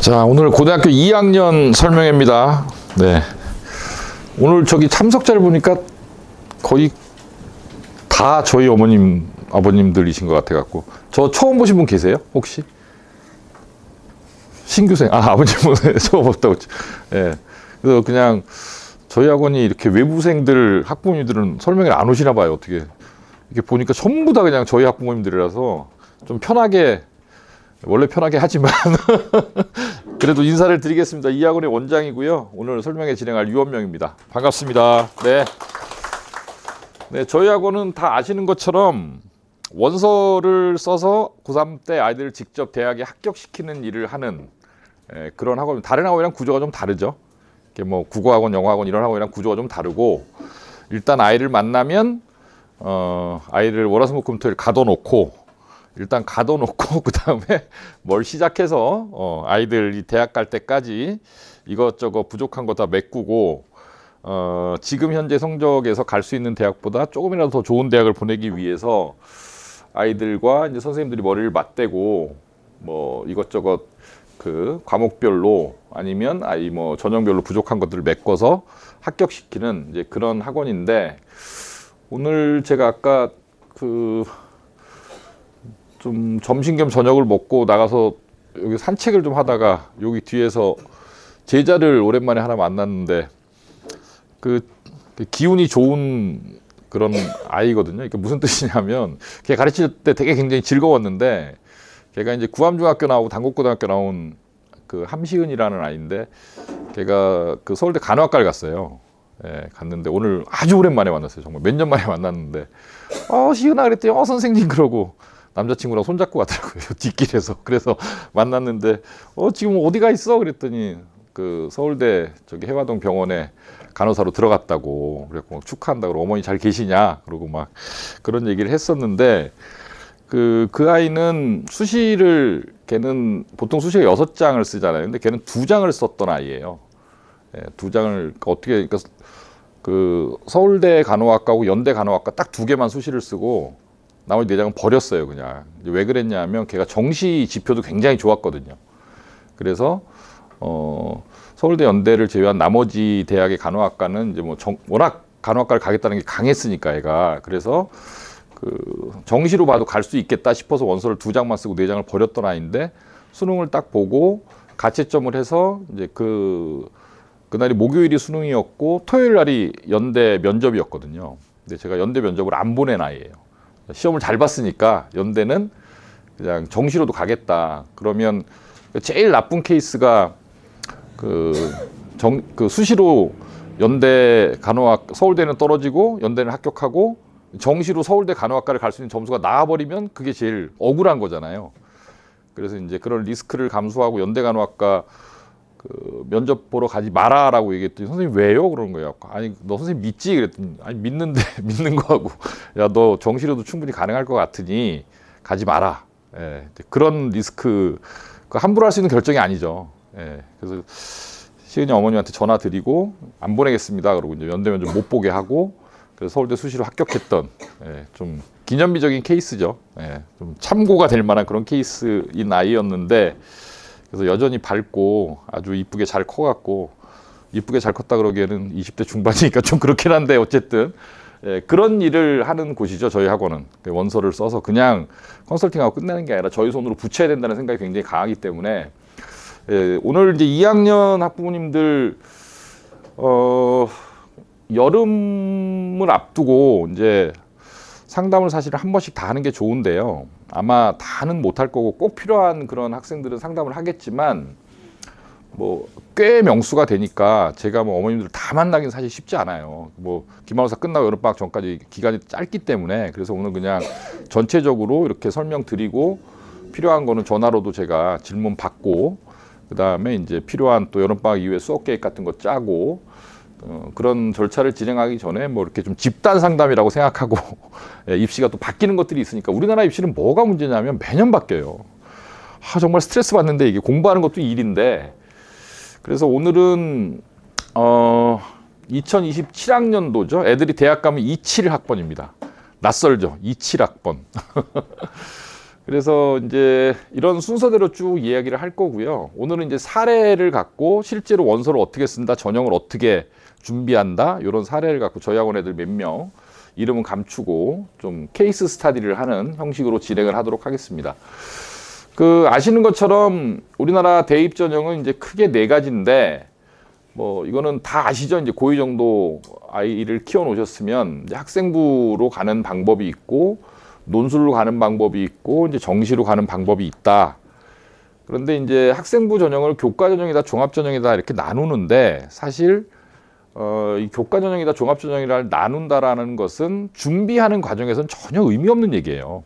자, 오늘 고등학교 2학년 설명회입니다. 네. 오늘 저기 참석자를 보니까 거의 다 저희 어머님, 아버님들이신 것 같아갖고. 저 처음 보신 분 계세요? 혹시? 신규생. 아버님은 처음 봤다고. 예. 그래서 그냥 저희 학원이 이렇게 외부생들, 학부모님들은 설명회를 안 오시나 봐요. 어떻게. 이렇게 보니까 전부 다 그냥 저희 학부모님들이라서 좀 편하게, 원래 편하게 하지만 그래도 인사를 드리겠습니다. 이 학원의 원장이고요. 오늘 설명회 진행할 유원명입니다. 반갑습니다. 네. 네, 저희 학원은 다 아시는 것처럼 원서를 써서 고3 때 아이들을 직접 대학에 합격시키는 일을 하는 그런 학원. 다른 학원이랑 구조가 좀 다르죠. 이렇게 뭐 국어학원, 영어학원 이런 학원이랑 구조가 좀 다르고, 일단 아이를 만나면 아이를 월화수목금토일 가둬놓고 그 다음에 뭘 시작해서 아이들이 대학 갈 때까지 이것저것 부족한 거 다 메꾸고, 지금 현재 성적에서 갈 수 있는 대학보다 조금이라도 더 좋은 대학을 보내기 위해서 아이들과 이제 선생님들이 머리를 맞대고 뭐 이것저것 그 과목별로 아니면 아이 뭐 전형별로 부족한 것들을 메꿔서 합격시키는 이제 그런 학원인데, 오늘 제가 아까 좀 점심 겸 저녁을 먹고 나가서 여기 산책을 좀 하다가 여기 뒤에서 제자를 오랜만에 하나 만났는데, 그 기운이 좋은 그런 아이거든요. 이게 무슨 뜻이냐면, 걔 가르칠 때 되게 굉장히 즐거웠는데, 걔가 이제 구암중학교 나오고 단국고등학교 나온 그 함시은이라는 아이인데, 걔가 그 서울대 간호학과를 갔어요. 예, 갔는데 오늘 아주 오랜만에 만났어요. 정말 몇 년 만에 만났는데, 시은아 그랬더니 선생님 그러고 남자친구랑 손잡고 가더라고요. 뒷길에서. 그래서 만났는데 지금 어디가 있어? 그랬더니 그 서울대 저기 해화동 병원에 간호사로 들어갔다고. 그랬고 축하한다. 그러고 어머니 잘 계시냐? 그러고 막 그런 얘기를 했었는데, 그 아이는 수시를, 걔는 보통 수시가 6장을 쓰잖아요. 근데 걔는 2장을 썼던 아이예요. 예, 2장을 어떻게, 그러니까 그 서울대 간호학과하고 연대 간호학과 딱 2개만 수시를 쓰고 나머지 4장은 버렸어요. 그냥. 왜 그랬냐면 걔가 정시 지표도 굉장히 좋았거든요. 그래서 서울대 연대를 제외한 나머지 대학의 간호학과는 이제 뭐 워낙 간호학과를 가겠다는 게 강했으니까 얘가. 그래서 그 정시로 봐도 갈 수 있겠다 싶어서 원서를 2장만 쓰고 4장을 버렸던 아이인데, 수능을 딱 보고 가채점을 해서 이제 그날이 목요일이 수능이었고 토요일 날이 연대 면접이었거든요. 근데 제가 연대 면접을 안 보낸 아이예요. 시험을 잘 봤으니까 연대는 그냥 정시로도 가겠다. 그러면 제일 나쁜 케이스가 그 수시로 연대 간호학, 서울대는 떨어지고 연대는 합격하고 정시로 서울대 간호학과를 갈 수 있는 점수가 나와버리면 그게 제일 억울한 거잖아요. 그래서 이제 그런 리스크를 감수하고 연대 간호학과 그 면접 보러 가지 마라라고 얘기했더니, 선생님 왜요? 그러는 거예요. 아니 너 선생님 믿지? 그랬더니, 아니 믿는데 믿는 거하고, 야 너 정시로도 충분히 가능할 것 같으니 가지 마라. 예, 그런 리스크, 함부로 할 수 있는 결정이 아니죠. 예, 그래서 시은이 어머님한테 전화 드리고 안 보내겠습니다. 그러고 이제 연대 면접 못 보게 하고, 그래서 서울대 수시로 합격했던, 좀 기념비적인 케이스죠. 좀 참고가 될 만한 그런 케이스인 아이였는데, 그래서 여전히 밝고 아주 이쁘게 잘 커갖고, 이쁘게 잘 컸다 그러기에는 20대 중반이니까 좀 그렇긴 한데, 어쨌든 그런 일을 하는 곳이죠. 저희 학원은 원서를 써서 그냥 컨설팅하고 끝내는 게 아니라 저희 손으로 붙여야 된다는 생각이 굉장히 강하기 때문에, 오늘 이제 2학년 학부모님들 여름을 앞두고 이제 상담을 사실 한 번씩 다 하는 게 좋은데요. 아마 다는 못할 거고 꼭 필요한 그런 학생들은 상담을 하겠지만, 뭐 꽤 명수가 되니까 제가 뭐 어머님들 다 만나긴 사실 쉽지 않아요. 뭐 기말고사 끝나고 여름방학 전까지 기간이 짧기 때문에. 그래서 오늘 그냥 전체적으로 이렇게 설명드리고, 필요한 거는 전화로도 제가 질문 받고, 그 다음에 이제 필요한 또 여름방학 이후에 수업 계획 같은 거 짜고, 그런 절차를 진행하기 전에 뭐 이렇게 좀 집단 상담이라고 생각하고 입시가 또 바뀌는 것들이 있으니까. 우리나라 입시는 뭐가 문제냐면 매년 바뀌어요. 정말 스트레스 받는데, 이게 공부하는 것도 일인데. 그래서 오늘은 2027학년도죠. 애들이 대학 가면 27학번입니다. 낯설죠. 27학번. 그래서 이제 이런 순서대로 쭉 이야기를 할 거고요. 오늘은 이제 사례를 갖고 실제로 원서를 어떻게 쓴다, 전형을 어떻게 준비한다, 이런 사례를 갖고 저희 학원 애들 몇 명 이름은 감추고 좀 케이스 스타디를 하는 형식으로 진행을 하도록 하겠습니다. 그 아시는 것처럼 우리나라 대입 전형은 이제 크게 네 가지인데, 뭐 이거는 다 아시죠? 이제 고2 정도 아이를 키워 놓으셨으면 이제 학생부로 가는 방법이 있고, 논술로 가는 방법이 있고, 이제 정시로 가는 방법이 있다. 그런데 이제 학생부 전형을 교과 전형이다, 종합 전형이다 이렇게 나누는데, 사실 이 교과 전형이다, 종합 전형이다 나눈다라는 것은 준비하는 과정에서는 전혀 의미 없는 얘기예요.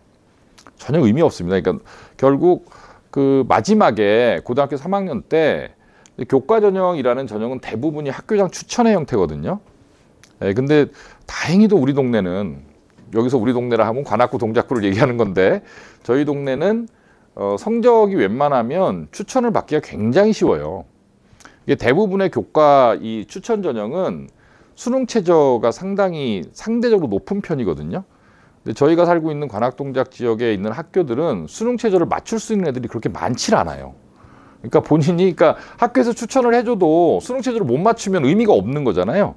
전혀 의미 없습니다. 그러니까 결국 그 마지막에 고등학교 3학년 때 교과 전형이라는 전형은 대부분이 학교장 추천의 형태거든요. 예, 근데 다행히도 우리 동네는, 여기서 우리 동네라 하면 관악구 동작구를 얘기하는 건데, 저희 동네는 성적이 웬만하면 추천을 받기가 굉장히 쉬워요. 이게 대부분의 교과 이 추천 전형은 수능 최저가 상당히 상대적으로 높은 편이거든요. 근데 저희가 살고 있는 관악동작 지역에 있는 학교들은 수능 최저를 맞출 수 있는 애들이 그렇게 많지 않아요. 그러니까 본인이, 그러니까 학교에서 추천을 해줘도 수능 최저를 못 맞추면 의미가 없는 거잖아요.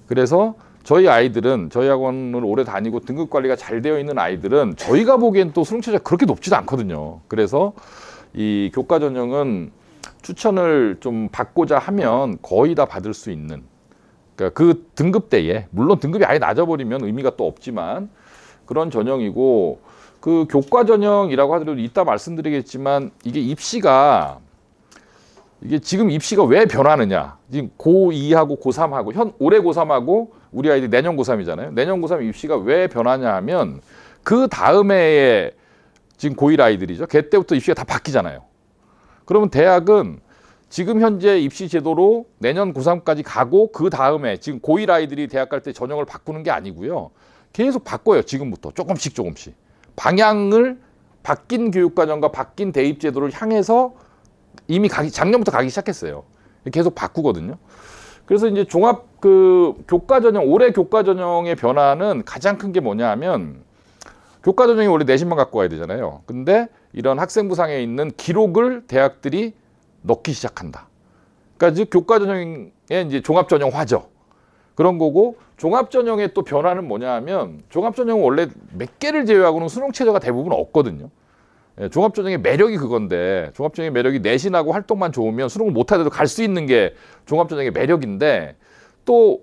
그래서 저희 아이들은, 저희 학원을 오래 다니고 등급 관리가 잘 되어 있는 아이들은 저희가 보기엔 또 수능 최저가 그렇게 높지도 않거든요. 그래서 이 교과 전형은 추천을 좀 받고자 하면 거의 다 받을 수 있는, 그러니까 그 등급대에, 물론 등급이 아예 낮아버리면 의미가 또 없지만 그런 전형이고, 그 교과 전형이라고 하더라도 이따 말씀드리겠지만 이게 입시가, 이게 지금 입시가 왜 변하느냐, 지금 고2하고 고3하고 올해 고3하고 우리 아이들 내년 고3이잖아요. 내년 고3 입시가 왜 변하냐 하면 그 다음에 지금 고1 아이들이죠. 걔 때부터 입시가 다 바뀌잖아요. 그러면 대학은 지금 현재 입시 제도로 내년 고3까지 가고, 그 다음에 지금 고1 아이들이 대학 갈 때 전형을 바꾸는 게 아니고요. 계속 바꿔요. 지금부터 조금씩 조금씩. 방향을 바뀐 교육과정과 바뀐 대입 제도를 향해서 이미 작년부터 가기 시작했어요. 계속 바꾸거든요. 그래서 이제 종합 교과 전형, 올해 교과 전형의 변화는 가장 큰 게 뭐냐 하면, 교과 전형이 원래 내신만 갖고 와야 되잖아요. 근데 이런 학생부상에 있는 기록을 대학들이 넣기 시작한다. 그러니까 즉 교과 전형의 이제 종합 전형화죠. 그런 거고, 종합 전형의 또 변화는 뭐냐 하면, 종합 전형은 원래 몇 개를 제외하고는 수능 최저가 대부분 없거든요. 예, 종합 전형의 매력이 그건데, 종합 전형의 매력이 내신하고 활동만 좋으면 수능을 못 하더라도 갈 수 있는 게 종합 전형의 매력인데, 또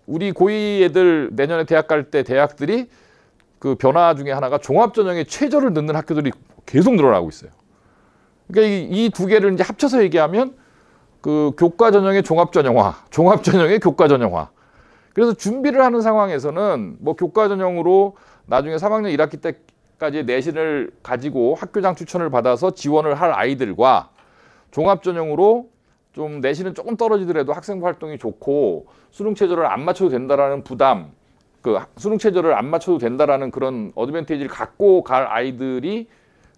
우리 고2 애들 내년에 대학 갈 때 대학들이 그 변화 중에 하나가 종합 전형에 최저를 넣는 학교들이 계속 늘어나고 있어요. 그러니까 이 두 개를 이제 합쳐서 얘기하면 그 교과 전형의 종합 전형화, 종합 전형의 교과 전형화. 그래서 준비를 하는 상황에서는 뭐 교과 전형으로 나중에 3학년 1학기 때까지 내신을 가지고 학교장 추천을 받아서 지원을 할 아이들과, 종합 전형으로 좀 내신은 조금 떨어지더라도 학생부 활동이 좋고 수능 최저를 안 맞춰도 된다라는 부담, 그 수능 최저를 안 맞춰도 된다라는 그런 어드밴티지를 갖고 갈 아이들이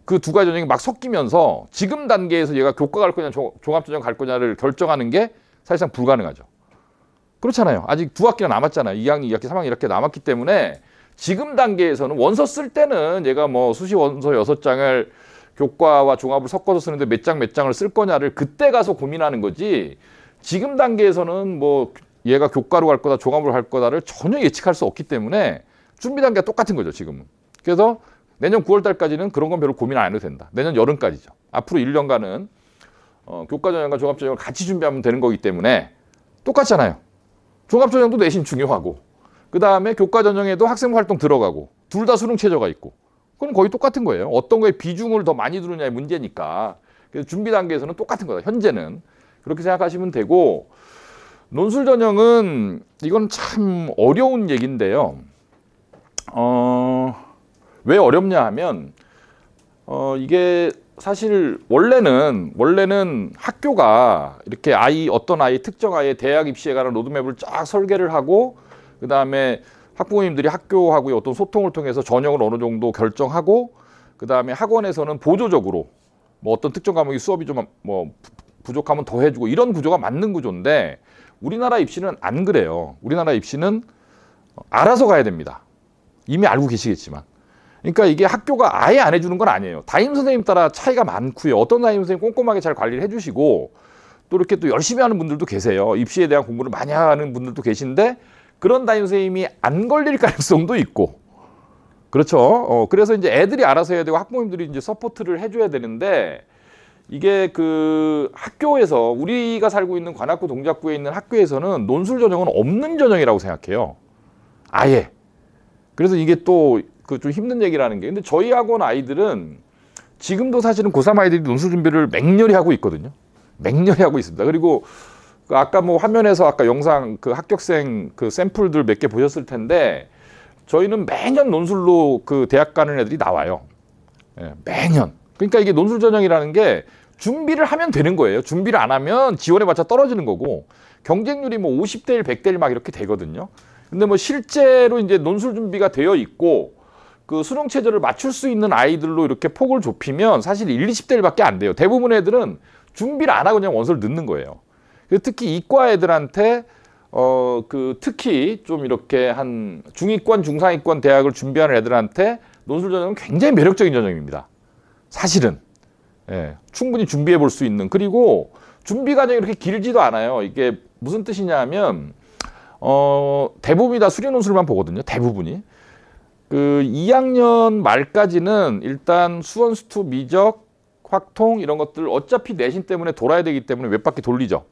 그 두 가지 전형이 막 섞이면서 지금 단계에서 얘가 교과 갈 거냐 종합 전형 갈 거냐를 결정하는 게 사실상 불가능하죠. 그렇잖아요. 아직 두 학기가 남았잖아요. 2학년, 2학기, 3학년 이렇게 남았기 때문에 지금 단계에서는 원서 쓸 때는 얘가 뭐 수시 원서 6장을 교과와 종합을 섞어서 쓰는데 몇 장을 쓸 거냐를 그때 가서 고민하는 거지, 지금 단계에서는 뭐 얘가 교과로 갈 거다, 종합으로 갈 거다를 전혀 예측할 수 없기 때문에 준비 단계가 똑같은 거죠, 지금은. 그래서 내년 9월 달까지는 그런 건 별로 고민 안 해도 된다. 내년 여름까지죠. 앞으로 1년간은 교과 전형과 종합 전형을 같이 준비하면 되는 거기 때문에 똑같잖아요. 종합 전형도 내신 중요하고, 그 다음에 교과 전형에도 학생부 활동 들어가고, 둘 다 수능 최저가 있고, 그건 거의 똑같은 거예요. 어떤 거에 비중을 더 많이 두느냐의 문제니까. 그래서 준비 단계에서는 똑같은 거다. 현재는 그렇게 생각하시면 되고, 논술 전형은 이건 참 어려운 얘기인데요. 왜 어렵냐 하면 이게 사실 원래는 학교가 이렇게 어떤 아이, 특정 아이의 대학 입시에 관한 로드맵을 쫙 설계를 하고, 그 다음에 학부모님들이 학교하고의 어떤 소통을 통해서 전형을 어느 정도 결정하고, 그 다음에 학원에서는 보조적으로 뭐 어떤 특정 과목이 수업이 좀 뭐 부족하면 더 해주고, 이런 구조가 맞는 구조인데, 우리나라 입시는 안 그래요. 우리나라 입시는 알아서 가야 됩니다. 이미 알고 계시겠지만. 그러니까 이게 학교가 아예 안 해주는 건 아니에요. 담임 선생님 따라 차이가 많고요. 어떤 담임 선생님 꼼꼼하게 잘 관리를 해주시고 또 이렇게 또 열심히 하는 분들도 계세요. 입시에 대한 공부를 많이 하는 분들도 계신데 그런 담임 선생님이 안 걸릴 가능성도 있고 그렇죠. 그래서 이제 애들이 알아서 해야 되고 학부모님들이 이제 서포트를 해줘야 되는데 이게 그 학교에서 우리가 살고 있는 관악구 동작구에 있는 학교에서는 논술 전형은 없는 전형이라고 생각해요. 아예. 그래서 이게 또 그 좀 힘든 얘기라는 게 근데 저희 학원 아이들은 지금도 사실은 고3 아이들이 논술 준비를 맹렬히 하고 있거든요. 맹렬히 하고 있습니다. 그리고 그 아까 뭐 화면에서 아까 영상 그 합격생 그 샘플들 몇 개 보셨을 텐데 저희는 매년 논술로 그 대학 가는 애들이 나와요. 예, 매년. 그러니까 이게 논술 전형이라는 게 준비를 하면 되는 거예요. 준비를 안 하면 지원에 맞춰 떨어지는 거고 경쟁률이 뭐 50대 1, 100대 1 막 이렇게 되거든요. 근데 뭐 실제로 이제 논술 준비가 되어 있고 그 수능 체제를 맞출 수 있는 아이들로 이렇게 폭을 좁히면 사실 1, 20대 1밖에 안 돼요. 대부분 애들은 준비를 안 하고 그냥 원서를 넣는 거예요. 특히 이과 애들한테 그 특히 좀 이렇게 한 중위권, 중상위권 대학을 준비하는 애들한테 논술 전형은 굉장히 매력적인 전형입니다. 사실은. 예, 충분히 준비해 볼 수 있는. 그리고 준비 과정이 이렇게 길지도 않아요. 이게 무슨 뜻이냐면 대부분이 다 수련 논술만 보거든요. 대부분이. 그 2학년 말까지는 일단 수원, 수투, 미적, 확통 이런 것들 어차피 내신 때문에 돌아야 되기 때문에 몇 바퀴 돌리죠.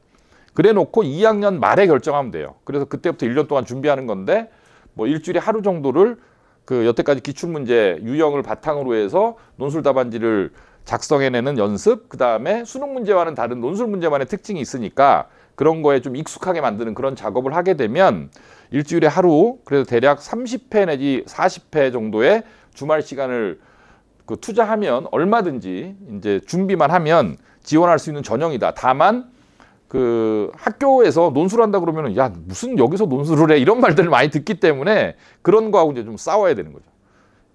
그래 놓고 2학년 말에 결정하면 돼요. 그래서 그때부터 1년 동안 준비하는 건데 뭐 일주일에 하루 정도를 그 여태까지 기출문제 유형을 바탕으로 해서 논술 답안지를 작성해내는 연습, 그 다음에 수능 문제와는 다른 논술 문제만의 특징이 있으니까 그런 거에 좀 익숙하게 만드는 그런 작업을 하게 되면 일주일에 하루, 그래서 대략 30회 내지 40회 정도의 주말 시간을 그 투자하면 얼마든지 이제 준비만 하면 지원할 수 있는 전형이다. 다만 그 학교에서 논술한다 그러면은 야 무슨 여기서 논술을 해 이런 말들을 많이 듣기 때문에 그런 거하고 이제 좀 싸워야 되는 거죠.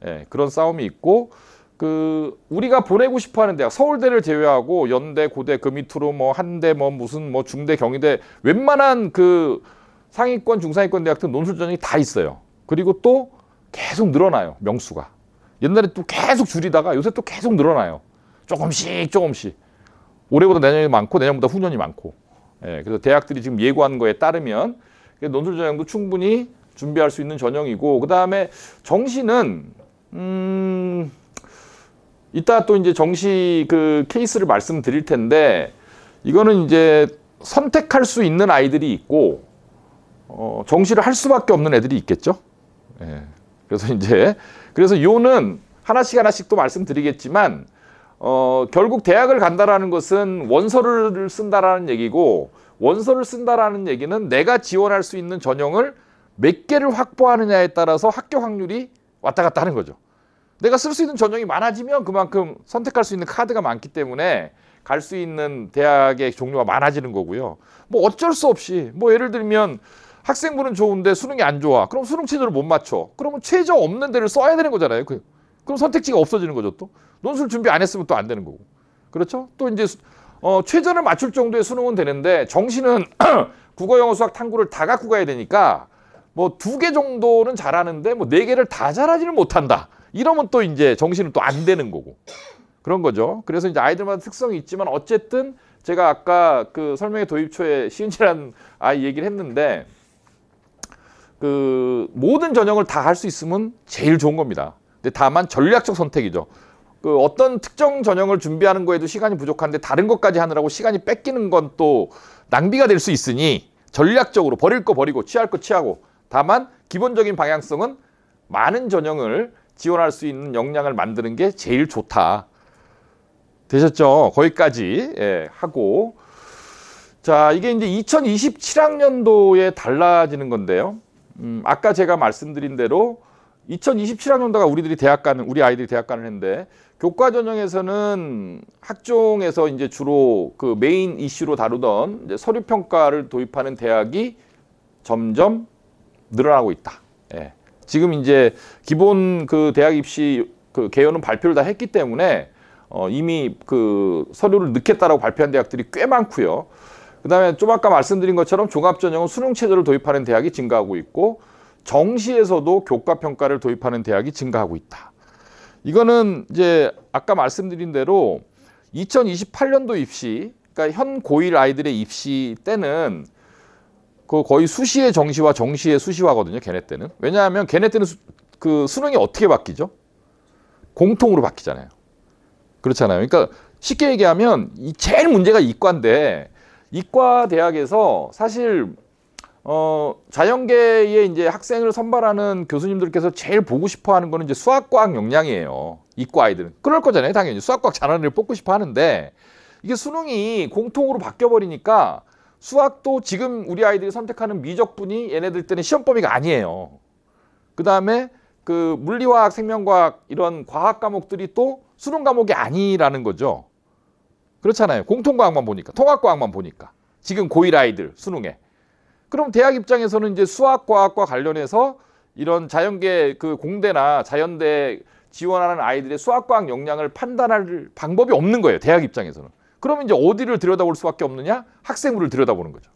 예, 그런 싸움이 있고 그 우리가 보내고 싶어하는 대학 서울대를 제외하고 연대, 고대 그 밑으로 뭐 한대 뭐 무슨 뭐 중대, 경희대 웬만한 그 상위권, 중상위권 대학들 논술 전형이 다 있어요. 그리고 또 계속 늘어나요 명수가. 옛날에 또 계속 줄이다가 요새 또 계속 늘어나요. 조금씩. 올해보다 내년이 많고 내년보다 후년이 많고. 예, 그래서 대학들이 지금 예고한 거에 따르면 논술 전형도 충분히 준비할 수 있는 전형이고 그 다음에 정시는 이따 또 이제 정시 그 케이스를 말씀드릴 텐데 이거는 이제 선택할 수 있는 아이들이 있고 정시를 할 수밖에 없는 애들이 있겠죠. 예, 그래서 요는 하나씩 또 말씀드리겠지만 결국 대학을 간다라는 것은 원서를 쓴다라는 얘기고 원서를 쓴다라는 얘기는 내가 지원할 수 있는 전형을 몇 개를 확보하느냐에 따라서 합격 확률이 왔다 갔다 하는 거죠. 내가 쓸 수 있는 전형이 많아지면 그만큼 선택할 수 있는 카드가 많기 때문에 갈 수 있는 대학의 종류가 많아지는 거고요. 뭐 어쩔 수 없이 뭐 예를 들면 학생부는 좋은데 수능이 안 좋아. 그럼 수능 최저를 못 맞춰. 그러면 최저 없는 데를 써야 되는 거잖아요. 그럼 선택지가 없어지는 거죠 또. 논술 준비 안 했으면 또 안 되는 거고. 그렇죠? 또 이제 최저를 맞출 정도의 수능은 되는데 정시는 국어, 영어, 수학, 탐구를 다 갖고 가야 되니까 뭐 2개 정도는 잘하는데 뭐 4개를 다 잘하지는 못한다. 이러면 또 이제 정시는 또 안 되는 거고. 그런 거죠. 그래서 이제 아이들마다 특성이 있지만 어쨌든 제가 아까 그 설명회 도입초에 시은지라는 아이 얘기를 했는데 그 모든 전형을 다 할 수 있으면 제일 좋은 겁니다. 근데 다만 전략적 선택이죠. 그 어떤 특정 전형을 준비하는 거에도 시간이 부족한데 다른 것까지 하느라고 시간이 뺏기는 건 또 낭비가 될 수 있으니 전략적으로 버릴 거 버리고 취할 거 취하고 다만 기본적인 방향성은 많은 전형을 지원할 수 있는 역량을 만드는 게 제일 좋다. 되셨죠? 거기까지 하고 자 이게 이제 2027학년도에 달라지는 건데요. 아까 제가 말씀드린 대로 2027학년도가 우리 아이들이 대학 가는 해인데 교과 전형에서는 학종에서 이제 주로 그 메인 이슈로 다루던 이제 서류 평가를 도입하는 대학이 점점 늘어나고 있다. 예. 지금 이제 기본 그 대학 입시 그 개요는 발표를 다 했기 때문에 이미 그 서류를 넣겠다라고 발표한 대학들이 꽤 많고요. 그다음에 좀 아까 말씀드린 것처럼 종합전형은 수능 체제를 도입하는 대학이 증가하고 있고 정시에서도 교과 평가를 도입하는 대학이 증가하고 있다. 이거는 이제 아까 말씀드린 대로 2028년도 입시, 그러니까 현 고1 아이들의 입시 때는 그 거의 수시의 정시와 정시의 수시화거든요. 걔네 때는. 왜냐하면 걔네 때는 그 수능이 어떻게 바뀌죠? 공통으로 바뀌잖아요. 그렇잖아요. 그러니까 쉽게 얘기하면 제일 문제가 이과인데, 이과 대학에서 사실 자연계의 이제 학생을 선발하는 교수님들께서 제일 보고 싶어 하는 거는 이제 수학과학 역량이에요. 이과 아이들은. 그럴 거잖아요. 당연히. 수학과학 잘하는 애를 뽑고 싶어 하는데, 이게 수능이 공통으로 바뀌어버리니까 수학도 지금 우리 아이들이 선택하는 미적분이 얘네들 때는 시험 범위가 아니에요. 그 다음에 그 물리화학, 생명과학 이런 과학 과목들이 또 수능 과목이 아니라는 거죠. 그렇잖아요. 공통과학만 보니까, 통합과학만 보니까. 지금 고1 아이들 수능에. 그럼 대학 입장에서는 이제 수학과학과 관련해서 이런 자연계 그 공대나 자연대 지원하는 아이들의 수학과학 역량을 판단할 방법이 없는 거예요. 대학 입장에서는. 그러면 이제 어디를 들여다볼 수밖에 없느냐? 학생부를 들여다보는 거죠.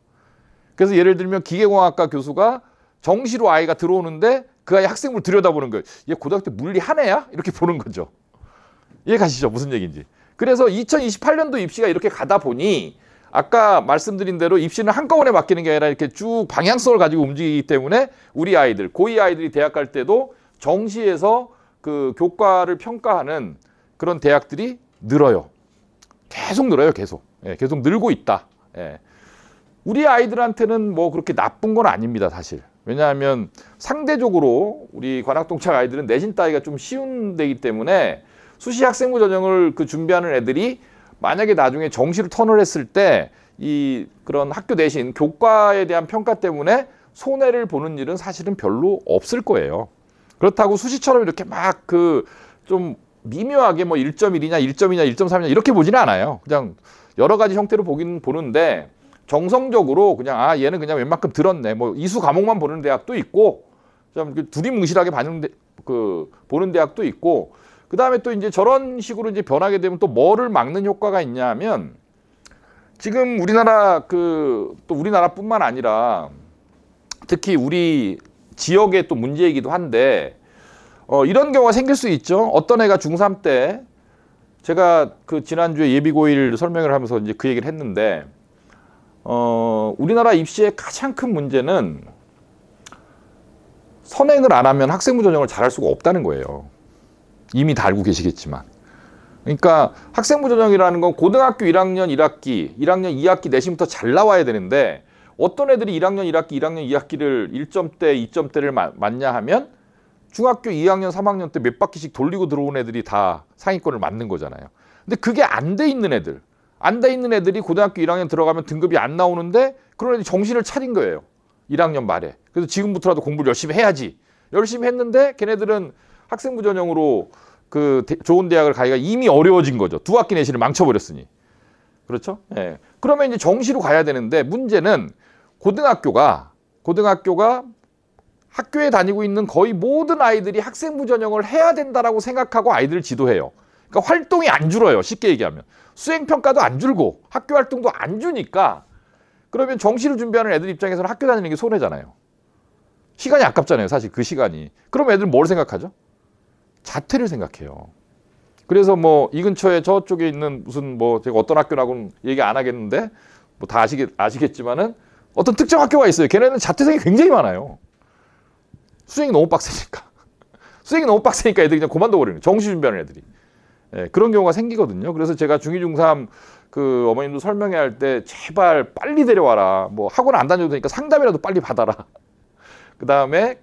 그래서 예를 들면 기계공학과 교수가 정시로 아이가 들어오는데 그 아이 학생부를 들여다보는 거예요. 얘 고등학교 물리 한 애야? 이렇게 보는 거죠. 이해 가시죠? 무슨 얘기인지. 그래서 2028년도 입시가 이렇게 가다 보니 아까 말씀드린 대로 입시는 한꺼번에 바뀌는 게 아니라 이렇게 쭉 방향성을 가지고 움직이기 때문에 우리 아이들, 고2 아이들이 대학 갈 때도 정시에서 그 교과를 평가하는 그런 대학들이 늘어요. 계속 늘어요, 계속. 예, 계속 늘고 있다. 예. 우리 아이들한테는 뭐 그렇게 나쁜 건 아닙니다, 사실. 왜냐하면 상대적으로 우리 관악동창 아이들은 내신 따기가 좀 쉬운 데이기 때문에 수시 학생부 전형을 그 준비하는 애들이 만약에 나중에 정시를 턴을 했을 때 이 그런 학교 내신 교과에 대한 평가 때문에 손해를 보는 일은 사실은 별로 없을 거예요. 그렇다고 수시처럼 이렇게 막 그 좀 미묘하게 뭐 1.1이냐 1.2냐 1.3이냐 이렇게 보지는 않아요. 그냥 여러 가지 형태로 보긴 보는데 정성적으로 그냥 아 얘는 그냥 웬만큼 들었네. 뭐 이수 과목만 보는 대학도 있고 좀 두리뭉실하게 보는 대학도 있고 그다음에 또 이제 저런 식으로 이제 변하게 되면 또 뭐를 막는 효과가 있냐면 지금 우리나라 또 우리나라뿐만 아니라 특히 우리 지역의 또 문제이기도 한데 이런 경우가 생길 수 있죠. 어떤 애가 중3 때 제가 그 지난주에 예비고1 설명을 하면서 이제 그 얘기를 했는데 우리나라 입시의 가장 큰 문제는 선행을 안 하면 학생부 전형을 잘할 수가 없다는 거예요. 이미 다 알고 계시겠지만. 그러니까 학생부 전형이라는 건 고등학교 1학년 1학기, 1학년 2학기 내신부터 잘 나와야 되는데 어떤 애들이 1학년 1학기, 1학년 2학기를 1점대, 2점대를 맞냐 하면 중학교 2학년, 3학년 때 몇 바퀴씩 돌리고 들어온 애들이 다 상위권을 맞는 거잖아요. 근데 그게 안 돼 있는 애들이 고등학교 1학년 들어가면 등급이 안 나오는데 그런 애들이 정신을 차린 거예요. 1학년 말에. 그래서 지금부터라도 공부를 열심히 해야지. 열심히 했는데 걔네들은 학생부 전형으로 좋은 대학을 가기가 이미 어려워진 거죠. 두 학기 내신을 망쳐버렸으니. 그렇죠? 예. 그러면 이제 정시로 가야 되는데 문제는 고등학교가 학교에 다니고 있는 거의 모든 아이들이 학생부 전형을 해야 된다라고 생각하고 아이들을 지도해요. 그러니까 활동이 안 줄어요. 쉽게 얘기하면. 수행평가도 안 줄고 학교 활동도 안 주니까 그러면 정시를 준비하는 애들 입장에서는 학교 다니는 게 손해잖아요. 시간이 아깝잖아요. 사실 그 시간이. 그럼 애들은 뭘 생각하죠? 자퇴를 생각해요. 그래서 뭐 이 근처에 저쪽에 있는 무슨 뭐 제가 어떤 학교라고는 얘기 안 하겠는데 뭐 다 아시겠지만은 어떤 특정 학교가 있어요. 걔네는 자퇴생이 굉장히 많아요. 수행이 너무 빡세니까. 애들이 그냥 그만둬 버리는 거예요. 정시 준비하는 애들이. 예, 그런 경우가 생기거든요. 그래서 제가 중2, 중3 그 어머님도 설명회 할 때 제발 빨리 데려와라. 뭐 학원 안 다녀도 되니까 상담이라도 빨리 받아라. 그 다음에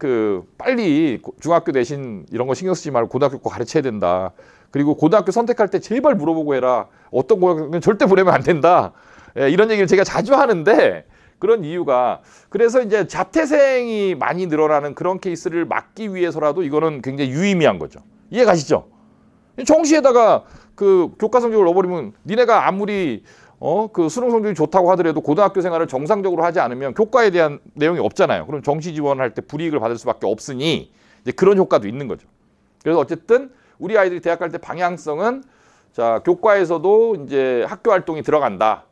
빨리 중학교 내신 이런 거 신경 쓰지 말고 고등학교 거 가르쳐야 된다. 그리고 고등학교 선택할 때 제발 물어보고 해라. 어떤 고등학교는 절대 보내면 안 된다. 예, 이런 얘기를 제가 자주 하는데 그런 이유가 그래서 이제 자퇴생이 많이 늘어나는 그런 케이스를 막기 위해서라도 이거는 굉장히 유의미한 거죠. 이해 가시죠? 정시에다가 교과 성적을 넣어버리면 니네가 아무리 그 수능 성적이 좋다고 하더라도 고등학교 생활을 정상적으로 하지 않으면 교과에 대한 내용이 없잖아요. 그럼 정시 지원할 때 불이익을 받을 수밖에 없으니 이제 그런 효과도 있는 거죠. 그래서 어쨌든 우리 아이들이 대학 갈 때 방향성은 자, 교과에서도 이제 학교 활동이 들어간다.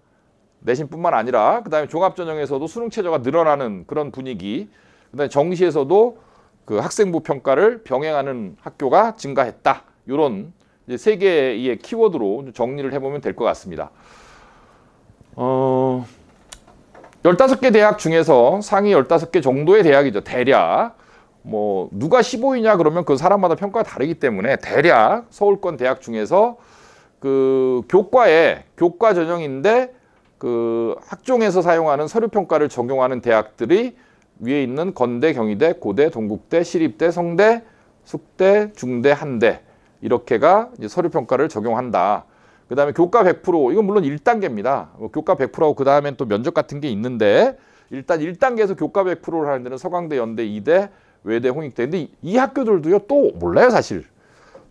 내신뿐만 아니라 그다음에 종합전형에서도 수능 최저가 늘어나는 그런 분위기. 그다음에 정시에서도 그 학생부 평가를 병행하는 학교가 증가했다. 이런 세 개의 키워드로 정리를 해보면 될 것 같습니다. 15개 대학 중에서 상위 15개 정도의 대학이죠. 대략. 뭐 누가 15위냐 그러면 그 사람마다 평가가 다르기 때문에 대략 서울권 대학 중에서 그 교과 전형인데 그 학종에서 사용하는 서류 평가를 적용하는 대학들이 위에 있는 건대, 경희대, 고대, 동국대, 시립대, 성대, 숙대, 중대, 한대 이렇게가 이제 서류 평가를 적용한다. 그 다음에 교과 100% 이건 물론 1단계입니다. 교과 100%하고 그 다음엔 또 면접 같은 게 있는데 일단 1단계에서 교과 100%를 하는 데는 서강대, 연대, 이대, 외대, 홍익대. 근데 이 학교들도요 또 몰라요 사실.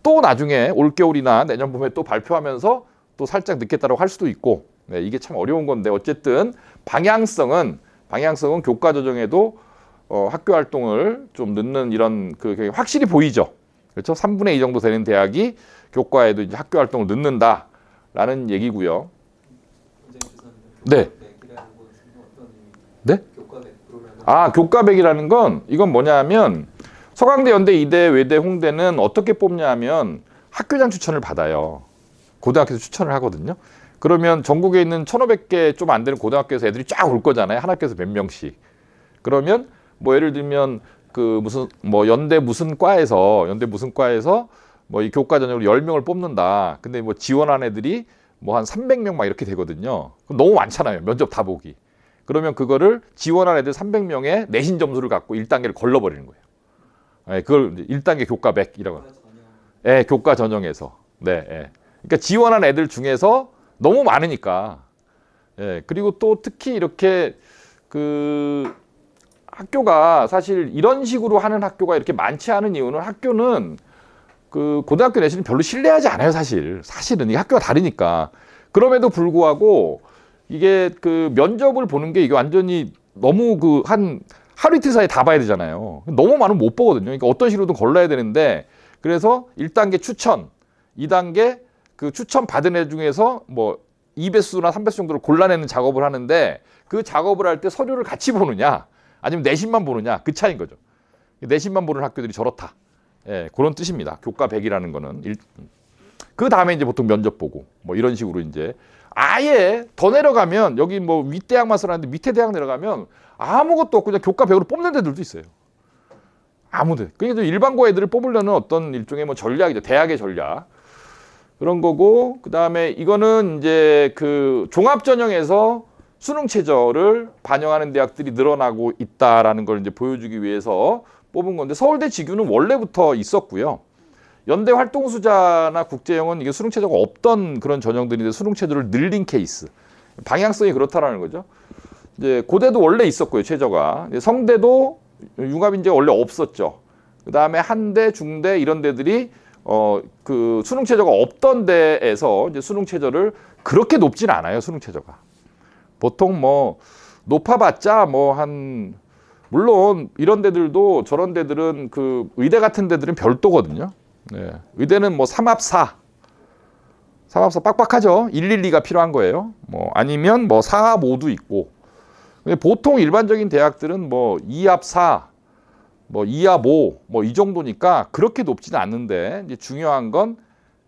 또 나중에 올겨울이나 내년 봄에 또 발표하면서 또 살짝 늦겠다라고 할 수도 있고 네, 이게 참 어려운 건데 어쨌든 방향성은 교과 전형에도 학교 활동을 좀 넣는 이런 그 확실히 보이죠. 그렇죠? 3분의 2 정도 되는 대학이 교과에도 이제 학교 활동을 넣는다라는 얘기고요. 네. 네? 교과 100이라는 건 이건 뭐냐면 서강대, 연대, 이대, 외대, 홍대는 어떻게 뽑냐면 학교장 추천을 받아요. 고등학교에서 추천을 하거든요. 그러면 전국에 있는 1,500개 좀 안 되는 고등학교에서 애들이 쫙 올 거잖아요. 한 학교에서 몇 명씩. 그러면 뭐 예를 들면 그 무슨 뭐 연대 무슨 과에서 뭐 이 교과 전형으로 10명을 뽑는다. 근데 뭐 지원한 애들이 뭐 한 300명 막 이렇게 되거든요. 그럼 너무 많잖아요. 면접 다 보기. 그러면 그거를 지원한 애들 300명의 내신 점수를 갖고 1단계를 걸러버리는 거예요. 네, 그걸 1단계 교과 100이라고. 네, 교과 전형에서. 네, 네. 그러니까 지원한 애들 중에서 너무 많으니까. 예, 그리고 또 특히 이렇게 그 학교가 사실 이런 식으로 하는 학교가 이렇게 많지 않은 이유는 학교는 그 고등학교 내신을 별로 신뢰하지 않아요, 사실은. 이 학교가 다르니까. 그럼에도 불구하고 이게 그 면접을 보는 게 이게 완전히 너무 그 한 하루 이틀 사이에 다 봐야 되잖아요. 너무 많으면 못 보거든요. 그러니까 어떤 식으로든 걸러야 되는데 그래서 1단계 추천, 2단계 그 추천 받은 애 중에서 뭐 2배수나 3배수 정도를 골라내는 작업을 하는데 그 작업을 할 때 서류를 같이 보느냐 아니면 내신만 보느냐 그 차이인 거죠. 내신만 보는 학교들이 저렇다. 예, 그런 뜻입니다. 교과 100이라는 거는. 그 다음에 이제 보통 면접 보고 뭐 이런 식으로 이제 아예 더 내려가면 여기 뭐 윗대학만 써놨는데 밑에 대학 내려가면 아무것도 없고 그냥 교과 100으로 뽑는 데들도 있어요. 아무데. 그러니까 일반고 애들을 뽑으려는 어떤 일종의 뭐 전략이죠. 대학의 전략. 그런 거고 그다음에 이거는 이제 그 종합 전형에서 수능 최저를 반영하는 대학들이 늘어나고 있다라는 걸 이제 보여주기 위해서 뽑은 건데 서울대 지규는 원래부터 있었고요. 연대 활동수자나 국제영은 이게 수능 최저가 없던 그런 전형들인데 수능 최저를 늘린 케이스. 방향성이 그렇다라는 거죠. 이제 고대도 원래 있었고요, 최저가. 성대도 융합인재가 원래 없었죠. 그다음에 한대, 중대 이런 데들이 그 수능 최저가 없던 데에서 이제 수능 최저를 그렇게 높진 않아요, 수능 최저가. 보통 뭐 높아봤자 뭐 한 물론 이런 데들도 저런 데들은 그 의대 같은 데들은 별도거든요. 네. 의대는 뭐 3합4 빡빡하죠. 112가 필요한 거예요. 뭐 아니면 뭐 4합5도 있고. 근데 보통 일반적인 대학들은 뭐 2합4 뭐 2합5 뭐 이 정도니까 그렇게 높지는 않는데 이제 중요한 건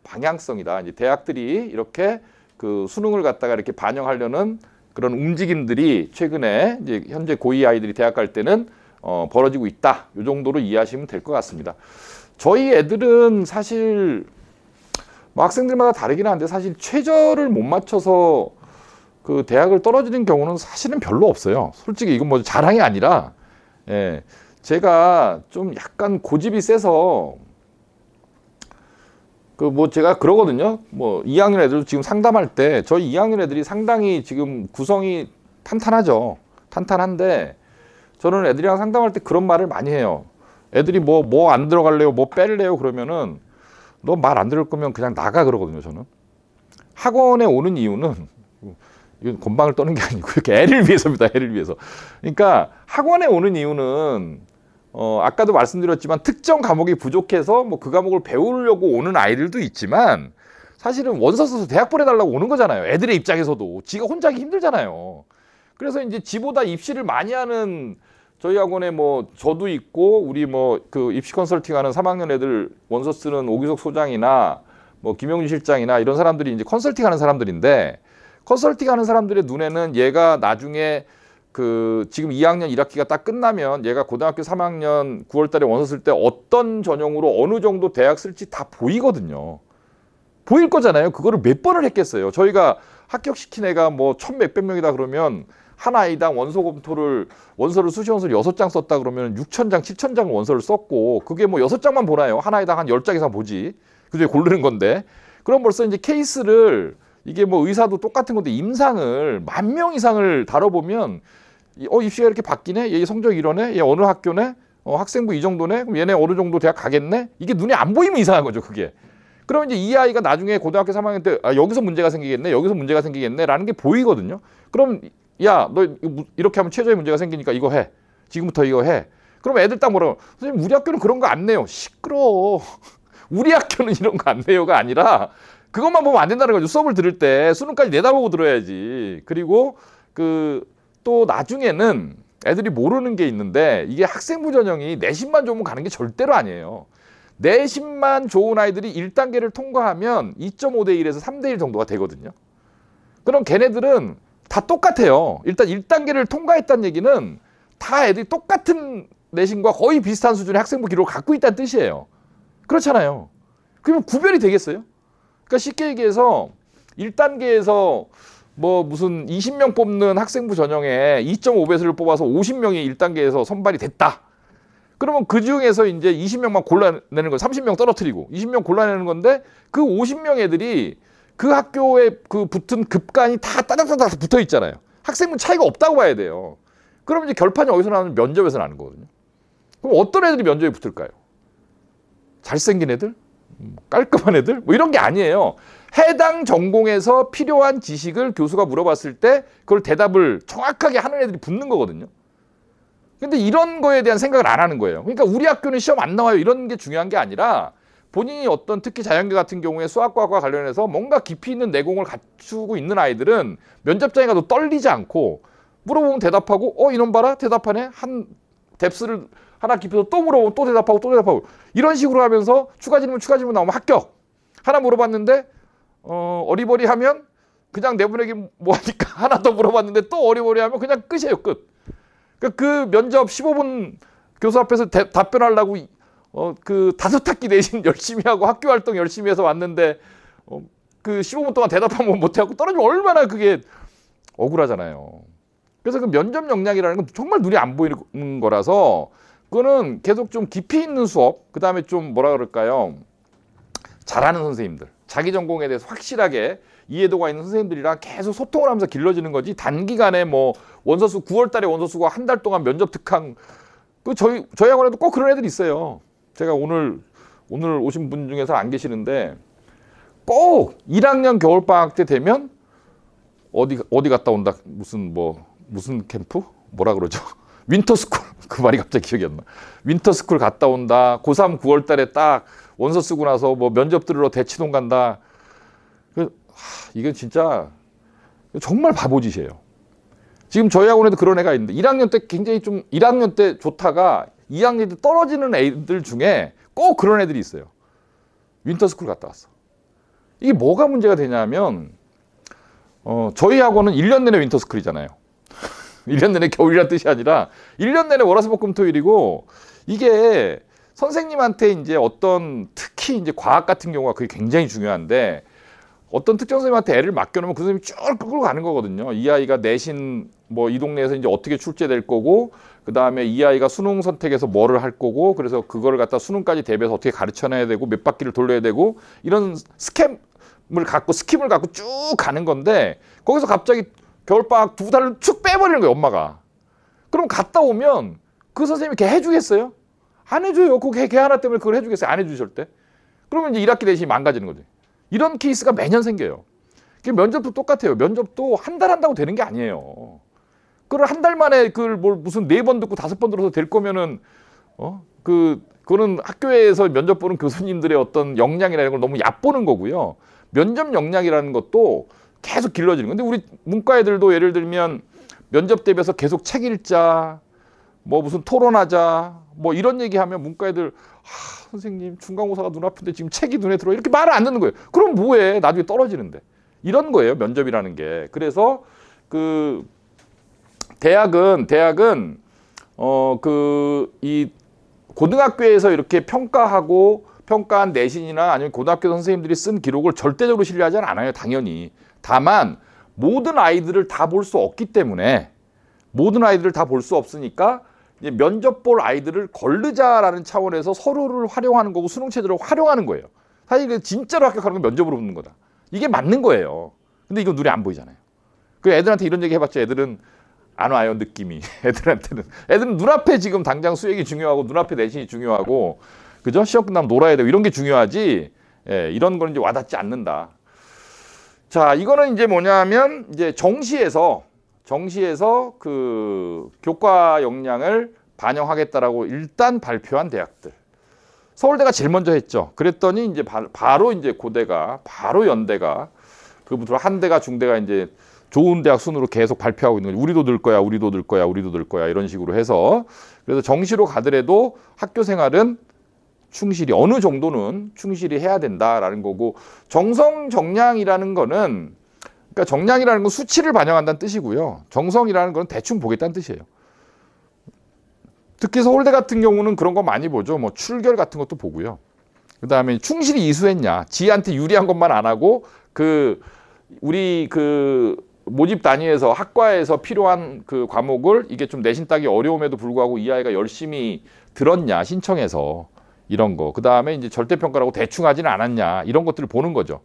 방향성이다. 이제 대학들이 이렇게 그 수능을 갖다가 이렇게 반영하려는 그런 움직임들이 최근에 이제 현재 고2 아이들이 대학 갈 때는 벌어지고 있다. 이 정도로 이해하시면 될 것 같습니다. 저희 애들은 사실 뭐 학생들마다 다르긴 한데 사실 최저를 못 맞춰서 그 대학을 떨어지는 경우는 사실은 별로 없어요. 솔직히 이건 뭐 자랑이 아니라 예, 제가 좀 약간 고집이 세서 그 뭐 제가 그러거든요. 뭐 2학년 애들도 지금 상담할 때 저희 2학년 애들이 상당히 지금 구성이 탄탄하죠. 탄탄한데 저는 애들이랑 상담할 때 그런 말을 많이 해요. 애들이 뭐 안 들어갈래요, 뭐 뺄래요 그러면은 너 말 안 들을 거면 그냥 나가 그러거든요. 저는 학원에 오는 이유는 이건 건방을 떠는 게 아니고 이렇게 애를 위해서입니다. 애를 위해서. 그러니까 학원에 오는 이유는 아까도 말씀드렸지만 특정 과목이 부족해서 뭐 그 과목을 배우려고 오는 아이들도 있지만 사실은 원서 써서 대학 보내달라고 오는 거잖아요. 애들의 입장에서도 지가 혼자 하기 힘들잖아요. 그래서 이제 지보다 입시를 많이 하는 저희 학원에 뭐 저도 있고 우리 뭐 그 입시 컨설팅하는 3학년 애들 원서 쓰는 오규석 소장이나 뭐 김영준 실장이나 이런 사람들이 이제 컨설팅하는 사람들인데, 컨설팅하는 사람들의 눈에는 얘가 나중에 그 지금 2학년 1학기가 딱 끝나면 얘가 고등학교 3학년 9월달에 원서 쓸 때 어떤 전형으로 어느 정도 대학 쓸지 다 보이거든요. 보일 거잖아요. 그거를 몇 번을 했겠어요. 저희가 합격시킨 애가 뭐 1,000몇백 명이다 그러면 한 아이당 원서를 수시 원서를 6장 썼다 그러면 6,000장, 7,000장 원서를 썼고, 그게 뭐 6장만 보나요? 한 아이당 한 10장 이상 보지. 그중에 고르는 건데. 그럼 벌써 이제 케이스를, 이게 뭐 의사도 똑같은 건데 임상을 10,000명 이상을 다뤄보면 입시가 이렇게 바뀌네? 얘 성적 이러네? 얘 어느 학교네? 학생부 이 정도네? 그럼 얘네 어느 정도 대학 가겠네? 이게 눈에 안 보이면 이상한 거죠, 그게. 그러면 이제 이 아이가 나중에 고등학교 3학년 때 여기서 문제가 생기겠네? 여기서 문제가 생기겠네? 라는 게 보이거든요. 그럼 야, 너 이렇게 하면 최저의 문제가 생기니까 이거 해. 지금부터 이거 해. 그럼 애들 딱 뭐라고? 선생님, 우리 학교는 그런 거 안 내요. 시끄러워. 우리 학교는 이런 거 안 내요가 아니라 그것만 보면 안 된다는 거죠. 수업을 들을 때 수능까지 내다보고 들어야지. 그리고 또 나중에는 애들이 모르는 게 있는데, 이게 학생부 전형이 내신만 좋으면 가는 게 절대로 아니에요. 내신만 좋은 아이들이 1단계를 통과하면 2.5대 1에서 3대 1 정도가 되거든요. 그럼 걔네들은 다 똑같아요. 일단 1단계를 통과했다는 얘기는 다 애들이 똑같은 내신과 거의 비슷한 수준의 학생부 기록을 갖고 있다는 뜻이에요. 그렇잖아요. 그러면 구별이 되겠어요? 그러니까 쉽게 얘기해서 1단계에서 뭐 무슨 20명 뽑는 학생부 전형에 2.5배수를 뽑아서 50명이 1단계에서 선발이 됐다. 그러면 그 중에서 이제 20명만 골라내는 거, 30명 떨어뜨리고 20명 골라내는 건데, 그 50명 애들이 그 학교에 그 붙은 급간이 다 따닥따닥 붙어 있잖아요. 학생분 차이가 없다고 봐야 돼요. 그럼 이제 결판이 어디서 나오는? 면접에서 나는 거거든요. 그럼 어떤 애들이 면접에 붙을까요? 잘생긴 애들? 깔끔한 애들? 뭐 이런 게 아니에요. 해당 전공에서 필요한 지식을 교수가 물어봤을 때 그걸 대답을 정확하게 하는 애들이 붙는 거거든요. 근데 이런 거에 대한 생각을 안 하는 거예요. 그러니까 우리 학교는 시험 안 나와요, 이런 게 중요한 게 아니라, 본인이 어떤 특히 자연계 같은 경우에 수학과학과 관련해서 뭔가 깊이 있는 내공을 갖추고 있는 아이들은 면접장에 가도 떨리지 않고 물어보면 대답하고, 이놈 봐라 대답하네, 한 뎁스를 하나 깊이서 또 물어보면 또 대답하고 또 대답하고, 이런 식으로 하면서 추가 질문 나오면 합격. 하나 물어봤는데 어리버리하면 그냥 내보내기 뭐하니까 하나 더 물어봤는데 또 어리버리하면 그냥 끝이에요, 끝. 그 면접 15분 교수 앞에서 답변하려고 그 5학기 내신 열심히 하고 학교 활동 열심히 해서 왔는데 그 15분 동안 대답 한번 못하고 떨어지면 얼마나 그게 억울하잖아요. 그래서 그 면접 역량이라는 건 정말 눈이 안 보이는 거라서, 그거는 계속 좀 깊이 있는 수업, 그 다음에 좀 뭐라 그럴까요, 잘하는 선생님들, 자기 전공에 대해서 확실하게 이해도가 있는 선생님들이랑 계속 소통을 하면서 길러지는 거지, 단기간에 뭐 원서수 9월달에 원서수가 한 달 동안 면접 특강, 저희 학원에도 꼭 그런 애들이 있어요. 제가 오늘 오신 분 중에서 안 계시는데, 꼭 1학년 겨울방학 때 되면 어디 갔다 온다, 무슨 캠프? 뭐라 그러죠? 윈터스쿨. 그 말이 갑자기 기억이 안 나. 윈터스쿨 갔다 온다. 고3 9월달에 딱 원서 쓰고 나서 뭐 면접 들으러 대치동 간다. 이건 진짜 정말 바보짓이에요. 지금 저희 학원에도 그런 애가 있는데, 1학년 때 굉장히 좀 1학년 때 좋다가 2학년 때 떨어지는 애들 중에 꼭 그런 애들이 있어요. 윈터스쿨 갔다 왔어. 이게 뭐가 문제가 되냐면, 저희 학원은 1년 내내 윈터스쿨이잖아요. 1년 내내 겨울이란 뜻이 아니라 1년 내내 월화수목금토일이고, 이게 선생님한테 이제 특히 이제 과학 같은 경우가 그게 굉장히 중요한데, 어떤 특정 선생님한테 애를 맡겨놓으면 그 선생님이 쭉 끌고 가는 거거든요. 이 아이가 내신 이 동네에서 이제 어떻게 출제될 거고, 그 다음에 이 아이가 수능 선택에서 뭐를 할 거고, 그래서 그거를 갖다 수능까지 대비해서 어떻게 가르쳐내야 되고, 몇 바퀴를 돌려야 되고, 이런 스킵을 갖고 쭉 가는 건데, 거기서 갑자기 겨울방학 2달을 쭉 빼버리는 거예요, 엄마가. 그럼 갔다 오면 그 선생님이 걔 해주겠어요? 안 해줘요. 걔 하나 때문에 그걸 해주겠어요? 안 해주실 때? 그러면 이제 1학기 내신이 망가지는 거죠. 이런 케이스가 매년 생겨요. 면접도 똑같아요. 면접도 한 달 한다고 되는 게 아니에요. 그걸 한 달 만에 무슨 4번 듣고 5번 들어서 될 거면은 그거는 학교에서 면접 보는 교수님들의 어떤 역량이라는 걸 너무 얕보는 거고요. 면접 역량이라는 것도 계속 길러지는 건데, 우리 문과 애들도 예를 들면 면접 대비해서 계속 책 읽자, 뭐 무슨 토론하자, 뭐 이런 얘기하면 문과 애들 선생님 중간고사가 눈앞인데 지금 책이 눈에 들어 이렇게 말을 안 듣는 거예요. 그럼 뭐해? 나중에 떨어지는데. 이런 거예요, 면접이라는 게. 그래서 그 대학은 이 고등학교에서 이렇게 평가한 내신이나 아니면 고등학교 선생님들이 쓴 기록을 절대적으로 신뢰하지는 않아요, 당연히. 다만 모든 아이들을 다 볼 수 없기 때문에, 모든 아이들을 다 볼 수 없으니까 이제 면접 볼 아이들을 거르자라는 차원에서 서류를 활용하는 거고 수능 체제를 활용하는 거예요. 사실 진짜로 합격하는 건 면접으로 붙는 거다. 이게 맞는 거예요. 근데 이거 눈에 안 보이잖아요. 그 애들한테 이런 얘기 해봤자 애들은 안 와요, 느낌이. 애들은 눈앞에 지금 당장 수액이 중요하고 눈앞에 내신이 중요하고, 그죠? 시험 끝나면 놀아야 되고 이런 게 중요하지. 예, 이런 거는 이제 와닿지 않는다. 자, 이거는 이제 뭐냐면 이제 정시에서 그 교과 역량을 반영하겠다라고 일단 발표한 대학들. 서울대가 제일 먼저 했죠. 그랬더니 이제 바로 이제 고대가, 바로 연대가, 그 밑으로 한대가, 중대가 이제 좋은 대학 순으로 계속 발표하고 있는 거죠. 우리도 늘 거야, 우리도 늘 거야, 우리도 늘 거야 이런 식으로 해서. 그래서 정시로 가더라도 학교 생활은 충실히, 어느 정도는 충실히 해야 된다라는 거고, 정성정량이라는 거는, 그러니까 정량이라는 건 수치를 반영한다는 뜻이고요. 정성이라는 건 대충 보겠다는 뜻이에요. 특히 서울대 같은 경우는 그런 거 많이 보죠. 뭐 출결 같은 것도 보고요. 그 다음에 충실히 이수했냐, 지한테 유리한 것만 안 하고 우리 모집 단위에서 학과에서 필요한 그 과목을 이게 좀 내신 따기 어려움에도 불구하고 이 아이가 열심히 들었냐, 신청해서. 이런 거. 그 다음에 이제 절대평가라고 대충 하지는 않았냐. 이런 것들을 보는 거죠.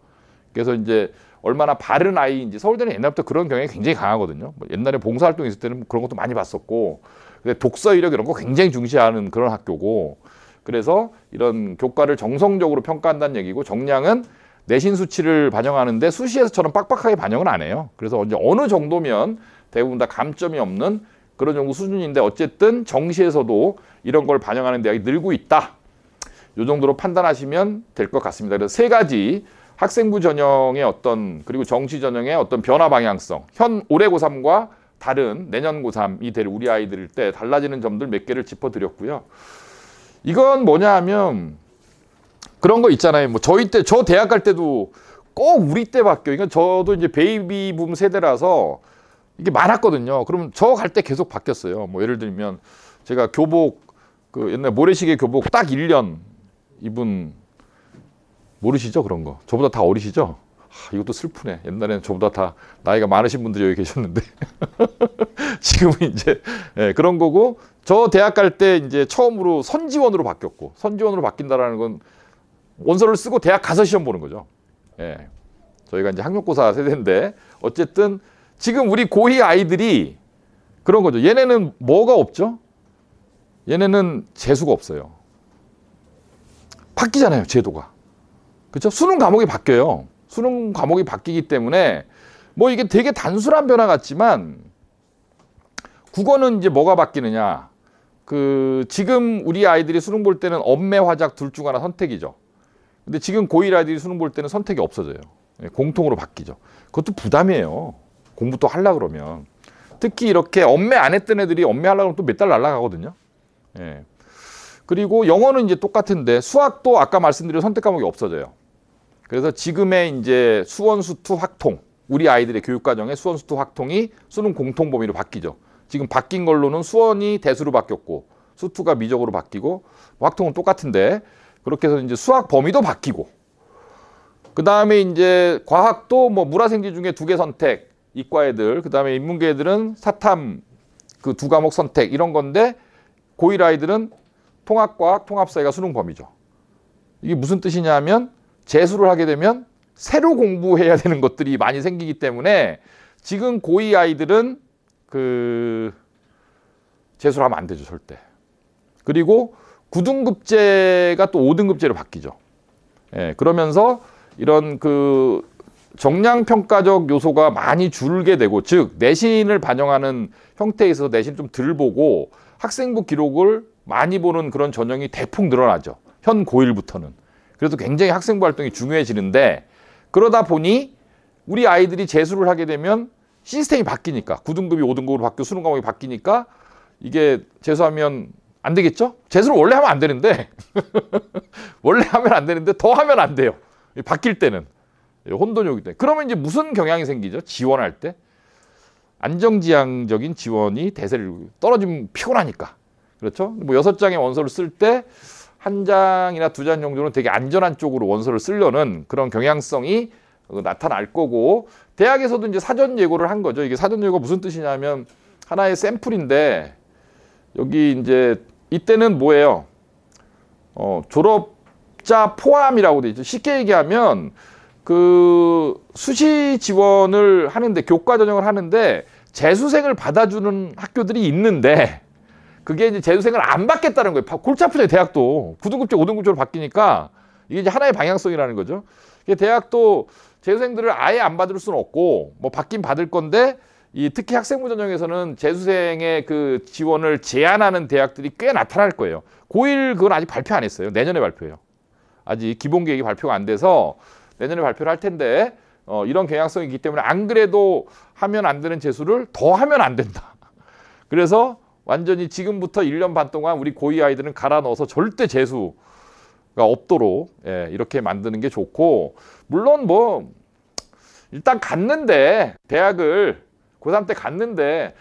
그래서 이제 얼마나 바른 아이인지. 서울대는 옛날부터 그런 경향이 굉장히 강하거든요. 옛날에 봉사활동 있을 때는 그런 것도 많이 봤었고. 근데 독서 이력 이런 거 굉장히 중시하는 그런 학교고. 그래서 이런 교과를 정성적으로 평가한다는 얘기고, 정량은 내신 수치를 반영하는데 수시에서처럼 빡빡하게 반영은 안 해요. 그래서 이제 어느 정도면 대부분 다 감점이 없는 그런 정도 수준인데, 어쨌든 정시에서도 이런 걸 반영하는 대학이 늘고 있다. 이 정도로 판단하시면 될 것 같습니다. 그래서 세 가지 학생부 전형의 그리고 정시 전형의 어떤 변화 방향성, 올해 고3과 다른 내년 고3이 될 우리 아이들 때 달라지는 점들 몇 개를 짚어드렸고요. 이건 뭐냐 하면 그런 거 있잖아요. 뭐 저 대학 갈 때도 꼭 우리 때 바뀌어요. 그러니까 저도 이제 베이비붐 세대라서 이게 많았거든요. 그럼 저 갈 때 계속 바뀌었어요. 뭐 예를 들면 제가 교복, 옛날 모래시계 교복 딱 1년 입은, 모르시죠? 그런 거. 저보다 다 어리시죠? 이것도 슬프네. 옛날에는 저보다 다 나이가 많으신 분들이 여기 계셨는데 지금은 이제 그런 거고, 저 대학 갈 때 이제 처음으로 선지원으로 바뀌었고, 선지원으로 바뀐다라는 건 원서를 쓰고 대학 가서 시험 보는 거죠. 저희가 이제 학력고사 세대인데, 어쨌든 지금 우리 고2 아이들이 그런 거죠. 얘네는 뭐가 없죠? 얘네는 재수가 없어요. 바뀌잖아요, 제도가. 그렇죠? 수능 과목이 바뀌어요. 수능 과목이 바뀌기 때문에 뭐 이게 되게 단순한 변화 같지만, 국어는 이제 뭐가 바뀌느냐. 지금 우리 아이들이 수능 볼 때는 엄매, 화작 둘 중 하나 선택이죠. 근데 지금 고1 아이들이 수능 볼 때는 선택이 없어져요. 공통으로 바뀌죠. 그것도 부담이에요. 공부 또 하려고 그러면. 특히 이렇게 엄매 안 했던 애들이 엄매 하려고 하면 또 몇 달 날아가거든요. 그리고 영어는 이제 똑같은데 수학도 아까 말씀드린 선택 과목이 없어져요. 그래서 지금의 이제 수원, 수투, 확통, 우리 아이들의 교육과정의 수원, 수투, 확통이 수능 공통 범위로 바뀌죠. 지금 바뀐 걸로는 수원이 대수로 바뀌었고, 수투가 미적으로 바뀌고, 확통은 똑같은데, 그렇게 해서 이제 수학 범위도 바뀌고, 그 다음에 이제 과학도 뭐 물화생지 중에 2개 선택, 이과 애들, 그 다음에 인문계 애들은 사탐 그 2과목 선택 이런 건데, 고1 아이들은 통합과학, 통합사회가 수능 범위죠. 이게 무슨 뜻이냐 하면, 재수를 하게 되면 새로 공부해야 되는 것들이 많이 생기기 때문에 지금 고2 아이들은 재수를 하면 안 되죠, 절대. 그리고 9등급제가 또 5등급제로 바뀌죠. 그러면서 이런 정량평가적 요소가 많이 줄게 되고, 즉 내신을 반영하는 형태에 있어서 내신 좀 덜 보고 학생부 기록을 많이 보는 그런 전형이 대폭 늘어나죠. 현 고1부터는. 그래서 굉장히 학생부 활동이 중요해지는데, 그러다 보니 우리 아이들이 재수를 하게 되면 시스템이 바뀌니까, 9등급이 5등급으로 바뀌고 수능 과목이 바뀌니까 이게 재수하면 안 되겠죠? 재수를 원래 하면 안 되는데 원래 하면 안 되는데 더 하면 안 돼요. 바뀔 때는 혼돈이 오기 때문에. 그러면 이제 무슨 경향이 생기죠? 지원할 때 안정지향적인 지원이 대세를 떨어지면 피곤하니까. 그렇죠? 뭐 6장의 원서를 쓸 때 한 장이나 2장 정도는 되게 안전한 쪽으로 원서를 쓰려는 그런 경향성이 나타날 거고, 대학에서도 이제 사전 예고를 한 거죠. 이게 사전 예고가 무슨 뜻이냐면 하나의 샘플인데, 여기 이제 이때는 뭐예요? 졸업자 포함이라고 돼 있죠. 쉽게 얘기하면 그 수시 지원을 하는데, 교과 전형을 하는데 재수생을 받아주는 학교들이 있는데, 그게 이제 재수생을 안 받겠다는 거예요. 골치 아프죠, 대학도. 9등급제, 5등급제로 바뀌니까 이게 이제 하나의 방향성이라는 거죠. 대학도 재수생들을 아예 안 받을 수는 없고, 뭐 받긴 받을 건데, 이 특히 학생부 전형에서는 재수생의 그 지원을 제한하는 대학들이 꽤 나타날 거예요. 고1 그건 아직 발표 안 했어요. 내년에 발표해요. 아직 기본 계획이 발표가 안 돼서 내년에 발표를 할 텐데, 이런 경향성이 있기 때문에 안 그래도 하면 안 되는 재수를 더 하면 안 된다. 그래서 완전히 지금부터 1년 반 동안 우리 고2 아이들은 갈아 넣어서 절대 재수가 없도록, 이렇게 만드는 게 좋고, 물론 뭐 일단 갔는데, 대학을 고3 때 갔는데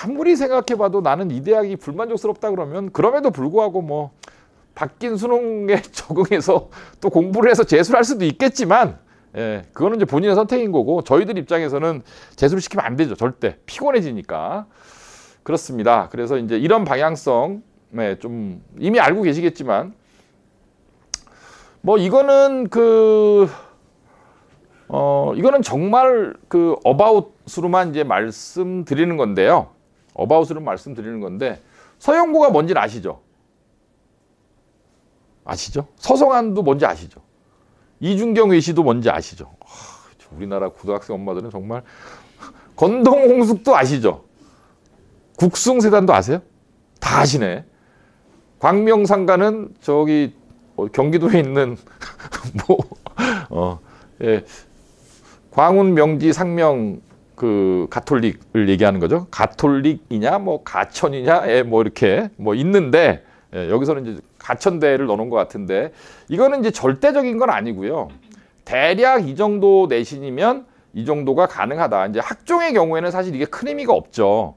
아무리 생각해봐도 나는 이 대학이 불만족스럽다 그러면, 그럼에도 불구하고 뭐 바뀐 수능에 적응해서 또 공부를 해서 재수를 할 수도 있겠지만, 그거는 이제 본인의 선택인 거고, 저희들 입장에서는 재수를 시키면 안 되죠. 절대 피곤해지니까. 그렇습니다. 그래서 이제 이런 방향성, 좀 이미 알고 계시겠지만, 뭐 이거는 이거는 정말 그 어바웃으로만 이제 말씀드리는 건데요. 어바웃으로 말씀드리는 건데, 서영고가 뭔지는 아시죠? 아시죠? 서성한도 뭔지 아시죠? 이준경 외시도 뭔지 아시죠? 우리나라 고등학생 엄마들은 정말. 건동홍숙도 아시죠? 국숭세단도 아세요? 다 아시네. 광명상가는 저기 경기도에 있는 광운, 명지, 상명 그 가톨릭을 얘기하는 거죠. 가톨릭이냐 뭐 가천이냐 뭐 이렇게 뭐 있는데, 여기서는 이제 가천대를 넣는 것 같은데, 이거는 이제 절대적인 건 아니고요. 대략 이 정도 내신이면 이 정도가 가능하다. 이제 학종의 경우에는 사실 이게 큰 의미가 없죠.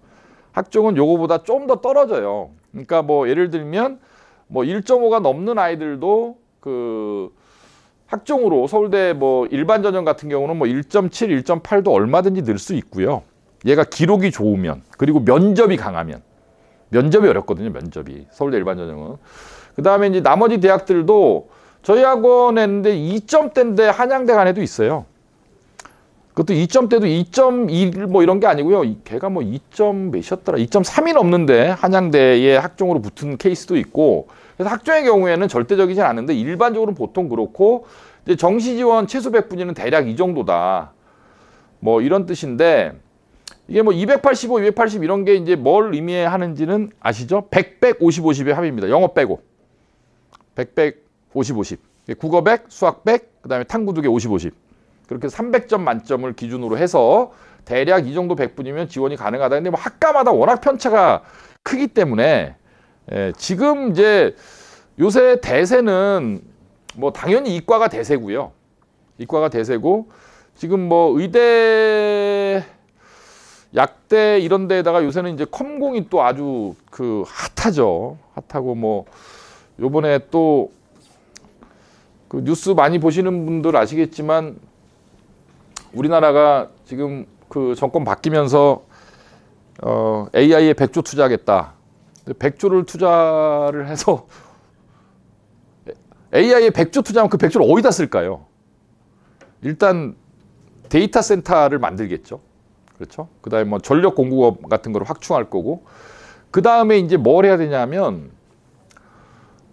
학종은 요거보다 좀 더 떨어져요. 그러니까 뭐 예를 들면 뭐 1.5가 넘는 아이들도 그 학종으로 서울대 뭐 일반 전형 같은 경우는 뭐 1.7, 1.8도 얼마든지 늘 수 있고요. 얘가 기록이 좋으면, 그리고 면접이 강하면. 면접이 어렵거든요, 면접이. 서울대 일반 전형은. 그 다음에 이제 나머지 대학들도 저희 학원에 있는데 2점대인데 한양대 간에도 있어요. 그것도 2점대도 2.1 뭐 이런 게 아니고요. 걔가 뭐 2점 몇이었더라? 2.3이 넘는데 한양대에 학종으로 붙은 케이스도 있고. 그래서 학종의 경우에는 절대적이진 않은데, 일반적으로는 보통 그렇고, 이제 정시 지원 최소 100분위는 대략 이 정도다. 뭐 이런 뜻인데, 이게 뭐 285, 280 이런 게 이제 뭘 의미하는지는 아시죠? 100, 100, 50, 50의 합입니다. 영어 빼고. 100, 100, 50, 50. 국어 100, 수학 100, 그 다음에 탐구 2개 50, 50. 그렇게 300점 만점을 기준으로 해서 대략 이 정도 100분이면 지원이 가능하다. 근데 뭐 학과마다 워낙 편차가 크기 때문에, 지금 이제 요새 대세는 뭐 당연히 이과가 대세고요. 이과가 대세고, 지금 뭐 의대, 약대 이런 데에다가 요새는 이제 컴공이 또 아주 그 핫하죠. 핫하고, 뭐 요번에 또 그 뉴스 많이 보시는 분들 아시겠지만, 우리나라가 지금 그 정권 바뀌면서 AI에 100조 투자하겠다. 100조를 투자를 해서 AI에 100조 투자하면 그 100조를 어디다 쓸까요? 일단 데이터 센터를 만들겠죠. 그렇죠? 그 다음에 뭐 전력 공급업 같은 거를 확충할 거고, 그 다음에 이제 뭘 해야 되냐면,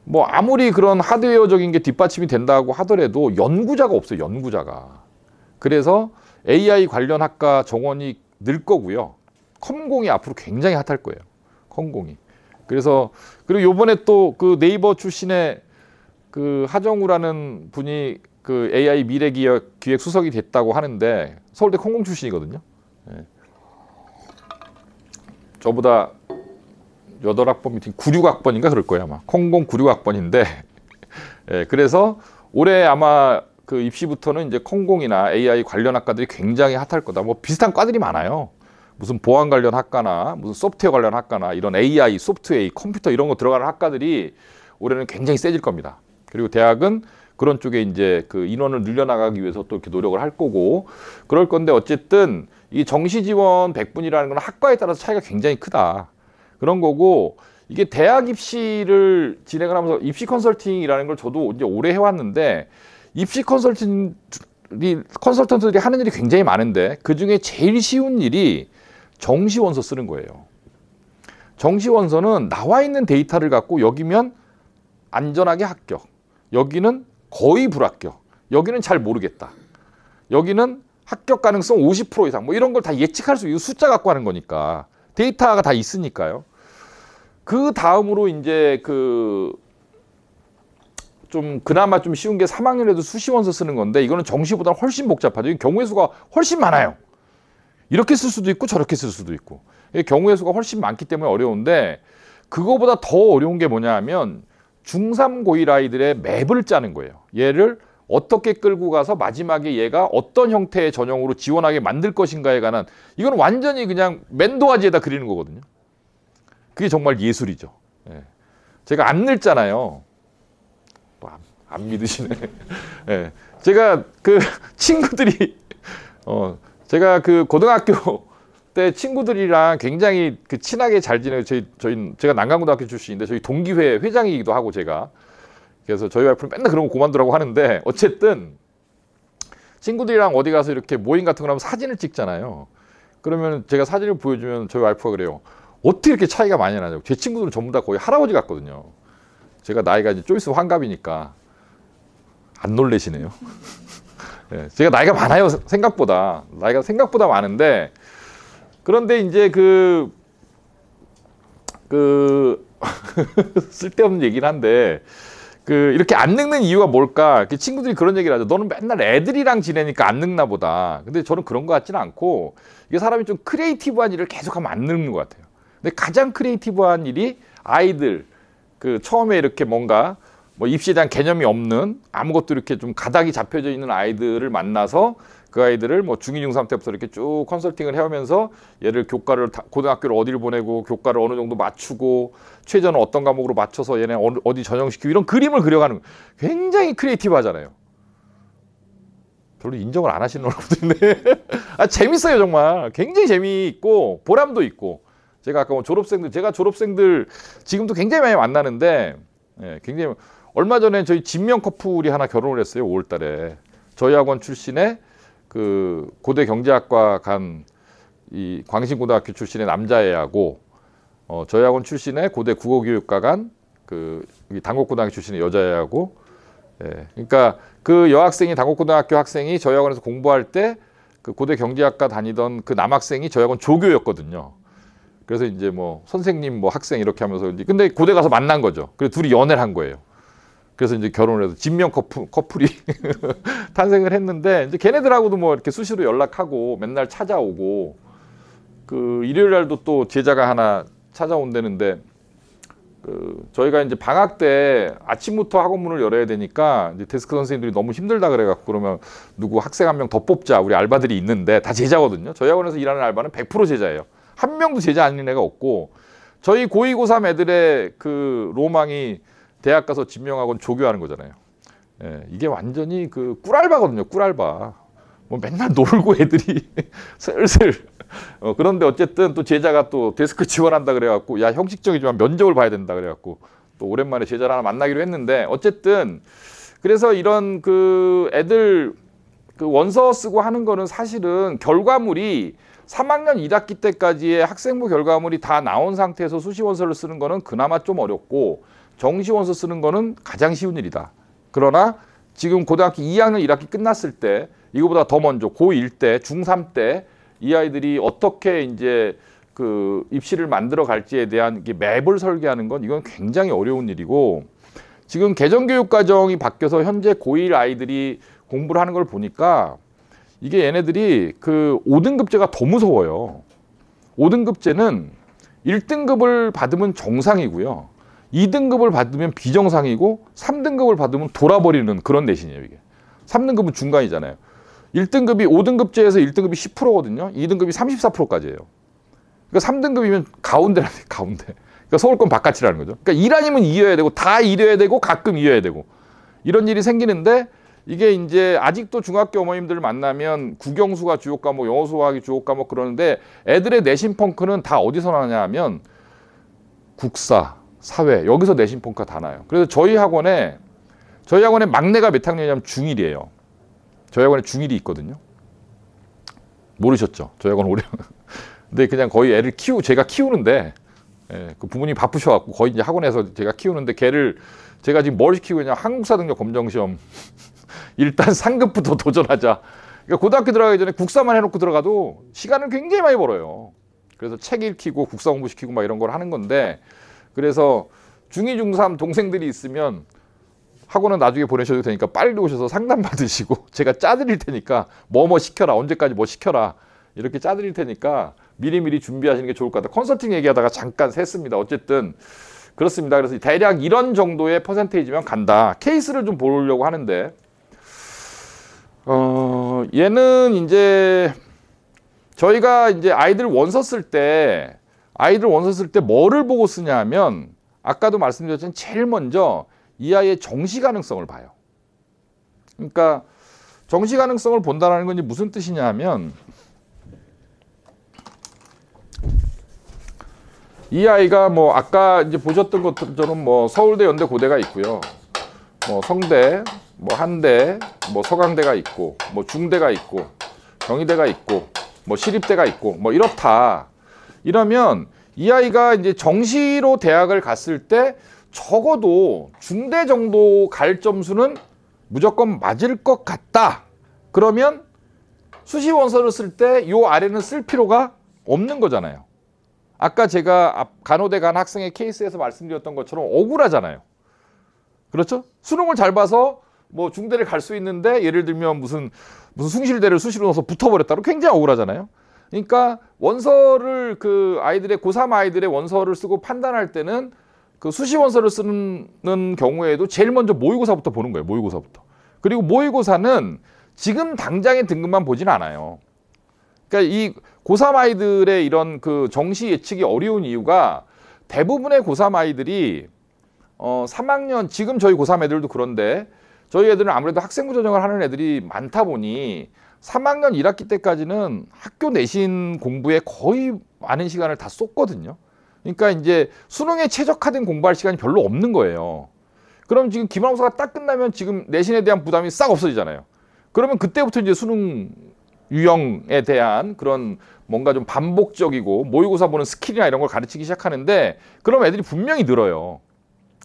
뭐 아무리 그런 하드웨어적인 게 뒷받침이 된다고 하더라도 연구자가 없어요. 연구자가. 그래서 AI 관련 학과 정원이 늘 거고요. 컴공이 앞으로 굉장히 핫할 거예요. 컴공이. 그래서, 그리고 요번에 또 그 네이버 출신의 그 하정우라는 분이 그 AI 미래기획 수석이 됐다고 하는데, 서울대 컴공 출신이거든요. 저보다 8학번 미팅 96학번인가 그럴 거예요 아마. 콩공 96학번인데 예, 그래서 올해 아마 그 입시부터는 이제 콩공이나 AI 관련 학과들이 굉장히 핫할 거다. 뭐 비슷한 과들이 많아요. 무슨 보안 관련 학과나 무슨 소프트웨어 관련 학과나 이런 AI, 소프트웨어, 컴퓨터 이런 거 들어가는 학과들이 올해는 굉장히 세질 겁니다. 그리고 대학은 그런 쪽에 이제 그 인원을 늘려나가기 위해서 또 이렇게 노력을 할 거고 그럴 건데 어쨌든 이 정시 지원 100분이라는 건 학과에 따라서 차이가 굉장히 크다. 그런 거고 이게 대학 입시를 진행을 하면서 입시 컨설팅이라는 걸 저도 이제 오래 해왔는데 입시 컨설턴트들이 하는 일이 굉장히 많은데 그 중에 제일 쉬운 일이 정시원서 쓰는 거예요. 정시원서는 나와 있는 데이터를 갖고 여기면 안전하게 합격, 여기는 거의 불합격, 여기는 잘 모르겠다, 여기는 합격 가능성 50% 이상 뭐 이런 걸 다 예측할 수 있는 숫자 갖고 하는 거니까 데이터가 다 있으니까요. 그 다음으로 이제 좀 그나마 좀 쉬운 게 3학년에도 수시원서 쓰는 건데 이거는 정시보다 훨씬 복잡하죠. 경우의 수가 훨씬 많아요. 이렇게 쓸 수도 있고 저렇게 쓸 수도 있고 경우의 수가 훨씬 많기 때문에 어려운데 그거보다 더 어려운 게 뭐냐 하면 중3 고1 아이들의 맵을 짜는 거예요. 얘를 어떻게 끌고 가서 마지막에 얘가 어떤 형태의 전형으로 지원하게 만들 것인가에 관한 이건 완전히 그냥 맨도화지에다 그리는 거거든요. 그게 정말 예술이죠. 예. 제가 안 늙잖아요. 또 안 믿으시네. 예. 제가 그 친구들이 제가 그 고등학교 때 친구들이랑 굉장히 그 친하게 잘 지내고 제가 난강고등학교 출신인데 저희 동기회 회장이기도 하고 제가 그래서 저희 와이프는 맨날 그런 거 그만두라고 하는데 어쨌든 친구들이랑 어디 가서 이렇게 모임 같은 거 하면 사진을 찍잖아요. 그러면 제가 사진을 보여주면 저희 와이프가 그래요. 어떻게 이렇게 차이가 많이 나냐고. 제 친구들은 전부 다 거의 할아버지 같거든요. 제가 나이가 이제 좀 있으면 환갑이니까 안 놀래시네요. 네, 제가 나이가 많아요. 생각보다 나이가 생각보다 많은데 그런데 이제 쓸데없는 얘기긴 한데 이렇게 안 늙는 이유가 뭘까? 친구들이 그런 얘기를 하죠. 너는 맨날 애들이랑 지내니까 안 늙나 보다. 근데 저는 그런 것 같지는 않고 이게 사람이 좀 크리에이티브한 일을 계속하면 안 늙는 것 같아요. 근데 가장 크리에이티브한 일이 아이들 처음에 이렇게 뭔가 뭐 입시에 대한 개념이 없는 아무것도 이렇게 좀 가닥이 잡혀져 있는 아이들을 만나서 그 아이들을 뭐 중2, 중3 때부터 이렇게 쭉 컨설팅을 해오면서 얘를 교과를 고등학교를 어디를 보내고 교과를 어느 정도 맞추고 최저는 어떤 과목으로 맞춰서 얘네 어디 전형시키고 이런 그림을 그려가는 굉장히 크리에이티브 하잖아요. 별로 인정을 안 하시는 얼굴들인데 재밌어요. 정말 굉장히 재미있고 보람도 있고 제가 아까 뭐 제가 졸업생들 지금도 굉장히 많이 만나는데 굉장히 얼마 전에 저희 진명 커플이 하나 결혼을 했어요. 5월 달에 저희 학원 출신의 그 고대 경제학과 간 이 광신고등학교 출신의 남자애하고 저희 학원 출신의 고대 국어교육과 간 그 당곡고등학교 출신의 여자애하고 그러니까 그 여학생이 당곡고등학교 학생이 저희 학원에서 공부할 때 그 고대 경제학과 다니던 그 남학생이 저희 학원 조교였거든요. 그래서 이제 뭐 선생님 뭐 학생 이렇게 하면서 근데 고대 가서 만난 거죠. 그래서 둘이 연애를 한 거예요. 그래서 이제 결혼을 해서 진명 커플이 탄생을 했는데 이제 걔네들하고도 뭐 이렇게 수시로 연락하고 맨날 찾아오고 일요일 날도 또 제자가 하나 찾아온다는데 저희가 이제 방학 때 아침부터 학원문을 열어야 되니까 이제 데스크 선생님들이 너무 힘들다 그래갖고 그러면 누구 학생 한 명 더 뽑자. 우리 알바들이 있는데 다 제자거든요. 저희 학원에서 일하는 알바는 100% 제자예요. 한 명도 제자 아닌 애가 없고 저희 고2, 고3 애들의 로망이 대학 가서 진명학원 조교하는 거잖아요. 이게 완전히 꿀알바거든요. 꿀알바. 뭐 맨날 놀고 애들이 슬슬 그런데 어쨌든 또 제자가 또 데스크 지원한다 그래갖고 야 형식적이지만 면접을 봐야 된다 그래갖고 또 오랜만에 제자를 하나 만나기로 했는데 어쨌든 그래서 이런 애들 원서 쓰고 하는 거는 사실은 결과물이 3학년 1학기 때까지의 학생부 결과물이 다 나온 상태에서 수시원서를 쓰는 거는 그나마 좀 어렵고 정시원서 쓰는 거는 가장 쉬운 일이다. 그러나 지금 고등학교 2학년 1학기 끝났을 때 이거보다 더 먼저 고1 때, 중3 때 이 아이들이 어떻게 이제 입시를 만들어 갈지에 대한 맵을 설계하는 건 이건 굉장히 어려운 일이고 지금 개정교육과정이 바뀌어서 현재 고1 아이들이 공부를 하는 걸 보니까 이게 얘네들이 5등급제가 더 무서워요. 5등급제는 1등급을 받으면 정상이고요. 2등급을 받으면 비정상이고 3등급을 받으면 돌아버리는 그런 내신이에요. 이게 3등급은 중간이잖아요. 1등급이 5등급제에서 1등급이 10%거든요. 2등급이 34%까지예요. 그러니까 3등급이면 가운데라는 가운데. 그러니까 서울권 바깥이라는 거죠. 그러니까 1 아니면 2여야 되고 다 1여야 되고 가끔 2여야 되고 이런 일이 생기는데 이게 이제 아직도 중학교 어머님들 만나면 국영수가 주요 과목, 영어 수학이 주요 과목 그러는데 애들의 내신 펑크는 다 어디서 나냐 하면 국사, 사회 여기서 내신 펑크가 다 나요. 그래서 저희 학원에 막내가 몇 학년이냐면 중1이에요. 저희 학원에 중1이 있거든요. 모르셨죠? 저희 학원 오래. 근데 그냥 거의 애를 제가 키우는데 예, 그 부모님이 바쁘셔갖고 거의 이제 학원에서 제가 키우는데 걔를 제가 지금 뭘 시키고 있냐 한국사 능력 검정 시험 일단 상급부터 도전하자. 그러니까 고등학교 들어가기 전에 국사만 해놓고 들어가도 시간을 굉장히 많이 벌어요. 그래서 책 읽히고 국사 공부시키고 막 이런 걸 하는 건데 그래서 중2, 중3 동생들이 있으면 학원은 나중에 보내셔도 되니까 빨리 오셔서 상담 받으시고 제가 짜드릴 테니까 뭐 시켜라 언제까지 뭐 시켜라 이렇게 짜드릴 테니까 미리미리 준비하시는 게 좋을 것 같아요. 컨설팅 얘기하다가 잠깐 샜습니다. 어쨌든 그렇습니다. 그래서 대략 이런 정도의 퍼센테이지면 간다. 케이스를 좀 보려고 하는데 얘는 이제 저희가 이제 아이들 원서 쓸 때 뭐를 보고 쓰냐 하면 아까도 말씀드렸지만 제일 먼저 이 아이의 정시 가능성을 봐요. 그러니까 정시 가능성을 본다는 건 무슨 뜻이냐 하면 이 아이가 뭐 아까 이제 보셨던 것처럼 뭐 서울대, 연대, 고대가 있고요. 뭐 성대, 뭐 한대, 뭐 서강대가 있고, 뭐 중대가 있고, 경희대가 있고, 뭐 시립대가 있고, 뭐 이렇다. 이러면 이 아이가 이제 정시로 대학을 갔을 때 적어도 중대 정도 갈 점수는 무조건 맞을 것 같다. 그러면 수시 원서를 쓸 때 요 아래는 쓸 필요가 없는 거잖아요. 아까 제가 간호대 간 학생의 케이스에서 말씀드렸던 것처럼 억울하잖아요. 그렇죠? 수능을 잘 봐서 뭐 중대를 갈 수 있는데 예를 들면 무슨 숭실대를 수시로 넣어서 붙어버렸다고 굉장히 억울하잖아요. 그러니까 원서를 그 아이들의 고3 아이들의 원서를 쓰고 판단할 때는 그 수시 원서를 쓰는 경우에도 제일 먼저 모의고사부터 보는 거예요. 모의고사부터. 그리고 모의고사는 지금 당장의 등급만 보진 않아요. 그러니까 이 고3 아이들의 이런 그 정시 예측이 어려운 이유가 대부분의 고3 아이들이 3학년 지금 저희 고3 애들도 그런데 저희 애들은 아무래도 학생부 전형을 하는 애들이 많다 보니 3학년 1학기 때까지는 학교 내신 공부에 거의 많은 시간을 다 쏟거든요. 그러니까 이제 수능에 최적화된 공부할 시간이 별로 없는 거예요. 그럼 지금 기말고사가 딱 끝나면 지금 내신에 대한 부담이 싹 없어지잖아요. 그러면 그때부터 이제 수능 유형에 대한 그런 뭔가 좀 반복적이고 모의고사 보는 스킬이나 이런 걸 가르치기 시작하는데 그럼 애들이 분명히 늘어요.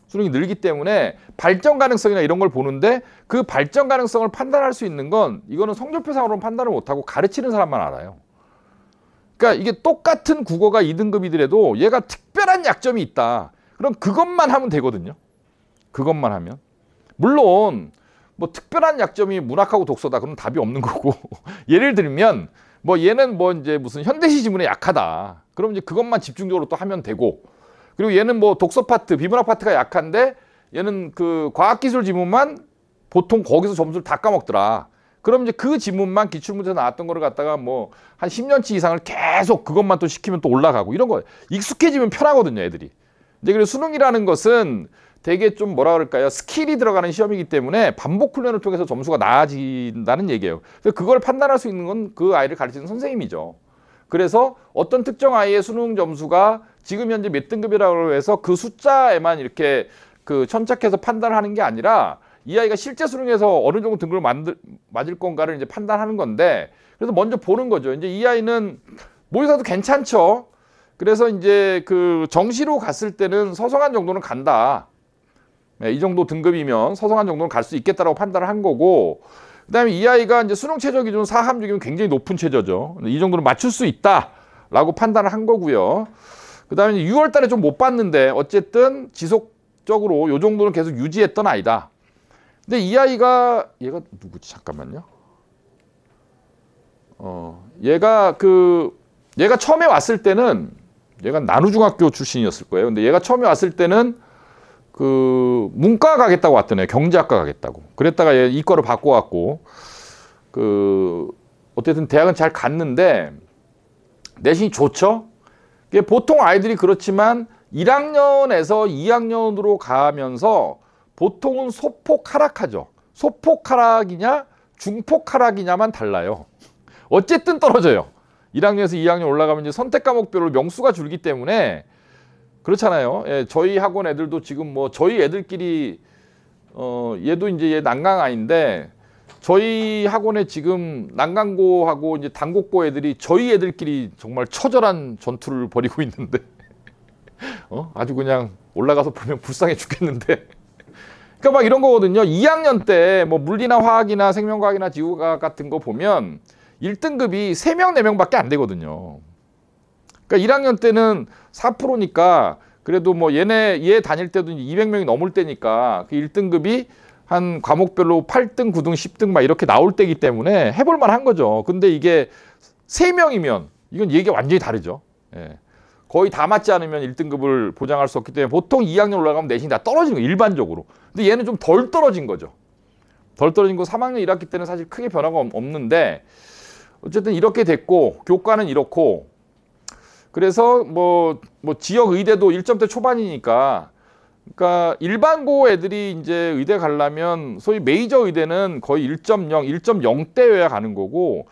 수능이 늘기 때문에 발전 가능성이나 이런 걸 보는데 그 발전 가능성을 판단할 수 있는 건 이거는 성적표상으로는 판단을 못하고 가르치는 사람만 알아요. 그러니까 이게 똑같은 국어가 2등급이더라도 얘가 특별한 약점이 있다. 그럼 그것만 하면 되거든요. 그것만 하면. 물론 뭐 특별한 약점이 문학하고 독서다. 그럼 답이 없는 거고. 예를 들면 뭐 얘는 뭐 이제 무슨 현대시 지문에 약하다. 그럼 이제 그것만 집중적으로 또 하면 되고. 그리고 얘는 뭐 독서 파트, 비문학 파트가 약한데 얘는 그 과학기술 지문만 보통 거기서 점수를 다 까먹더라. 그럼 이제 그 지문만 기출문제에서 나왔던 거를 갖다가 뭐 한 10년치 이상을 계속 그것만 또 시키면 또 올라가고 이런 거 익숙해지면 편하거든요, 애들이. 이제 그리고 수능이라는 것은 되게 좀 뭐라 그럴까요? 스킬이 들어가는 시험이기 때문에 반복 훈련을 통해서 점수가 나아진다는 얘기예요. 그래서 그걸 판단할 수 있는 건 그 아이를 가르치는 선생님이죠. 그래서 어떤 특정 아이의 수능 점수가 지금 현재 몇 등급이라고 해서 그 숫자에만 이렇게 그 천착해서 판단하는 게 아니라 이 아이가 실제 수능에서 어느 정도 등급을 맞을 건가를 이제 판단하는 건데 그래서 먼저 보는 거죠. 이제 이 아이는 모의고사도 괜찮죠. 그래서 이제 그 정시로 갔을 때는 서성한 정도는 간다. 네, 이 정도 등급이면 서성한 정도는 갈 수 있겠다라고 판단을 한 거고 그다음에 이 아이가 이제 수능 최저 기준 4함6이면 굉장히 높은 최저죠. 이 정도는 맞출 수 있다라고 판단을 한 거고요. 그다음에 6월 달에 좀 못 봤는데 어쨌든 지속적으로 이 정도는 계속 유지했던 아이다. 근데 이 아이가 얘가 누구지? 잠깐만요. 얘가 처음에 왔을 때는 얘가 나누중학교 출신이었을 거예요. 근데 얘가 처음에 왔을 때는 그 문과 가겠다고 왔더니 경제학과 가겠다고. 그랬다가 얘 이과로 바꿔갖고 그 어쨌든 대학은 잘 갔는데 내신이 좋죠. 보통 아이들이 그렇지만 1학년에서 2학년으로 가면서 보통은 소폭 하락하죠. 소폭 하락이냐 중폭 하락이냐만 달라요. 어쨌든 떨어져요. 1학년에서 2학년 올라가면 이제 선택 과목별로 명수가 줄기 때문에 그렇잖아요. 예, 저희 학원 애들도 지금 뭐 저희 애들끼리 얘도 이제 얘 난강아인데 저희 학원에 지금 난강고하고 이제 단곡고 애들이 저희 애들끼리 정말 처절한 전투를 벌이고 있는데 아주 그냥 올라가서 보면 불쌍해 죽겠는데. 그러니까 막 이런 거거든요. 2학년 때 뭐 물리나 화학이나 생명과학이나 지구과학 같은 거 보면 1등급이 3명, 4명밖에 안 되거든요. 그러니까 1학년 때는 4%니까 그래도 뭐 얘 다닐 때도 200명이 넘을 때니까 그 1등급이 한 과목별로 8등, 9등, 10등 막 이렇게 나올 때이기 때문에 해볼 만한 거죠. 근데 이게 3명이면 이건 얘기가 완전히 다르죠. 예. 거의 다 맞지 않으면 1등급을 보장할 수 없기 때문에 보통 2학년 올라가면 내신이 다 떨어지는 거예요. 일반적으로. 근데 얘는 좀 덜 떨어진 거죠. 덜 떨어진 거 3학년 1학기 때는 사실 크게 변화가 없는데 어쨌든 이렇게 됐고 교과는 이렇고 그래서 뭐 지역 의대도 1점대 초반이니까 그러니까 일반고 애들이 이제 의대 가려면 소위 메이저 의대는 거의 1.0, 1.0대여야 가는 거고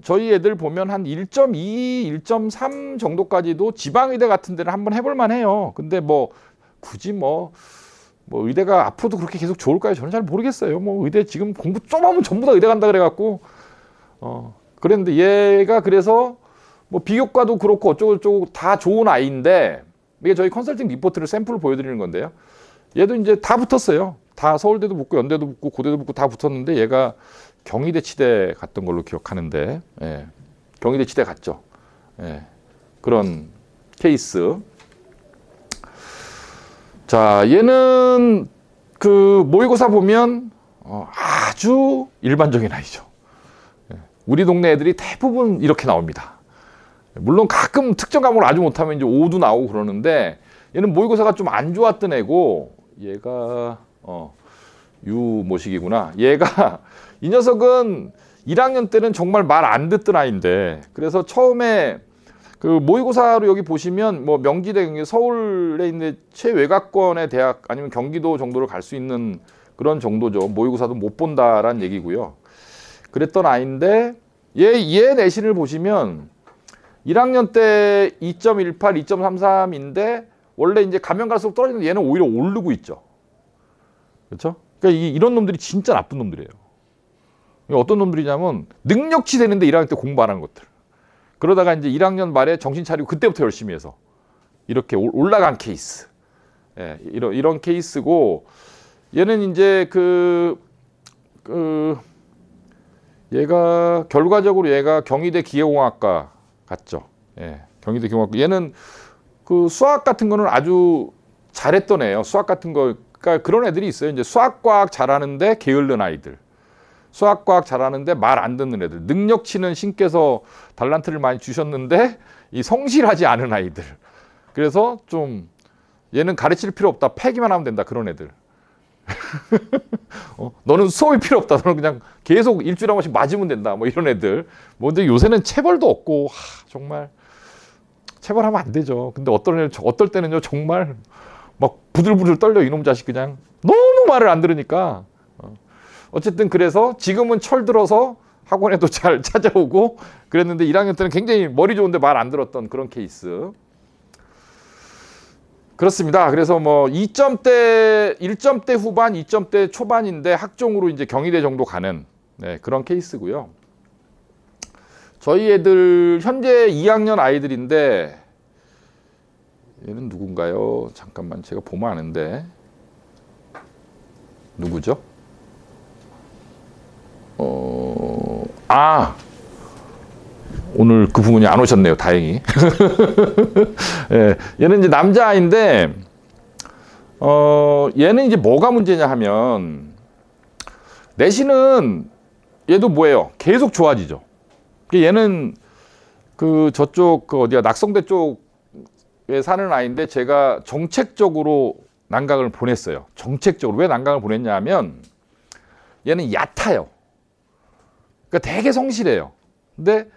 저희 애들 보면 한 1.2, 1.3 정도까지도 지방 의대 같은 데는 한번 해볼 만해요. 근데 뭐 굳이 뭐 의대가 앞으로도 그렇게 계속 좋을까요? 저는 잘 모르겠어요. 뭐 의대 지금 공부 좀 하면 전부 다 의대 간다 그래갖고 그랬는데 얘가 그래서 뭐 비교과도 그렇고 어쩌고저쩌고 다 좋은 아이인데 이게 저희 컨설팅 리포트를 샘플을 보여드리는 건데요. 얘도 이제 다 붙었어요. 다 서울대도 붙고 연대도 붙고 고대도 붙고 다 붙었는데 얘가 경희대 치대 갔던 걸로 기억하는데 예. 경희대 치대 갔죠. 예. 그런 케이스. 자, 얘는 그 모의고사 보면 아주 일반적인 아이죠. 예. 우리 동네 애들이 대부분 이렇게 나옵니다. 물론 가끔 특정 과목을 아주 못하면 이제 5도 나오고 그러는데 얘는 모의고사가 좀 안 좋았던 애고 얘가 유모식이구나. 얘가 이 녀석은 1학년 때는 정말 말 안 듣던 아이인데 그래서 처음에 그 모의고사로 여기 보시면 뭐 명지대 서울에 있는 최외곽권의 대학 아니면 경기도 정도를 갈 수 있는 그런 정도죠. 모의고사도 못 본다라는 얘기고요. 그랬던 아이인데 얘 내신을 보시면 1학년 때 2.18, 2.33인데 원래 이제 가면 갈수록 떨어지는데 얘는 오히려 오르고 있죠. 그렇죠? 그러니까 이런 놈들이 진짜 나쁜 놈들이에요. 어떤 놈들이냐면 능력치 되는데 1학년 때 공부 안 하는 것들. 그러다가 이제 1학년 말에 정신 차리고 그때부터 열심히 해서 이렇게 올라간 케이스. 예, 이런 케이스고 얘는 이제 얘가 결과적으로 얘가 경희대 기계공학과 갔죠. 예, 경희대 기계공학과. 얘는 그 수학 같은 거는 아주 잘했던 애예요. 수학 같은 거, 그러니까 그런 애들이 있어요. 이제 수학과학 잘하는데 게을른 아이들, 수학과학 잘하는데 말 안 듣는 애들, 능력치는 신께서 달란트를 많이 주셨는데 이 성실하지 않은 아이들. 그래서 좀 얘는 가르칠 필요 없다, 패기만 하면 된다, 그런 애들. 너는 수업이 필요 없다, 너는 그냥 계속 일주일에 한 번씩 맞으면 된다, 뭐 이런 애들. 뭐 근데 요새는 체벌도 없고 정말 체벌하면 안 되죠. 근데 어떨 때는요 정말 막 부들부들 떨려. 이놈 자식 그냥 너무 말을 안 들으니까. 어쨌든 그래서 지금은 철들어서 학원에도 잘 찾아오고 그랬는데 1학년 때는 굉장히 머리 좋은데 말 안 들었던 그런 케이스. 그렇습니다. 그래서 뭐 2점대, 1점대 후반, 2점대 초반인데 학종으로 이제 경희대 정도 가는 그런 케이스고요. 저희 애들 현재 2학년 아이들인데 얘는 누군가요? 잠깐만 제가 보면 아는데 누구죠? 오늘 그 부분이 안 오셨네요. 다행히. 예, 얘는 이제 남자아이인데 얘는 이제 뭐가 문제냐 하면 내신은 얘도 뭐예요? 계속 좋아지죠. 얘는 그 저쪽 어디야 낙성대 쪽 남강에 사는 아이인데 제가 정책적으로 난강을 보냈어요. 정책적으로. 왜 난강을 보냈냐 하면 얘는 얕아요. 그러니까 되게 성실해요. 근데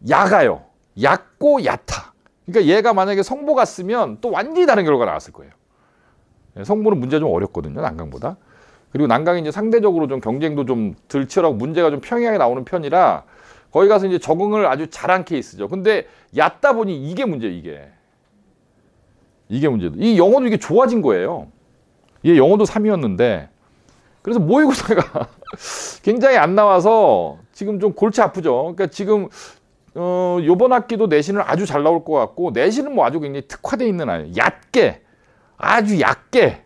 야가요. 얕고 얕아. 그러니까 얘가 만약에 성보 갔으면 또 완전히 다른 결과가 나왔을 거예요. 성보는 문제가 좀 어렵거든요, 난강보다. 그리고 난강이 이제 상대적으로 좀 경쟁도 좀 덜 치열하고 문제가 좀 평이하게 나오는 편이라 거기 가서 이제 적응을 아주 잘한 케이스죠. 근데 얕다 보니 이게 문제예요, 이게. 이게 문제도. 이 영어도 이게 좋아진 거예요. 얘 영어도 3이었는데 그래서 모의고사가 굉장히 안 나와서 지금 좀 골치 아프죠. 그러니까 지금 요번 학기도 내신은 아주 잘 나올 것 같고 내신은 뭐 아주 굉장히 특화되어 있는 아이예요. 얕게, 아주 얕게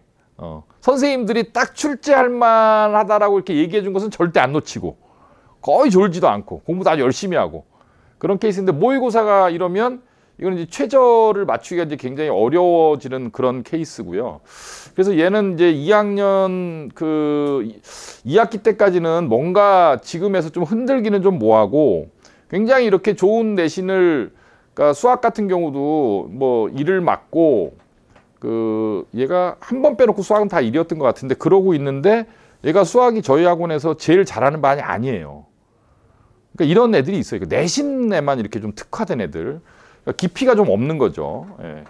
선생님들이 딱 출제할 만하다라고 이렇게 얘기해 준 것은 절대 안 놓치고 거의 졸지도 않고 공부도 아주 열심히 하고 그런 케이스인데 모의고사가 이러면 이건 이제 최저를 맞추기가 이제 굉장히 어려워지는 그런 케이스고요. 그래서 얘는 이제 2학년 그 2학기 때까지는 뭔가 지금에서 좀 흔들기는 좀 뭐하고 굉장히 이렇게 좋은 내신을 그러니까 수학 같은 경우도 뭐 1을 맞고 그 얘가 한 번 빼놓고 수학은 다 1이었던 것 같은데 그러고 있는데 얘가 수학이 저희 학원에서 제일 잘하는 반이 아니에요. 그러니까 이런 애들이 있어요. 내신에만 이렇게 좀 특화된 애들. 그러니까 깊이가 좀 없는 거죠. 예.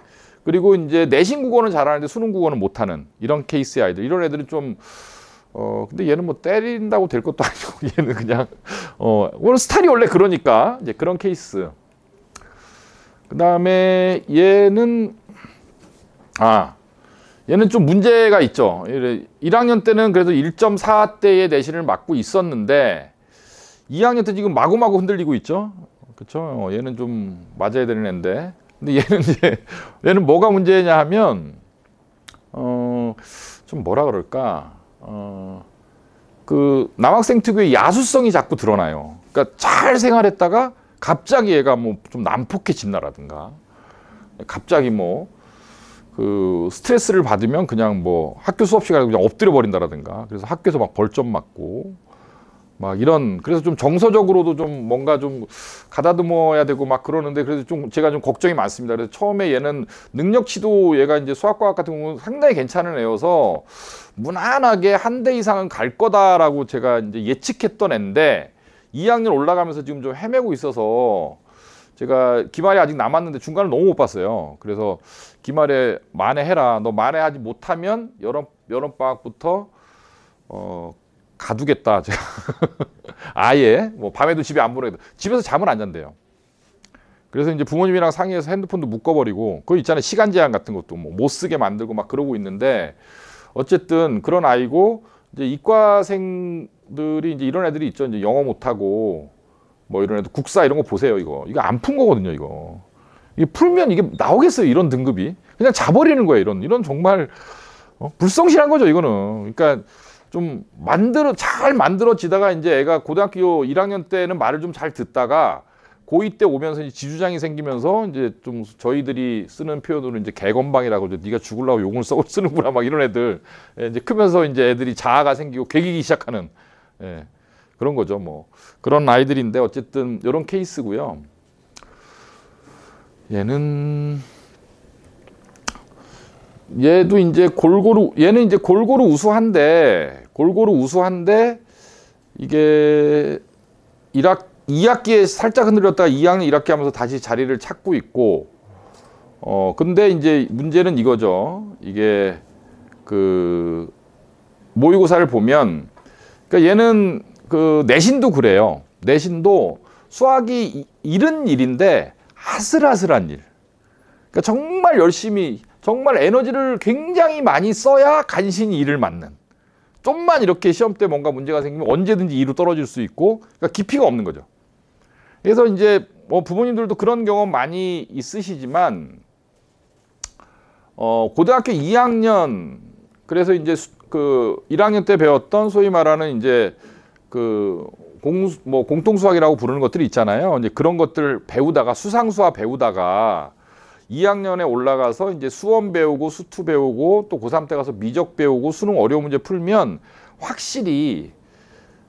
그리고 이제 내신 국어는 잘하는데 수능 국어는 못하는 이런 케이스의 아이들. 이런 애들은 좀 근데 얘는 뭐 때린다고 될 것도 아니고 얘는 그냥 오늘 스타일이 원래 그러니까 이제 그런 케이스. 그다음에 얘는 얘는 좀 문제가 있죠. 1학년 때는 그래도 1.4대의 내신을 맞고 있었는데 2학년 때 지금 마구마구 흔들리고 있죠. 그렇죠? 얘는 좀 맞아야 되는 애인데. 근데 얘는 뭐가 문제냐 하면 좀 뭐라 그럴까? 그 남학생 특유의 야수성이 자꾸 드러나요. 그러니까 잘 생활했다가 갑자기 얘가 뭐 좀 난폭해진다라든가 갑자기 뭐 그 스트레스를 받으면 그냥 뭐 학교 수업 시간에 그냥 엎드려 버린다라든가 그래서 학교에서 막 벌점 맞고 막 이런 그래서 좀 정서적으로도 좀 뭔가 좀 가다듬어야 되고 막 그러는데 그래서 좀 제가 좀 걱정이 많습니다. 그래서 처음에 얘는 능력치도 얘가 이제 수학과학 같은 경우는 상당히 괜찮은 애여서 무난하게 한 대 이상은 갈 거다라고 제가 이제 예측했던 애인데 2학년 올라가면서 지금 좀 헤매고 있어서 제가 기말이 아직 남았는데 중간을 너무 못 봤어요. 그래서 기말에 만회해라. 너 만회하지 못하면 여름방학부터 가두겠다. 제가 아예 뭐 밤에도 집에 안 보내도 집에서 잠을 안 잔대요. 그래서 이제 부모님이랑 상의해서 핸드폰도 묶어버리고 그거 있잖아요. 시간 제한 같은 것도 뭐 못 쓰게 만들고 막 그러고 있는데 어쨌든 그런 아이고 이제 이과생들이 이제 이런 애들이 있죠. 이제 영어 못하고 뭐 이런 애들 국사 이런 거 보세요. 이거 안 푼 거거든요. 이게 풀면 이게 나오겠어요. 이런 등급이 그냥 자버리는 거예요. 이런 정말 불성실한 거죠. 이거는 그러니까 좀 잘 만들어지다가 이제 애가 고등학교 1학년 때는 말을 좀 잘 듣다가 고2 때 오면서 이제 지주장이 생기면서 이제 좀 저희들이 쓰는 표현으로 이제 개건방이라고 이제 네가 죽으려고 욕을 쓰는구나 막 이런 애들 이제 크면서 이제 애들이 자아가 생기고 개기기 시작하는 그런 거죠. 뭐 그런 아이들인데 어쨌든 이런 케이스고요. 얘도 이제 얘는 이제 골고루 우수한데 이게 2학기에 살짝 흔들렸다가 2학년 1학기 하면서 다시 자리를 찾고 있고 근데 이제 문제는 이거죠. 이게 그 모의고사를 보면 그러니까 얘는 그 내신도 그래요. 내신도 수학이 1은 1인데 아슬아슬한 일. 그러니까 정말 열심히 정말 에너지를 굉장히 많이 써야 간신히 2를 맞는. 좀만 이렇게 시험 때 뭔가 문제가 생기면 언제든지 2로 떨어질 수 있고 그러니까 깊이가 없는 거죠. 그래서 이제 뭐 부모님들도 그런 경험 많이 있으시지만 고등학교 2학년 그래서 이제 그 1학년 때 배웠던 소위 말하는 이제 그 공통 수학이라고 부르는 것들이 있잖아요. 이제 그런 것들 배우다가 수상수화 배우다가 2학년에 올라가서 이제 수원 배우고 수투 배우고 또 고3 때 가서 미적 배우고 수능 어려운 문제 풀면 확실히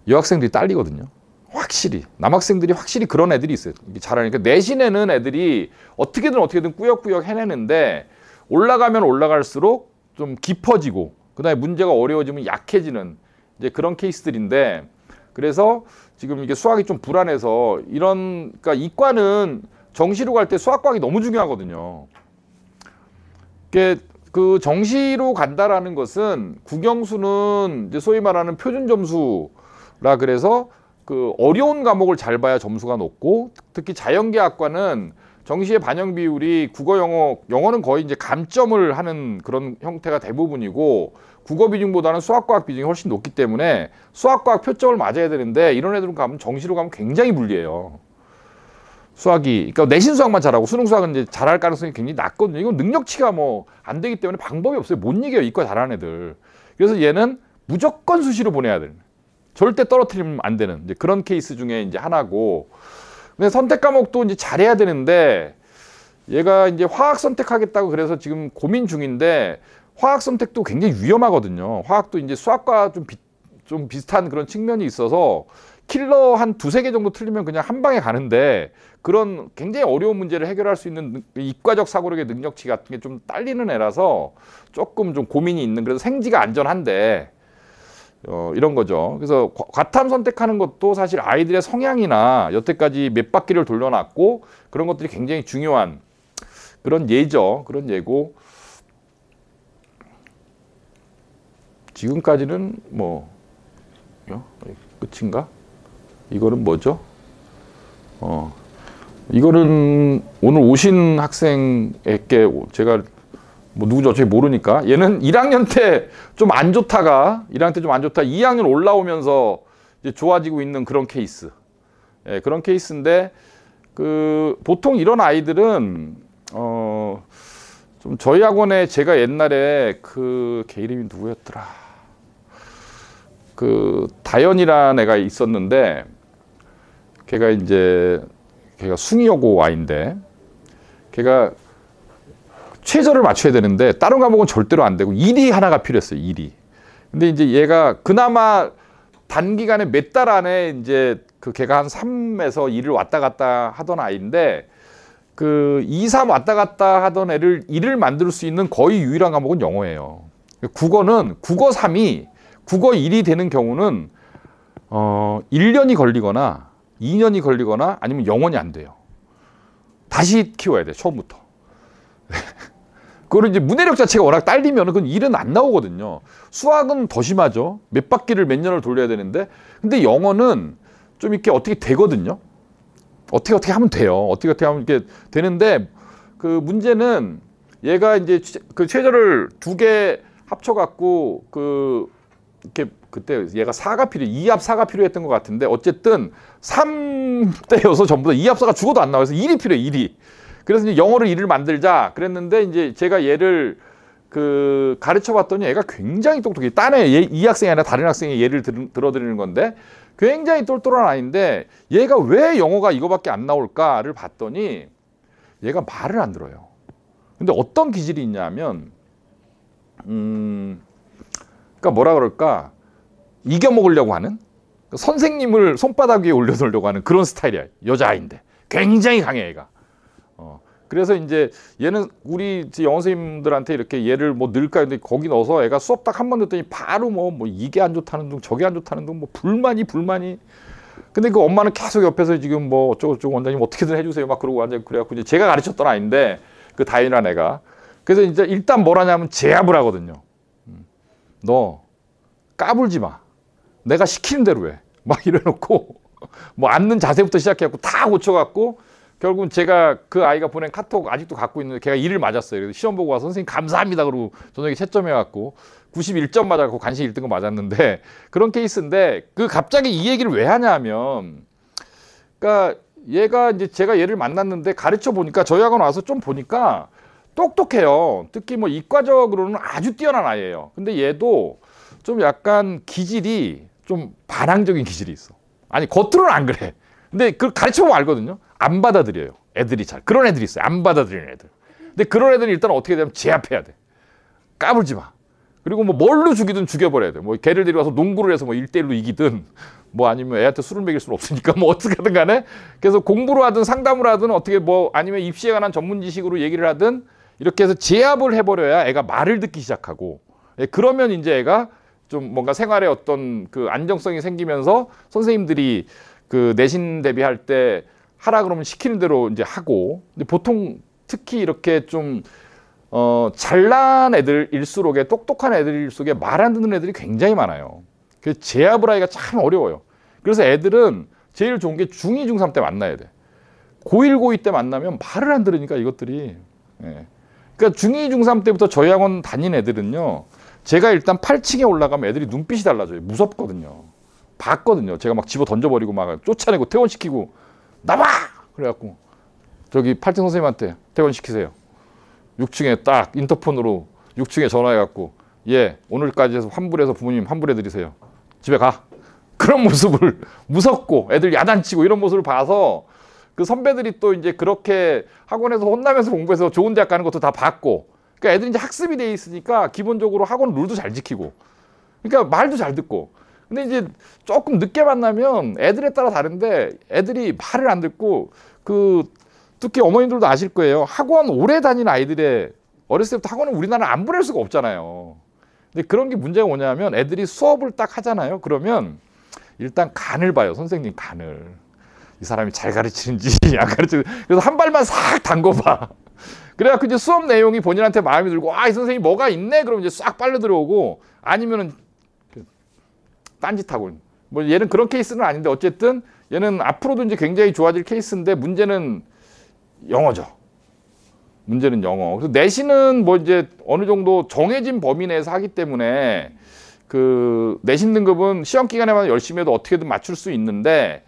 여학생들이 딸리거든요. 확실히 남학생들이 확실히 그런 애들이 있어요. 잘하니까 내신에는 애들이 어떻게든 꾸역꾸역 해내는데 올라가면 올라갈수록 좀 깊어지고 그다음에 문제가 어려워지면 약해지는 이제 그런 케이스들인데, 그래서 지금 이게 수학이 좀 불안해서 그러니까 이과는 정시로 갈 때 수학과학이 너무 중요하거든요. 그 정시로 간다라는 것은 국영수는 이제 소위 말하는 표준 점수라 그래서 그 어려운 과목을 잘 봐야 점수가 높고, 특히 자연계학과는 정시의 반영 비율이 국어, 영어는 거의 이제 감점을 하는 그런 형태가 대부분이고, 국어 비중보다는 수학과학 비중이 훨씬 높기 때문에 수학과학 표점을 맞아야 되는데, 이런 애들은 가면 정시로 가면 굉장히 불리해요. 수학이, 그러니까 내신 수학만 잘하고 수능 수학은 이제 잘할 가능성이 굉장히 낮거든요. 이건 능력치가 뭐 안 되기 때문에 방법이 없어요. 못 이겨요, 이과 잘하는 애들. 그래서 얘는 무조건 수시로 보내야 되는, 절대 떨어뜨리면 안 되는 이제 그런 케이스 중에 이제 하나고. 근데 선택 과목도 이제 잘해야 되는데, 얘가 이제 화학 선택하겠다고 그래서 지금 고민 중인데, 화학 선택도 굉장히 위험하거든요. 화학도 이제 수학과 좀 비슷한 그런 측면이 있어서 킬러 한 두세 개 정도 틀리면 그냥 한 방에 가는데, 그런 굉장히 어려운 문제를 해결할 수 있는 이과적 사고력의 능력치 같은 게 좀 딸리는 애라서 조금 좀 고민이 있는, 그래서 생지가 안전한데 이런 거죠. 그래서 과탐 선택하는 것도 사실 아이들의 성향이나 여태까지 몇 바퀴를 돌려놨고 그런 것들이 굉장히 중요한 그런 예죠. 그런 예고, 지금까지는 뭐 끝인가? 이거는 뭐죠? 이거는 오늘 오신 학생에게 제가 뭐 누구죠? 어차피 모르니까. 얘는 1학년 때 좀 안 좋다가 2학년 올라오면서 이제 좋아지고 있는 그런 케이스. 예, 그런 케이스인데, 그 보통 이런 아이들은 좀 저희 학원에 제가 옛날에 걔 이름이 누구였더라? 그 다현이라는 애가 있었는데, 걔가 숭이여고 아이인데, 걔가 최저를 맞춰야 되는데 다른 과목은 절대로 안 되고 1위 하나가 필요했어요. 1위. 근데 이제 얘가 그나마 단기간에 몇 달 안에 이제 걔가 한 3에서 2를 왔다 갔다 하던 아이인데, 그 2, 3 왔다 갔다 하던 애를 1을 만들 수 있는 거의 유일한 과목은 영어예요. 국어는 국어 3이 국어 1이 되는 경우는 1년이 걸리거나 2년이 걸리거나 아니면 영원히 안 돼요. 다시 키워야 돼, 처음부터. 그거는 이제 문해력 자체가 워낙 딸리면 그건 일은 안 나오거든요. 수학은 더 심하죠. 몇 바퀴를 몇 년을 돌려야 되는데, 근데 영어는 좀 이렇게 어떻게 되거든요. 어떻게 하면 돼요. 어떻게 하면 이렇게 되는데, 그 문제는 얘가 이제 그 최저를 2개 합쳐갖고 이렇게 그때 얘가 4가 2합 4가 필요했던 것 같은데, 어쨌든 3대여서 전부 다 2합 4가 죽어도 안 나와서 1이 필요해, 1이. 그래서 이제 영어를 1을 만들자 그랬는데, 이제 제가 얘를 가르쳐 봤더니 애가 굉장히 똑똑해. 이 학생이 아니라 다른 학생의 예를 들어드리는 건데, 굉장히 똘똘한 아이인데, 얘가 왜 영어가 이거밖에 안 나올까를 봤더니 얘가 말을 안 들어요. 근데 어떤 기질이 있냐면, 그러니까 뭐라 그럴까, 이겨먹으려고 하는, 선생님을 손바닥 위에 올려놓으려고 하는 그런 스타일이야. 여자아이인데 굉장히 강해, 얘가. 그래서 이제 얘는 우리 영어 선생님들한테 이렇게 얘를 뭐 넣을까 했는데, 거기 넣어서 애가 수업 딱 한 번 듣더니 바로 뭐 이게 안 좋다는 둥 저게 안 좋다는 둥 뭐 불만이. 근데 그 엄마는 계속 옆에서 지금 뭐 어쩌고저쩌고 원장님 어떻게든 해주세요 막 그러고 완전 그래갖고 이제 제가 가르쳤던 아이인데, 그 다인이라는 애가. 그래서 이제 일단 뭘 하냐면 제압을 하거든요. 너 까불지 마. 내가 시키는 대로 해. 막 이래놓고 뭐 앉는 자세부터 시작해갖고 다 고쳐갖고, 결국은 제가 그 아이가 보낸 카톡 아직도 갖고 있는데, 걔가 1을 맞았어요. 그래서 시험 보고 와서 선생님 감사합니다 그러고 저녁에 채점해갖고 91점 맞아갖고 간신 1등급 맞았는데, 그런 케이스인데, 갑자기 이 얘기를 왜 하냐면, 그러니까 얘가 이제 제가 얘를 만났는데 가르쳐 보니까, 저희 학원 와서 좀 보니까 똑똑해요. 특히 뭐 이과적으로는 아주 뛰어난 아이예요. 근데 얘도 좀 약간 기질이 좀 반항적인 기질이 있어. 아니 겉으로는 안 그래. 근데 그걸 가르쳐보면 알거든요. 안 받아들여요. 애들이 그런 애들이 있어요. 안 받아들이는 애들. 근데 그런 애들은 일단 어떻게 되면 제압해야 돼. 까불지 마. 그리고 뭐 뭘로 죽이든 죽여버려야 돼. 뭐 개를 데려와서 농구를 해서 뭐 1대1로 이기든 뭐 아니면 애한테 술을 먹일 수는 없으니까 뭐 어떻게든 간에 그래서 공부를 하든 상담을 하든 어떻게 뭐 아니면 입시에 관한 전문 지식으로 얘기를 하든 이렇게 해서 제압을 해버려야 애가 말을 듣기 시작하고 예, 그러면 이제 애가 좀 뭔가 생활에 어떤 그 안정성이 생기면서 선생님들이 그 내신 대비할 때 하라 그러면 시키는 대로 이제 하고 근데 보통 특히 이렇게 좀 잘난 애들일수록에 똑똑한 애들일수록에 말 안 듣는 애들이 굉장히 많아요. 그 제압을 하기가 참 어려워요. 그래서 애들은 제일 좋은 게 중2, 중3 때 만나야 돼. 고1, 고2 때 만나면 말을 안 들으니까 이것들이. 예. 그러니까 중2, 중3 때부터 저희 학원 다닌 애들은요. 제가 일단 8층에 올라가면 애들이 눈빛이 달라져요. 무섭거든요. 봤거든요. 제가 막 집어 던져버리고 막 쫓아내고 퇴원시키고 나와! 그래갖고 저기 8층 선생님한테 퇴원시키세요. 6층에 딱 인터폰으로 6층에 전화해갖고 예 오늘까지 해서 환불해서 부모님 환불해드리세요. 집에 가. 그런 모습을 무섭고 애들 야단치고 이런 모습을 봐서 그 선배들이 또 이제 그렇게 학원에서 혼나면서 공부해서 좋은 대학 가는 것도 다 봤고 그러니까 애들이 이제 학습이 돼 있으니까 기본적으로 학원 룰도 잘 지키고 그러니까 말도 잘 듣고 근데 이제 조금 늦게 만나면 애들에 따라 다른데 애들이 말을 안 듣고 그 특히 어머님들도 아실 거예요. 학원 오래 다닌 아이들의 어렸을 때부터 학원은 우리나라는 안 보낼 수가 없잖아요. 근데 그런 게 문제가 뭐냐면 애들이 수업을 딱 하잖아요. 그러면 일단 간을 봐요. 선생님 간을. 이 사람이 잘 가르치는지 안 가르치는지. 그래서 한 발만 싹 담궈봐. 그래갖고 이제 수업 내용이 본인한테 마음에 들고 아, 이 선생님 뭐가 있네? 그러면 이제 싹 빨려 들어오고 아니면은 딴짓하고. 뭐 얘는 그런 케이스는 아닌데 어쨌든 얘는 앞으로도 이제 굉장히 좋아질 케이스인데 문제는 영어죠. 문제는 영어. 그래서 내신은 뭐 이제 어느 정도 정해진 범위 내에서 하기 때문에 그 내신 등급은 시험 기간에만 열심히 해도 어떻게든 맞출 수 있는데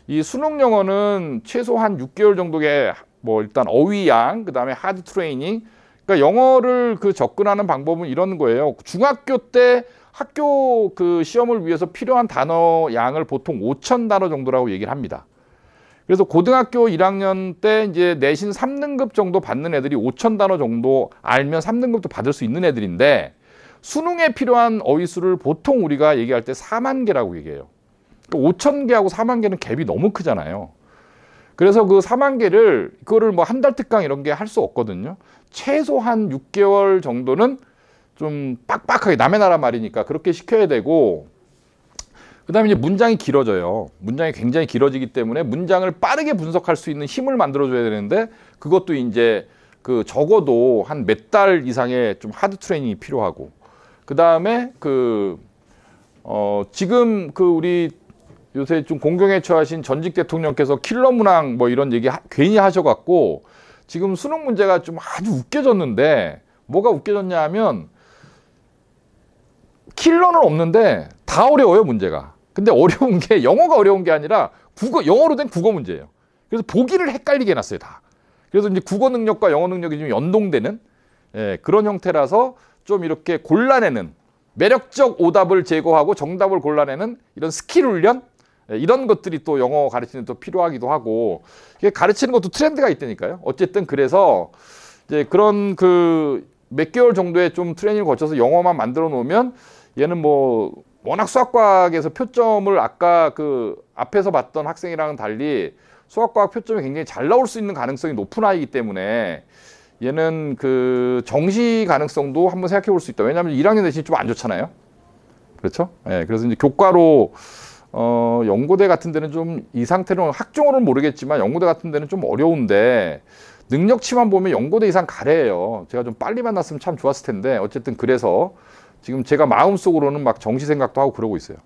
이 수능 영어는 최소한 6개월 정도의 뭐 일단 어휘양, 그 다음에 하드 트레이닝. 그러니까 영어를 그 접근하는 방법은 이런 거예요. 중학교 때 학교 그 시험을 위해서 필요한 단어 양을 보통 5,000단어 정도라고 얘기를 합니다. 그래서 고등학교 1학년 때 이제 내신 3등급 정도 받는 애들이 5,000단어 정도 알면 3등급도 받을 수 있는 애들인데 수능에 필요한 어휘수를 보통 우리가 얘기할 때 4만 개라고 얘기해요. 그러니까 5,000개하고 4만 개는 갭이 너무 크잖아요. 그래서 그 4만 개를 그거를 뭐 한 달 특강 이런 게 할 수 없거든요. 최소한 6개월 정도는 좀 빡빡하게 남의 나라 말이니까 그렇게 시켜야 되고 그 다음에 이제 문장이 길어져요. 문장이 굉장히 길어지기 때문에 문장을 빠르게 분석할 수 있는 힘을 만들어줘야 되는데 그것도 이제 그 적어도 한 몇 달 이상의 좀 하드 트레이닝이 필요하고 그 다음에 지금 그 우리 요새 좀 공경에 처하신 전직 대통령께서 킬러 문항 뭐 이런 얘기 괜히 하셔갖고 지금 수능 문제가 좀 아주 웃겨졌는데 뭐가 웃겨졌냐 하면 킬러는 없는데 다 어려워요 문제가. 근데 어려운 게 영어가 어려운 게 아니라 영어로 된 국어 문제예요. 그래서 보기를 헷갈리게 해놨어요 다. 그래서 이제 국어 능력과 영어 능력이 좀 연동되는 그런 형태라서 좀 이렇게 골라내는 매력적 오답을 제거하고 정답을 골라내는 이런 스킬 훈련 이런 것들이 또 영어 가르치는 데 또 필요하기도 하고 이게 가르치는 것도 트렌드가 있다니까요. 어쨌든 그래서 이제 그런 그 몇 개월 정도의 좀 트레이닝을 거쳐서 영어만 만들어 놓으면 얘는 뭐 워낙 수학과학에서 표점을 아까 그 앞에서 봤던 학생이랑은 달리 수학과학 표점이 굉장히 잘 나올 수 있는 가능성이 높은 아이이기 때문에 얘는 그 정시 가능성도 한번 생각해 볼 수 있다. 왜냐하면 1학년 내신이 좀 안 좋잖아요. 그렇죠? 예, 그래서 이제 교과로 연고대 같은 데는 좀 이 상태로는 학종으로는 모르겠지만 연고대 같은 데는 좀 어려운데 능력치만 보면 연고대 이상 가래예요. 제가 좀 빨리 만났으면 참 좋았을 텐데 어쨌든 그래서 지금 제가 마음속으로는 막 정시 생각도 하고 그러고 있어요.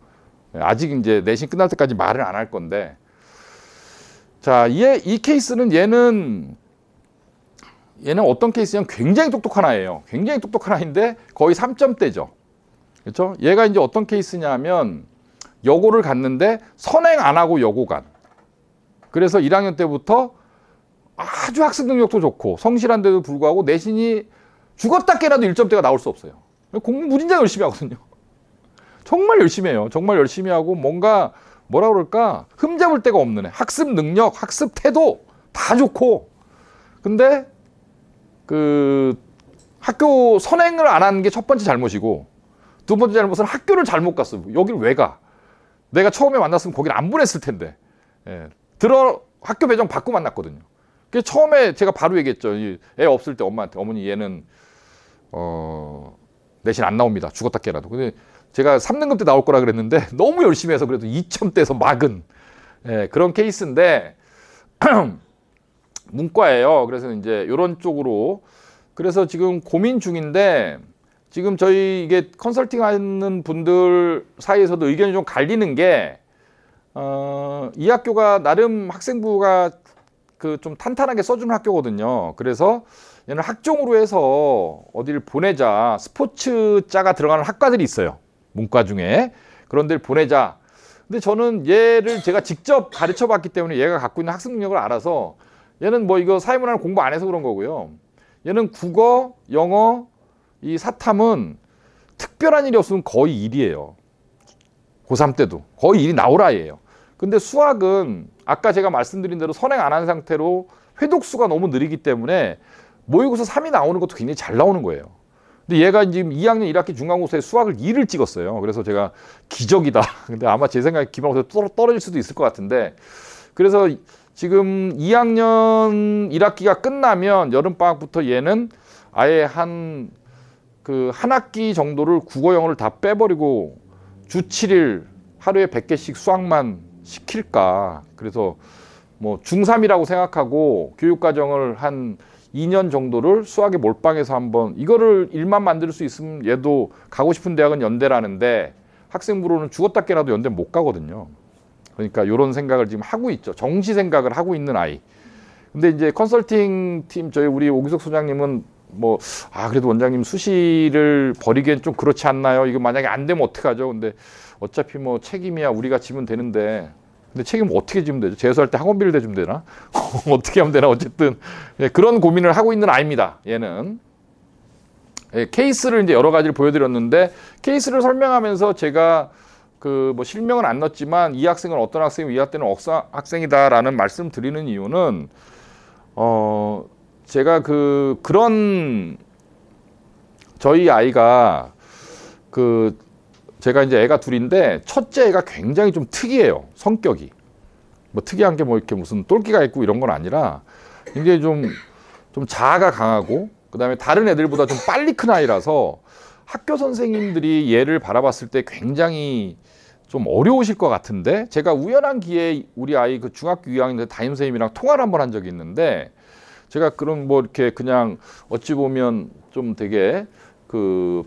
아직 이제 내신 끝날 때까지 말을 안 할 건데 자, 이 케이스는 얘는 어떤 케이스냐면 굉장히 똑똑한 아이예요. 굉장히 똑똑한 아이인데 거의 3점대죠. 그렇죠? 얘가 이제 어떤 케이스냐면 여고를 갔는데 선행 안 하고 여고 간. 그래서 1학년 때부터 아주 학습 능력도 좋고 성실한데도 불구하고 내신이 죽었다 깨나도 1점대가 나올 수 없어요. 공부 무진장 열심히 하거든요. 정말 열심히 해요. 정말 열심히 하고 뭔가 뭐라 그럴까 흠잡을 데가 없는 애. 학습 능력, 학습 태도 다 좋고 근데 그 학교 선행을 안 하는 게 첫 번째 잘못이고 두 번째 잘못은 학교를 잘못 갔어. 여길 왜 가? 내가 처음에 만났으면 거길 안 보냈을 텐데. 예. 학교 배정 받고 만났거든요. 그래서 처음에 제가 바로 얘기했죠. 애 없을 때 엄마한테, 어머니 얘는 내신 안 나옵니다. 죽었다 깨라도. 근데 제가 3등급 때 나올 거라 그랬는데 너무 열심히 해서 그래도 2점대에서 막은 그런 케이스인데 문과예요. 그래서 이제 이런 쪽으로 그래서 지금 고민 중인데 지금 저희 이게 컨설팅 하는 분들 사이에서도 의견이 좀 갈리는 게 이 학교가 나름 학생부가 그 좀 탄탄하게 써주는 학교거든요. 그래서 얘는 학종으로 해서 어디를 보내자, 스포츠자가 들어가는 학과들이 있어요. 문과 중에. 그런 데를 보내자. 근데 저는 얘를 제가 직접 가르쳐 봤기 때문에 얘가 갖고 있는 학습 능력을 알아서 얘는 뭐 이거 사회문화를 공부 안 해서 그런 거고요. 얘는 국어, 영어, 이 사탐은 특별한 일이 없으면 거의 1이에요. 고3 때도 거의 1이 나올 아이예요. 근데 수학은 아까 제가 말씀드린 대로 선행 안 한 상태로 회독수가 너무 느리기 때문에 모의고사 3이 나오는 것도 굉장히 잘 나오는 거예요. 근데 얘가 지금 2학년 1학기 중간고사에 수학을 2를 찍었어요. 그래서 제가 기적이다. 근데 아마 제 생각에 기말고사 떨어질 수도 있을 것 같은데 그래서 지금 2학년 1학기가 끝나면 여름방학부터 얘는 아예 한 학기 정도를 국어 영어를 다 빼버리고 주 7일 하루에 100개씩 수학만 시킬까. 그래서 뭐 중3이라고 생각하고 교육과정을 한 2년 정도를 수학에 몰빵해서 한번 이거를 일만 만들 수 있으면 얘도 가고 싶은 대학은 연대라는데 학생부로는 죽었다 깨라도 연대 못 가거든요. 그러니까 이런 생각을 지금 하고 있죠. 정시 생각을 하고 있는 아이. 근데 이제 컨설팅 팀 저희 우리 오기석 소장님은 그래도 원장님 수시를 버리기엔 좀 그렇지 않나요? 이거 만약에 안 되면 어떡하죠? 근데 어차피 책임이야 우리가 지면 되는데 근데 책임을 어떻게 지면 되죠? 재수할 때 학원비를 대주면 되나? 어떻게 하면 되나? 어쨌든 그런 고민을 하고 있는 아이입니다. 얘는 케이스를 이제 여러 가지를 보여드렸는데 케이스를 설명하면서 제가 실명은 안 넣었지만 이 학생은 어떤 학생이고 이 학생은 어떤 학생이다라는 말씀 드리는 이유는 제가 그런 저희 아이가 제가 이제 애가 둘인데 첫째 애가 굉장히 좀 특이해요. 성격이 특이한 게 이렇게 무슨 똘끼가 있고 이런 건 아니라 굉장히 좀 자아가 강하고 그다음에 다른 애들보다 좀 빨리 큰 아이라서 학교 선생님들이 얘를 바라봤을 때 굉장히 좀 어려우실 것 같은데 제가 우연한 기회에 우리 아이 중학교 2학년 때 담임 선생님이랑 통화를 한번 한 적이 있는데 제가 그런 이렇게 그냥 어찌 보면 좀 되게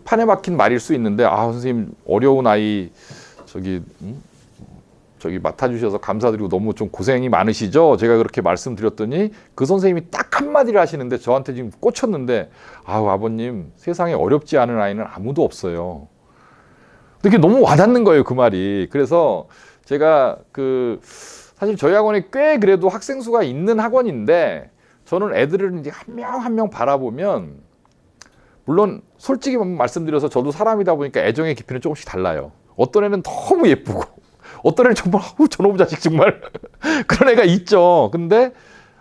판에 박힌 말일 수 있는데 선생님 어려운 아이 저기 맡아주셔서 감사드리고 너무 좀 고생이 많으시죠? 제가 그렇게 말씀드렸더니 그 선생님이 딱 한마디를 하시는데 저한테 지금 꽂혔는데 아버님 세상에 어렵지 않은 아이는 아무도 없어요. 근데 그게 너무 와닿는 거예요, 그 말이. 그래서 제가 사실 저희 학원이 꽤 그래도 학생 수가 있는 학원인데 저는 애들을 이제 한 명 한 명 바라보면 물론 솔직히 말씀드려서 저도 사람이다 보니까 애정의 깊이는 조금씩 달라요. 어떤 애는 너무 예쁘고 어떤 애는 정말 저놈의 자식 정말 그런 애가 있죠. 근데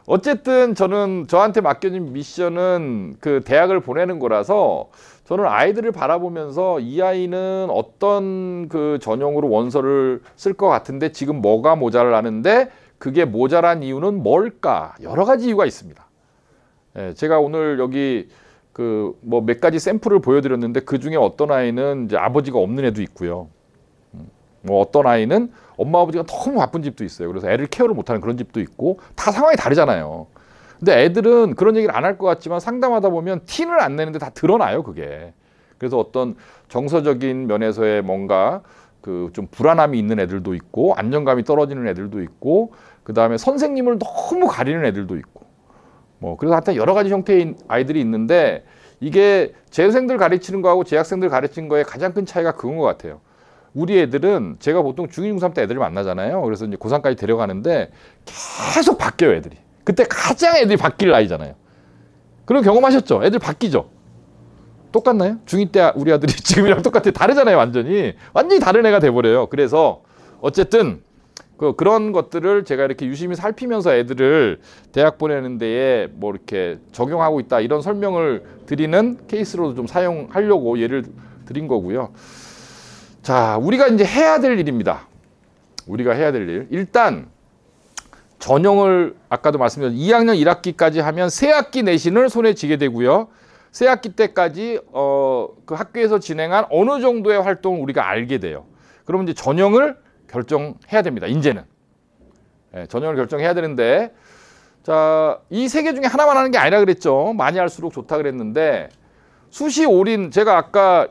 어쨌든 저한테 맡겨진 미션은 대학을 보내는 거라서 저는 아이들을 바라보면서 이 아이는 어떤 전형으로 원서를 쓸 것 같은데 지금 뭐가 모자라는데 그게 모자란 이유는 뭘까? 여러 가지 이유가 있습니다. 제가 오늘 여기 몇 가지 샘플을 보여드렸는데 그 중에 어떤 아이는 이제 아버지가 없는 애도 있고요. 어떤 아이는 엄마 아버지가 너무 바쁜 집도 있어요. 그래서 애를 케어를 못하는 그런 집도 있고 다 상황이 다르잖아요. 근데 애들은 그런 얘기를 안 할 것 같지만 상담하다 보면 티는 안 내는데 다 드러나요, 그게. 그래서 어떤 정서적인 면에서의 뭔가 좀 불안함이 있는 애들도 있고 안정감이 떨어지는 애들도 있고 그 다음에 선생님을 너무 가리는 애들도 있고 그래서 하여튼 여러 가지 형태의 아이들이 있는데 이게 재수생들 가르치는 거하고 재학생들 가르치는 거에 가장 큰 차이가 그건 것 같아요. 우리 애들은 제가 보통 중2, 중3 때 애들을 만나잖아요. 그래서 이제 고3까지 데려가는데 계속 바뀌어요, 애들이. 그때 가장 애들이 바뀔 나이잖아요. 그런 경험하셨죠? 애들 바뀌죠? 똑같나요? 중2 때 우리 아들이 지금이랑 똑같아요. 다르잖아요, 완전히. 완전히 다른 애가 돼버려요. 그래서 어쨌든 그런 것들을 제가 이렇게 유심히 살피면서 애들을 대학 보내는 데에 이렇게 적용하고 있다 이런 설명을 드리는 케이스로도 좀 사용하려고 예를 드린 거고요. 자, 우리가 이제 해야 될 일입니다. 우리가 해야 될 일. 일단 전형을 아까도 말씀드렸죠. 2학년 1학기까지 하면 새 학기 내신을 손에 쥐게 되고요. 새 학기 때까지 그 학교에서 진행한 어느 정도의 활동을 우리가 알게 돼요. 그러면 이제 전형을 결정해야 됩니다. 이제는. 네, 전형을 결정해야 되는데, 자, 이 세 개 중에 하나만 하는 게 아니라 그랬죠. 많이 할수록 좋다 그랬는데, 수시 올인, 제가 아까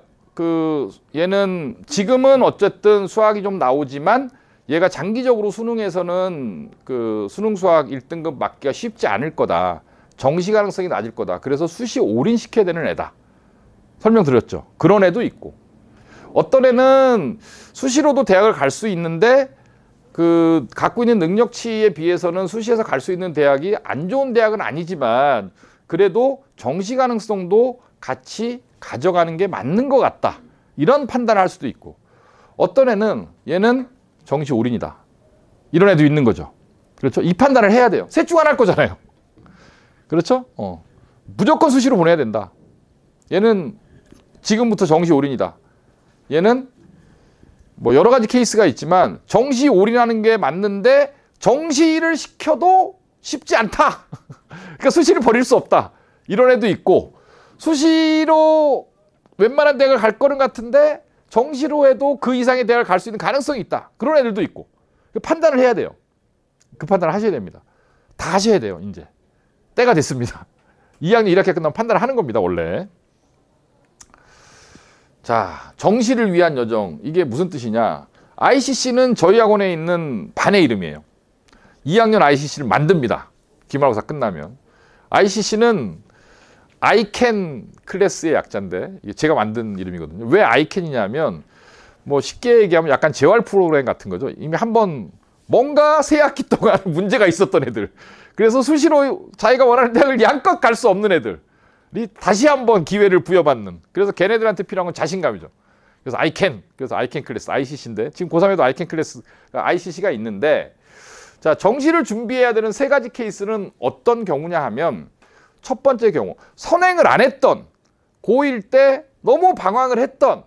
얘는 지금은 어쨌든 수학이 좀 나오지만 얘가 장기적으로 수능에서는 수능 수학 1등급 맞기가 쉽지 않을 거다. 정시 가능성이 낮을 거다. 그래서 수시 올인 시켜야 되는 애다. 설명드렸죠. 그런 애도 있고. 어떤 애는 수시로도 대학을 갈 수 있는데 갖고 있는 능력치에 비해서는 수시에서 갈 수 있는 대학이 안 좋은 대학은 아니지만 그래도 정시 가능성도 같이 가져가는 게 맞는 것 같다. 이런 판단을 할 수도 있고, 어떤 애는 얘는 정시 올인이다. 이런 애도 있는 거죠. 그렇죠? 이 판단을 해야 돼요. 셋 중 하나 할 거잖아요. 그렇죠? 무조건 수시로 보내야 된다. 얘는 지금부터 정시 올인이다. 얘는 뭐 여러 가지 케이스가 있지만 정시 올인하는 게 맞는데 정시를 시켜도 쉽지 않다. 그러니까 수시를 버릴 수 없다. 이런 애도 있고, 수시로 웬만한 대학을 갈 거는 같은데 정시로 해도 그 이상의 대학을 갈 수 있는 가능성이 있다. 그런 애들도 있고. 판단을 해야 돼요. 그 판단을 하셔야 됩니다. 다 하셔야 돼요. 이제 때가 됐습니다. 2학년 1학기 끝나면 판단을 하는 겁니다. 원래. 자, 정시를 위한 여정. 이게 무슨 뜻이냐. ICC는 저희 학원에 있는 반의 이름이에요. 2학년 ICC를 만듭니다. 기말고사 끝나면. ICC는 I can 클래스의 약자인데 이게 제가 만든 이름이거든요. 왜 I can이냐면 뭐 쉽게 얘기하면 약간 재활 프로그램 같은 거죠. 이미 한번 뭔가 새 학기 동안 문제가 있었던 애들. 그래서 수시로 자기가 원하는 대학을 양껏 갈 수 없는 애들이 다시 한번 기회를 부여받는. 그래서 걔네들한테 필요한 건 자신감이죠. 그래서 I can 클래스 ICC인데 지금 고3에도 I can 클래스 ICC가 있는데, 자, 정시를 준비해야 되는 세 가지 케이스는 어떤 경우냐 하면, 첫 번째 경우, 선행을 안 했던, 고1 때 너무 방황을 했던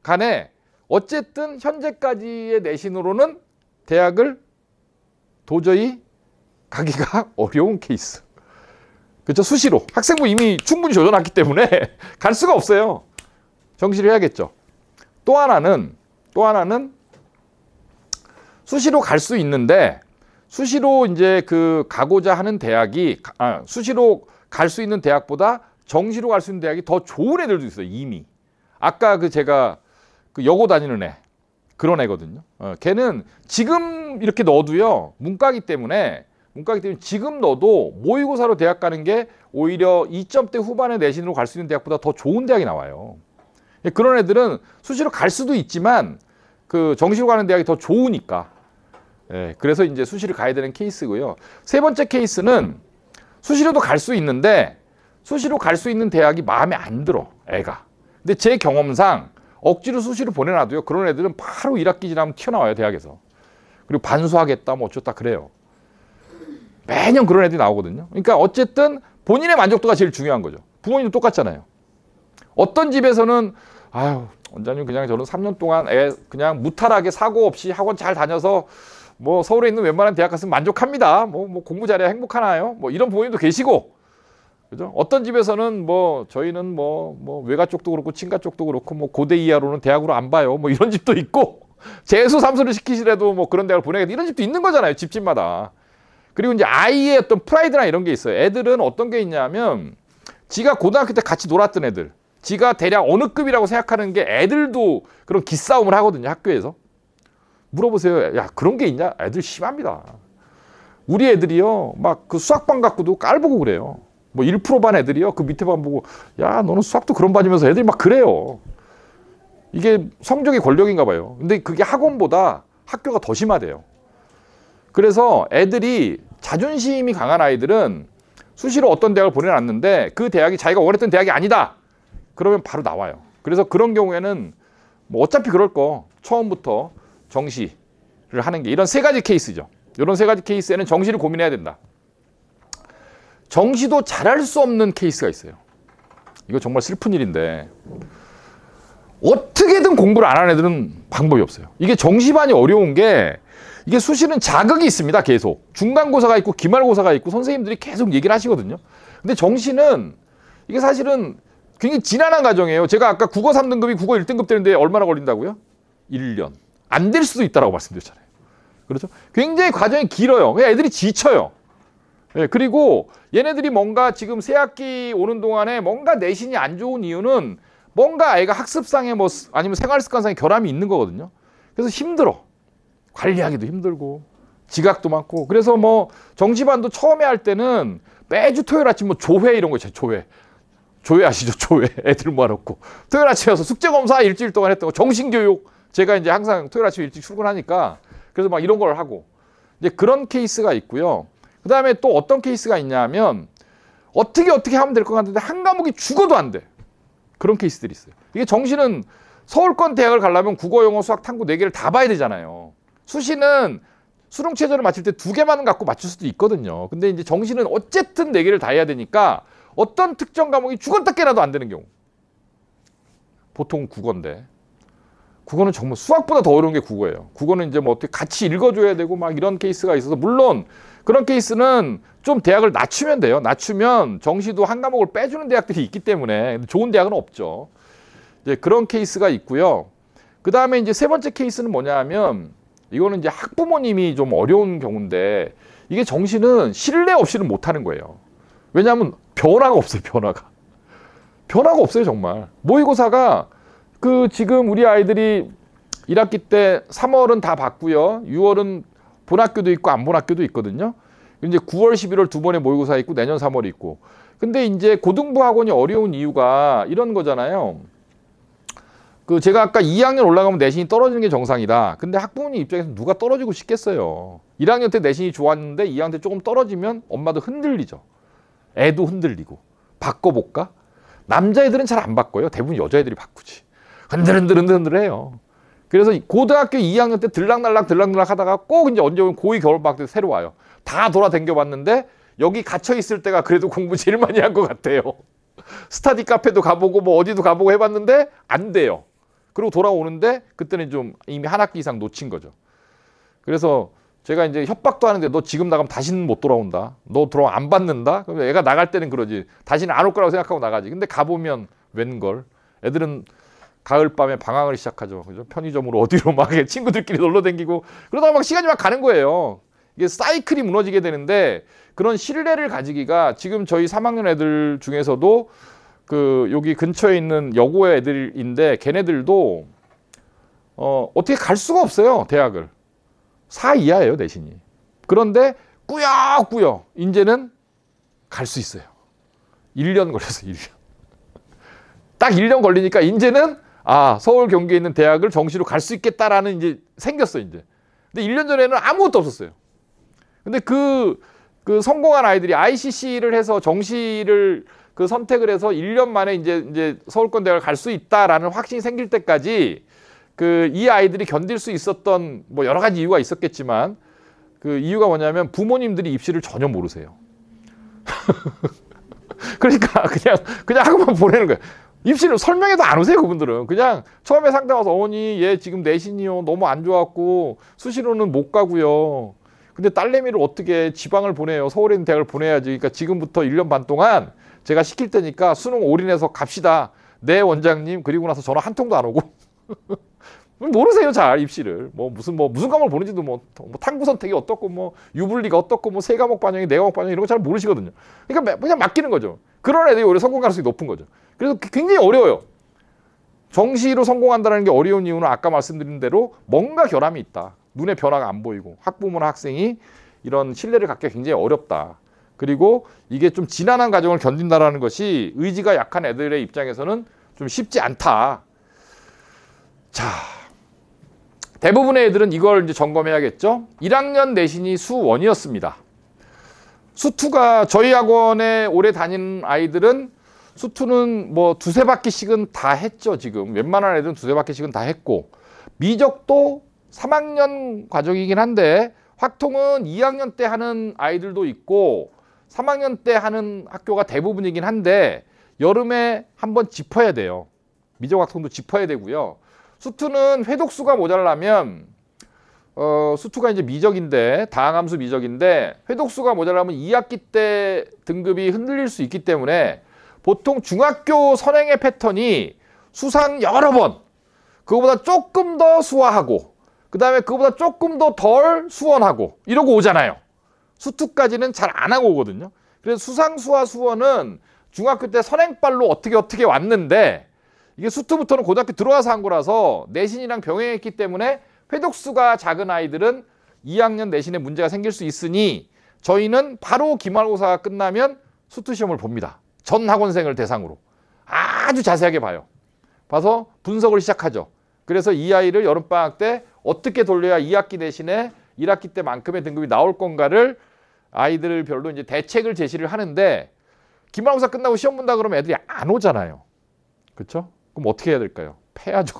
간에 어쨌든 현재까지의 내신으로는 대학을 도저히 가기가 어려운 케이스. 그렇죠? 수시로. 학생부 이미 충분히 조져놨기 때문에 갈 수가 없어요. 정시를 해야겠죠. 또 하나는 수시로 갈 수 있는데, 수시로 이제 가고자 하는 대학이, 수시로 갈 수 있는 대학보다 정시로 갈 수 있는 대학이 더 좋은 애들도 있어요. 이미. 아까 제가 여고 다니는 애, 그런 애거든요. 걔는 지금 이렇게 넣어도요, 문과기 때문에 지금 넣어도 모의고사로 대학 가는 게 오히려 2점대 후반의 내신으로 갈 수 있는 대학보다 더 좋은 대학이 나와요. 그런 애들은 수시로 갈 수도 있지만 정시로 가는 대학이 더 좋으니까. 그래서 이제 수시를 가야 되는 케이스고요. 세 번째 케이스는 수시로도 갈 수 있는데 수시로 갈 수 있는 대학이 마음에 안 들어, 애가. 근데 제 경험상 억지로 수시로 보내놔도요, 그런 애들은 바로 1학기 지나면 튀어나와요, 대학에서. 그리고 반수하겠다, 뭐 어쩌다 그래요. 매년 그런 애들이 나오거든요. 그러니까 어쨌든 본인의 만족도가 제일 중요한 거죠. 부모님도 똑같잖아요. 어떤 집에서는 아유, 원장님 그냥 저는 3년 동안 애 그냥 무탈하게 사고 없이 학원 잘 다녀서 뭐 서울에 있는 웬만한 대학 갔으면 만족합니다. 뭐 공부 잘해야 행복하나요? 뭐 이런 부모님도 계시고, 그죠? 어떤 집에서는 뭐 저희는 뭐 외가 쪽도 그렇고 친가 쪽도 그렇고 뭐 고대 이하로는 대학으로 안 봐요. 뭐 이런 집도 있고, 재수 삼수를 시키시라도 뭐 그런 대학을 보내겠다 이런 집도 있는 거잖아요. 집집마다. 그리고 이제 아이의 어떤 프라이드나 이런 게 있어요. 애들은 어떤 게 있냐면 지가 고등학교 때 같이 놀았던 애들, 지가 대략 어느 급이라고 생각하는 게 애들도 그런 기싸움을 하거든요. 학교에서. 물어보세요. 야, 그런 게 있냐? 애들 심합니다. 우리 애들이요, 막 수학반 갖고도 깔보고 그래요. 뭐 1% 반 애들이요, 그 밑에 반 보고, 야, 너는 수학도 그런 반이면서 애들이 막 그래요. 이게 성적이 권력인가 봐요. 근데 그게 학원보다 학교가 더 심하대요. 그래서 애들이 자존심이 강한 아이들은 수시로 어떤 대학을 보내놨는데 그 대학이 자기가 원했던 대학이 아니다. 그러면 바로 나와요. 그래서 그런 경우에는 뭐 어차피 그럴 거 처음부터 정시를 하는 게, 이런 세 가지 케이스죠. 이런 세 가지 케이스에는 정시를 고민해야 된다. 정시도 잘할 수 없는 케이스가 있어요. 이거 정말 슬픈 일인데, 어떻게든 공부를 안 하는 애들은 방법이 없어요. 이게 정시반이 어려운 게 이게 수시는 자극이 있습니다. 계속 중간고사가 있고 기말고사가 있고 선생님들이 계속 얘기를 하시거든요. 근데 정시는 이게 사실은 굉장히 지난한 과정이에요. 제가 아까 국어 3등급이 국어 1등급 되는데 얼마나 걸린다고요? 1년. 안 될 수도 있다라고 말씀드렸잖아요. 그렇죠? 굉장히 과정이 길어요. 그냥 애들이 지쳐요. 예, 그리고 얘네들이 뭔가 지금 새 학기 오는 동안에 뭔가 내신이 안 좋은 이유는 뭔가 아이가 학습상에 뭐 아니면 생활습관상의 결함이 있는 거거든요. 그래서 힘들어. 관리하기도 힘들고 지각도 많고. 그래서 뭐 정시반도 처음에 할 때는 매주 토요일 아침 뭐 조회 이런 거 있죠. 조회 아시죠? 조회. 애들 모아놓고 토요일 아침에 와서 숙제검사 일주일 동안 했던 거. 정신교육. 제가 이제 항상 토요일 아침 일찍 출근하니까 그래서 막 이런 걸 하고 이제 그런 케이스가 있고요. 그 다음에 또 어떤 케이스가 있냐면 어떻게 하면 될 것 같은데 한 과목이 죽어도 안 돼. 그런 케이스들이 있어요. 이게 정시는 서울권 대학을 가려면 국어, 영어, 수학, 탐구 4개를 다 봐야 되잖아요. 수시는 수능 최저를 맞출 때 2개만 갖고 맞출 수도 있거든요. 근데 이제 정시는 어쨌든 4개를 다 해야 되니까 어떤 특정 과목이 죽었다 깨나도 안 되는 경우. 보통 국어인데. 국어는 정말 수학보다 더 어려운 게 국어예요. 국어는 이제 뭐 어떻게 같이 읽어줘야 되고 막 이런 케이스가 있어서 물론 그런 케이스는 좀 대학을 낮추면 돼요. 낮추면 정시도 한 과목을 빼주는 대학들이 있기 때문에 좋은 대학은 없죠. 이제 그런 케이스가 있고요. 그 다음에 이제 세 번째 케이스는 뭐냐 하면 이거는 이제 학부모님이 좀 어려운 경우인데 이게 정시는 신뢰 없이는 못하는 거예요. 왜냐하면 변화가 없어요. 변화가 없어요. 정말. 모의고사가 그 지금 우리 아이들이 1학기 때 3월은 다 봤고요. 6월은 본 학교도 있고 안 본 학교도 있거든요. 이제 9월, 11월 두 번의 모의고사 있고 내년 3월이 있고. 근데 이제 고등부 학원이 어려운 이유가 이런 거잖아요. 그 제가 아까 2학년 올라가면 내신이 떨어지는 게 정상이다. 근데 학부모님 입장에서 누가 떨어지고 싶겠어요. 1학년 때 내신이 좋았는데 2학년 때 조금 떨어지면 엄마도 흔들리죠. 애도 흔들리고. 바꿔볼까? 남자애들은 잘 안 바꿔요. 대부분 여자애들이 바꾸지. 흔들해요. 그래서 고등학교 2학년 때 들락날락 하다가 꼭 이제 언제 오면 고2 겨울방학 때 새로 와요. 다 돌아다녀 봤는데 여기 갇혀 있을 때가 그래도 공부 제일 많이 한 것 같아요. 스터디 카페도 가보고 뭐 어디도 가보고 해봤는데 안 돼요. 그리고 돌아오는데 그때는 좀 이미 한 학기 이상 놓친 거죠. 그래서 제가 이제 협박도 하는데 너 지금 나가면 다시는 못 돌아온다. 너 돌아오면 안 받는다. 그럼 애가 나갈 때는 그러지. 다시는 안 올 거라고 생각하고 나가지. 근데 가보면 웬걸. 애들은 가을밤에 방황을 시작하죠. 그죠? 편의점으로 어디로 막 친구들끼리 놀러 다니고 그러다가 막 시간이 막 가는 거예요. 이게 사이클이 무너지게 되는데 그런 신뢰를 가지기가 지금 저희 3학년 애들 중에서도 그 여기 근처에 있는 여고 애들인데 걔네들도 어떻게 갈 수가 없어요. 대학을. 4 이하예요. 내신이. 그런데 꾸역꾸역 이제는 갈 수 있어요. 1년 걸렸어요. 1년. 딱 1년 걸리니까 이제는 서울 경기에 있는 대학을 정시로 갈 수 있겠다라는 이제 생겼어요, 이제. 근데 1년 전에는 아무것도 없었어요. 근데 그 성공한 아이들이 ICC를 해서 정시를 그 선택을 해서 1년 만에 이제 서울권 대학을 갈 수 있다라는 확신이 생길 때까지 이 아이들이 견딜 수 있었던 뭐 여러 가지 이유가 있었겠지만 그 이유가 뭐냐면 부모님들이 입시를 전혀 모르세요. 그러니까 그냥 학원만 보내는 거예요. 입시를 설명해도 안 오세요. 그분들은 그냥 처음에 상담 와서 어머니 얘 지금 내신이요 너무 안 좋았고 수시로는 못 가고요. 근데 딸내미를 어떻게 지방을 보내요. 서울에 있는 대학을 보내야지. 그러니까 지금부터 1년 반 동안 제가 시킬 테니까 수능 올인해서 갑시다. 네 원장님. 그리고 나서 전화 한 통도 안 오고. 모르세요. 잘 입시를. 무슨 과목을 보는지도 뭐 탐구 선택이 어떻고 뭐 유불리가 어떻고 뭐 세 과목 반영이 네 과목 반영 이런 거 잘 모르시거든요. 그러니까 그냥 맡기는 거죠. 그런 애들이 오히려 성공 가능성이 높은 거죠. 그래서 굉장히 어려워요. 정시로 성공한다는 게 어려운 이유는 아까 말씀드린 대로 뭔가 결함이 있다. 눈에 변화가 안 보이고 학부모나 학생이 이런 신뢰를 갖기가 굉장히 어렵다. 그리고 이게 좀 지난한 과정을 견딘다라는 것이 의지가 약한 애들의 입장에서는 좀 쉽지 않다. 자, 대부분의 애들은 이걸 이제 점검해야겠죠. 1학년 내신이 수1이었습니다. 수2가 저희 학원에 오래 다니는 아이들은 수2는 뭐 2~3바퀴씩은 다 했죠. 지금 웬만한 애들은 2~3바퀴씩은 다 했고 미적도 3학년 과정이긴 한데 확통은 2학년 때 하는 아이들도 있고 3학년 때 하는 학교가 대부분이긴 한데 여름에 한번 짚어야 돼요. 미적학통도 짚어야 되고요. 수투는 회독수가 모자라면 수투가 이제 미적인데 다항함수 미적인데 회독수가 모자라면 2학기 때 등급이 흔들릴 수 있기 때문에 보통 중학교 선행의 패턴이 수상 여러 번, 그거보다 조금 더 수화하고 그 다음에 그거보다 조금 더 덜 수원하고 이러고 오잖아요. 수투까지는 잘 안 하고 오거든요. 그래서 수상, 수화, 수원은 중학교 때 선행발로 어떻게 왔는데 이게 수투부터는 고등학교 들어와서 한 거라서 내신이랑 병행했기 때문에 회독수가 작은 아이들은 2학년 내신에 문제가 생길 수 있으니 저희는 바로 기말고사가 끝나면 수투 시험을 봅니다. 전 학원생을 대상으로 아주 자세하게 봐요. 봐서 분석을 시작하죠. 그래서 이 아이를 여름방학 때 어떻게 돌려야 2학기 내신에 1학기 때만큼의 등급이 나올 건가를 아이들별로 이제 대책을 제시를 하는데 기말고사 끝나고 시험 본다 그러면 애들이 안 오잖아요. 그렇죠? 그럼 어떻게 해야 될까요? 패야죠.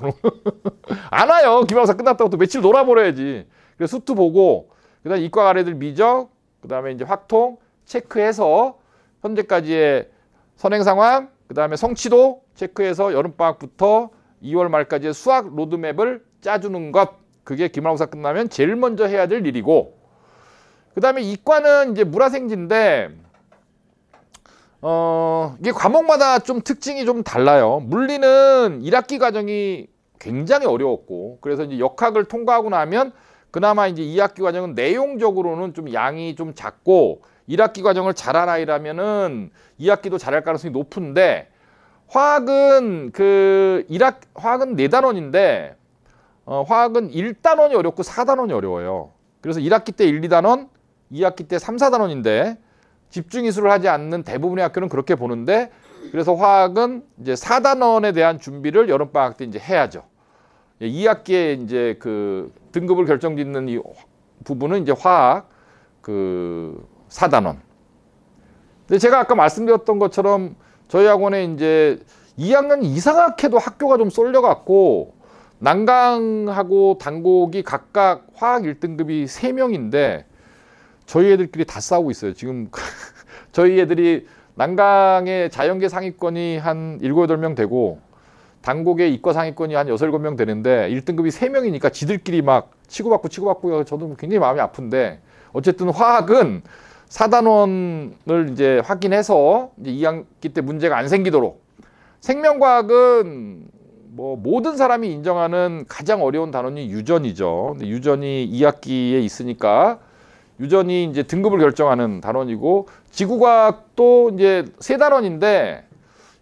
안 와요. 기말고사 끝났다고 또 며칠 놀아버려야지. 그래서 수투 보고 그다음에 이과 가래들 미적, 그다음에 이제 확통 체크해서 현재까지의 선행 상황, 그다음에 성취도 체크해서 여름방학부터 2월 말까지의 수학 로드맵을 짜주는 것, 그게 기말고사 끝나면 제일 먼저 해야 될 일이고, 그다음에 이과는 이제 물화생지인데 이게 과목마다 좀 특징이 좀 달라요. 물리는 1학기 과정이 굉장히 어려웠고, 그래서 이제 역학을 통과하고 나면 그나마 이제 2학기 과정은 내용적으로는 좀 양이 좀 작고 1학기 과정을 잘한 아이라면은 2학기도 잘할 가능성이 높은데, 화학은 화학은 4단원인데 화학은 1단원이 어렵고 4단원이 어려워요. 그래서 1학기 때 1, 2단원, 2학기 때 3, 4단원인데 집중이수를 하지 않는 대부분의 학교는 그렇게 보는데, 그래서 화학은 이제 4단원에 대한 준비를 여름방학 때 이제 해야죠. 2학기에 이제 그 등급을 결정짓는 이 부분은 이제 화학 4단원. 근데 제가 아까 말씀드렸던 것처럼 저희 학원에 이제 2학년 이상학해도 학교가 좀 쏠려갖고 난강하고 단곡이 각각 화학 1등급이 3명인데 저희 애들끼리 다 싸우고 있어요. 지금 저희 애들이 난강의 자연계 상위권이 한 7, 8명 되고 단곡의 이과 상위권이 한 6, 7명 되는데 1등급이 3명이니까 지들끼리 막 치고받고 저도 굉장히 마음이 아픈데, 어쨌든 화학은 4단원을 이제 확인해서 이제 2학기 때 문제가 안 생기도록, 생명과학은 뭐 모든 사람이 인정하는 가장 어려운 단원이 유전이죠. 근데 유전이 2학기에 있으니까 유전이 이제 등급을 결정하는 단원이고, 지구과학도 이제 3단원인데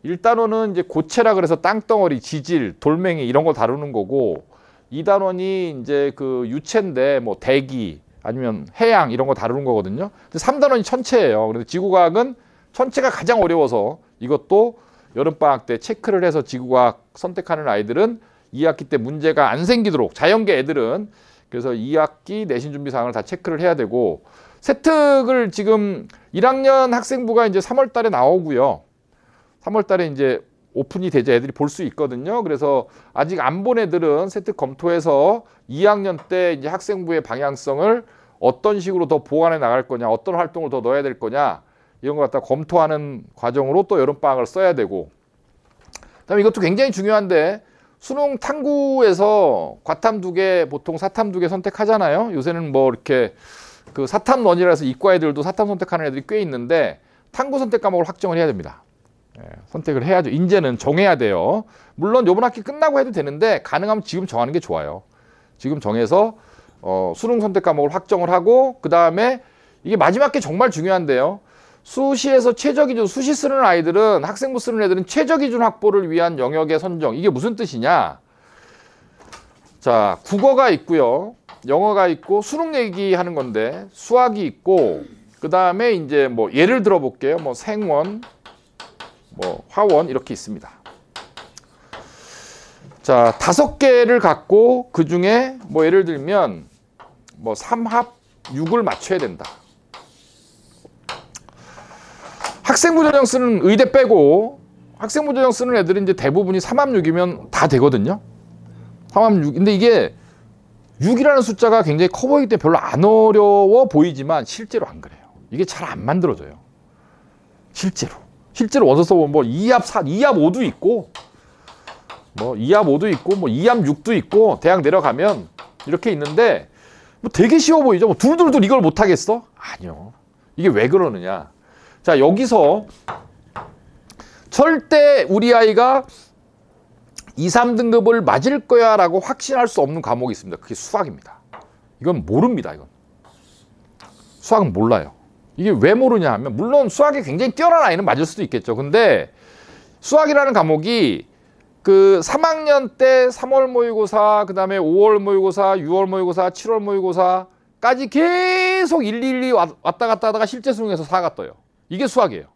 1단원은 이제 고체라 그래서 땅덩어리, 지질, 돌멩이 이런 거 다루는 거고, 2단원이 이제 그 유체인데 뭐 대기 아니면 해양 이런 거 다루는 거거든요. 3단원이 천체예요. 그래서 지구과학은 천체가 가장 어려워서 이것도 여름방학 때 체크를 해서 지구과학 선택하는 아이들은 2학기 때 문제가 안 생기도록, 자연계 애들은 그래서 2학기 내신 준비 사항을 다 체크를 해야 되고, 세특을 지금 1학년 학생부가 이제 3월 달에 나오고요. 3월 달에 이제 오픈이 되자 애들이 볼 수 있거든요. 그래서 아직 안 본 애들은 세특 검토해서 2학년 때 이제 학생부의 방향성을 어떤 식으로 더 보완해 나갈 거냐, 어떤 활동을 더 넣어야 될 거냐, 이런 걸 갖다 검토하는 과정으로 또 여름방학을 써야 되고, 그다음에 이것도 굉장히 중요한데, 수능 탐구에서 과탐 2개, 보통 사탐 2개 선택하잖아요. 요새는 뭐 이렇게 그 사탐1이라서 이과 애들도 사탐 선택하는 애들이 꽤 있는데 탐구 선택 과목을 확정을 해야 됩니다. 선택을 해야죠. 이제는 정해야 돼요. 물론 이번 학기 끝나고 해도 되는데 가능하면 지금 정하는 게 좋아요. 지금 정해서 수능 선택 과목을 확정을 하고, 그 다음에 이게 마지막 게 정말 중요한데요. 수시에서 최저기준, 수시 쓰는 아이들은, 학생부 쓰는 애들은 최저기준 확보를 위한 영역의 선정. 이게 무슨 뜻이냐? 자, 국어가 있고요. 영어가 있고 수능 얘기하는 건데 수학이 있고, 그 다음에 이제 뭐 예를 들어 볼게요. 뭐 생원, 뭐 화원 이렇게 있습니다. 자, 5개를 갖고 그 중에 뭐 예를 들면 뭐 3합 6을 맞춰야 된다. 학생부 전형 쓰는 의대 빼고 학생부 전형 쓰는 애들은 이제 대부분이 3합 6이면 다 되거든요. 3합 6. 근데 이게 6이라는 숫자가 굉장히 커 보이기 때문에 별로 안 어려워 보이지만 실제로 안 그래요. 이게 잘 안 만들어져요. 실제로 원서 써보면 뭐 2합 4, 2합 5도 있고 뭐 2합 5도 있고 뭐 2합 6도 있고 대학 내려가면 이렇게 있는데 뭐 되게 쉬워 보이죠. 뭐 둘둘둘 이걸 못 하겠어? 아니요. 이게 왜 그러느냐? 자, 여기서 절대 우리 아이가 2, 3등급을 맞을 거야 라고 확신할 수 없는 과목이 있습니다. 그게 수학입니다. 이건 모릅니다. 이건 수학은 몰라요. 이게 왜 모르냐 하면 물론 수학이 굉장히 뛰어난 아이는 맞을 수도 있겠죠. 근데 수학이라는 과목이 그 3학년 때 3월 모의고사, 그 다음에 5월 모의고사, 6월 모의고사, 7월 모의고사까지 계속 1, 2, 1, 2 왔다 갔다 하다가 실제 수능에서 4가 떠요. 이게 수학이에요.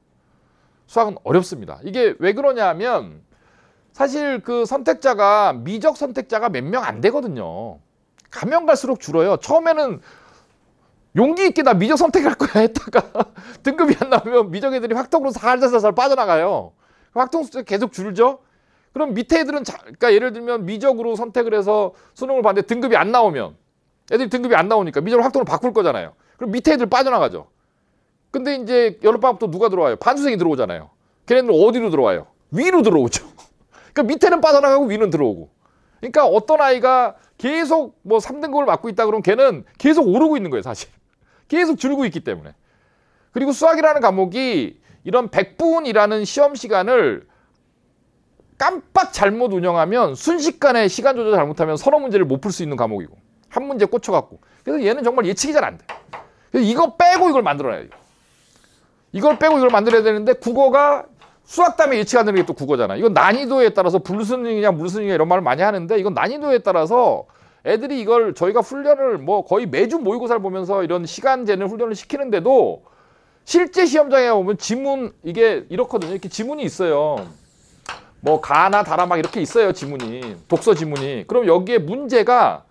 수학은 어렵습니다. 이게 왜 그러냐 하면 사실 그 선택자가 미적 선택자가 몇 명 안 되거든요. 가면 갈수록 줄어요. 처음에는 용기 있게 나 미적 선택할 거야 했다가 등급이 안 나오면 미적 애들이 확통으로 살살살살 빠져나가요. 확통 숫자 계속 줄죠. 그럼 밑에 애들은 그러니까 예를 들면 미적으로 선택을 해서 수능을 봤는데 등급이 안 나오면 애들이 등급이 안 나오니까 미적으로 확통으로 바꿀 거잖아요. 그럼 밑에 애들 빠져나가죠. 근데 이제 여름방학부터 누가 들어와요? 반수생이 들어오잖아요. 걔네들 어디로 들어와요? 위로 들어오죠. 그러니까 밑에는 빠져나가고 위는 들어오고. 그러니까 어떤 아이가 계속 뭐 3등급을 맡고 있다 그러면 걔는 계속 오르고 있는 거예요, 사실. 계속 줄고 있기 때문에. 그리고 수학이라는 과목이 이런 100분이라는 시험 시간을 깜빡 잘못 운영하면 순식간에 시간 조절 잘못하면 서너 문제를 못 풀 수 있는 과목이고 한 문제 꽂혀갖고 그래서 얘는 정말 예측이 잘 안 돼. 그래서 이거 빼고 이걸 만들어놔야 돼요. 이걸 빼고 이걸 만들어야 되는데 국어가 수학 다음에 예측 안 되는 게 또 국어잖아. 이건 난이도에 따라서 불순이냐 물순이냐 이런 말을 많이 하는데 이건 난이도에 따라서 애들이 이걸 저희가 훈련을 뭐 거의 매주 모의고사를 보면서 이런 시간 재는 훈련을 시키는데도 실제 시험장에 보면 지문 이게 이렇거든요. 이렇게 지문이 있어요. 뭐 가나 다나 막 이렇게 있어요. 지문이. 독서 지문이. 그럼 여기에 문제가